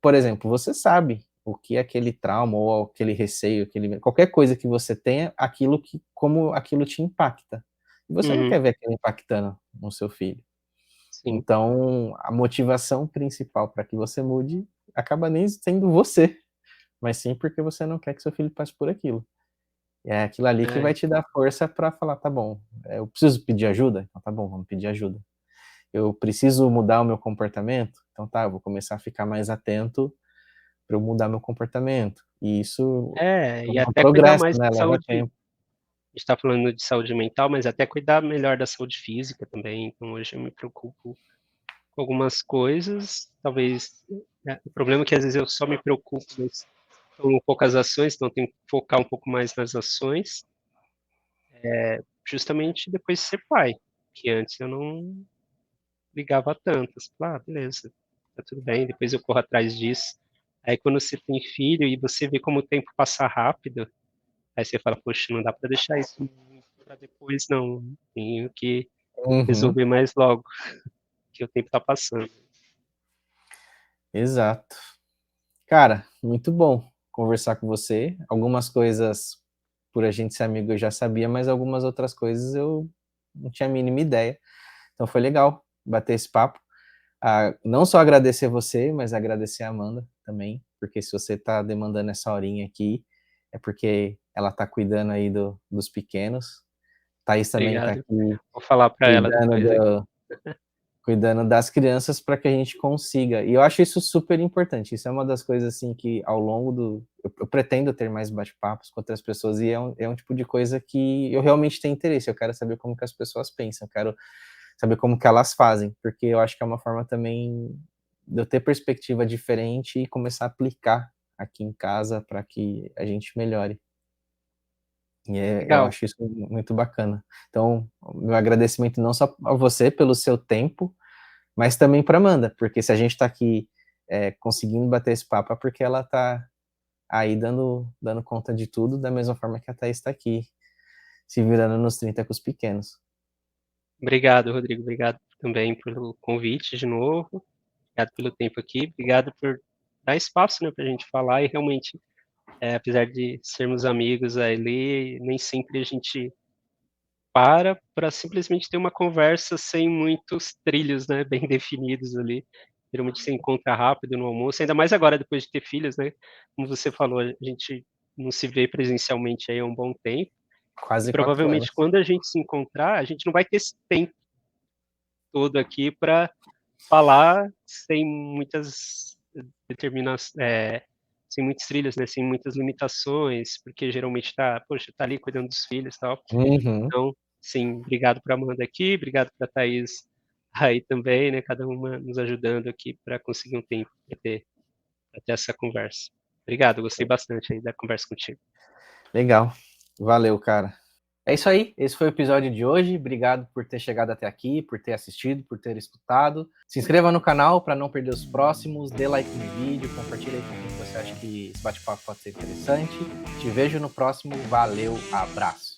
Por exemplo, você sabe o que é aquele trauma ou aquele receio, qualquer coisa que você tenha, como aquilo te impacta. E você não Uhum, quer ver aquilo impactando no seu filho. sim. Então, a motivação principal para que você mude acaba nem sendo você, mas sim porque você não quer que seu filho passe por aquilo. E é aquilo ali que vai É, te dar força para falar, tá bom, eu preciso pedir ajuda? Então tá bom, vamos pedir ajuda. Eu preciso mudar o meu comportamento? Então tá, eu vou começar a ficar mais atento para eu mudar meu comportamento. E isso é e um até cuidar progresso, mais né, da leva saúde, tempo. a gente tá falando de saúde mental, mas até cuidar melhor da saúde física também, então hoje eu me preocupo com algumas coisas, talvez, o problema é que às vezes eu só me preocupo, mas tomo poucas ações, então eu tenho que focar um pouco mais nas ações, justamente depois de ser pai, que antes eu não ligava tanto, assim, beleza, tá tudo bem, depois eu corro atrás disso. Aí quando você tem filho e você vê como o tempo passa rápido, aí você fala: "Poxa, não dá pra deixar isso pra depois não, tenho que Uhum, resolver mais logo, que o tempo tá passando". exato. Cara, muito bom conversar com você. Algumas coisas, por a gente ser amigo, eu já sabia, mas algumas outras coisas eu não tinha a mínima ideia. Então foi legal bater esse papo. Não só agradecer você, mas agradecer a Amanda também, porque se você está demandando essa horinha aqui, é porque ela está cuidando aí dos pequenos. Thaís também está Obrigado. aqui Vou falar pra ela cuidando, depois aqui. cuidando das crianças para que a gente consiga. E eu acho isso super importante. Isso é uma das coisas assim que ao longo eu pretendo ter mais bate-papos com outras pessoas e é um tipo de coisa que eu realmente tenho interesse. Eu quero saber como que as pessoas pensam, eu quero saber como que elas fazem, porque eu acho que é uma forma também de eu ter perspectiva diferente e começar a aplicar aqui em casa para que a gente melhore. Eu Legal. acho isso muito bacana. Então, o meu agradecimento não só a você pelo seu tempo, mas também para Amanda, porque se a gente está aqui conseguindo bater esse papo é porque ela está aí dando conta de tudo, da mesma forma que a Thaís está aqui, se virando nos 30 com os pequenos. Obrigado, Rodrigo, obrigado também pelo convite de novo, obrigado pelo tempo aqui, obrigado por dar espaço, né, pra gente falar e realmente, apesar de sermos amigos ali, nem sempre a gente para simplesmente ter uma conversa sem muitos trilhos, né, bem definidos ali. Geralmente você encontra rápido no almoço, ainda mais agora depois de ter filhos, né, como você falou, a gente não se vê presencialmente aí há um bom tempo, e Quase 4 provavelmente anos. quando a gente se encontrar, a gente não vai ter esse tempo todo aqui para falar sem muitas determina sem muitos trilhos, né, sem muitas limitações, porque geralmente poxa, tá ali cuidando dos filhos e tal. Uhum. Então, sim, obrigado pra Amanda aqui, obrigado pra Thaís aí também, né, cada uma nos ajudando aqui para conseguir um tempo pra ter essa conversa. Obrigado, gostei bastante aí da conversa contigo. Legal. Valeu, cara. É isso aí, esse foi o episódio de hoje. Obrigado por ter chegado até aqui, por ter assistido, por ter escutado. Se inscreva no canal para não perder os próximos, dê like no vídeo, compartilhe aí com quem você acha que esse bate-papo pode ser interessante. Te vejo no próximo. Valeu, abraço.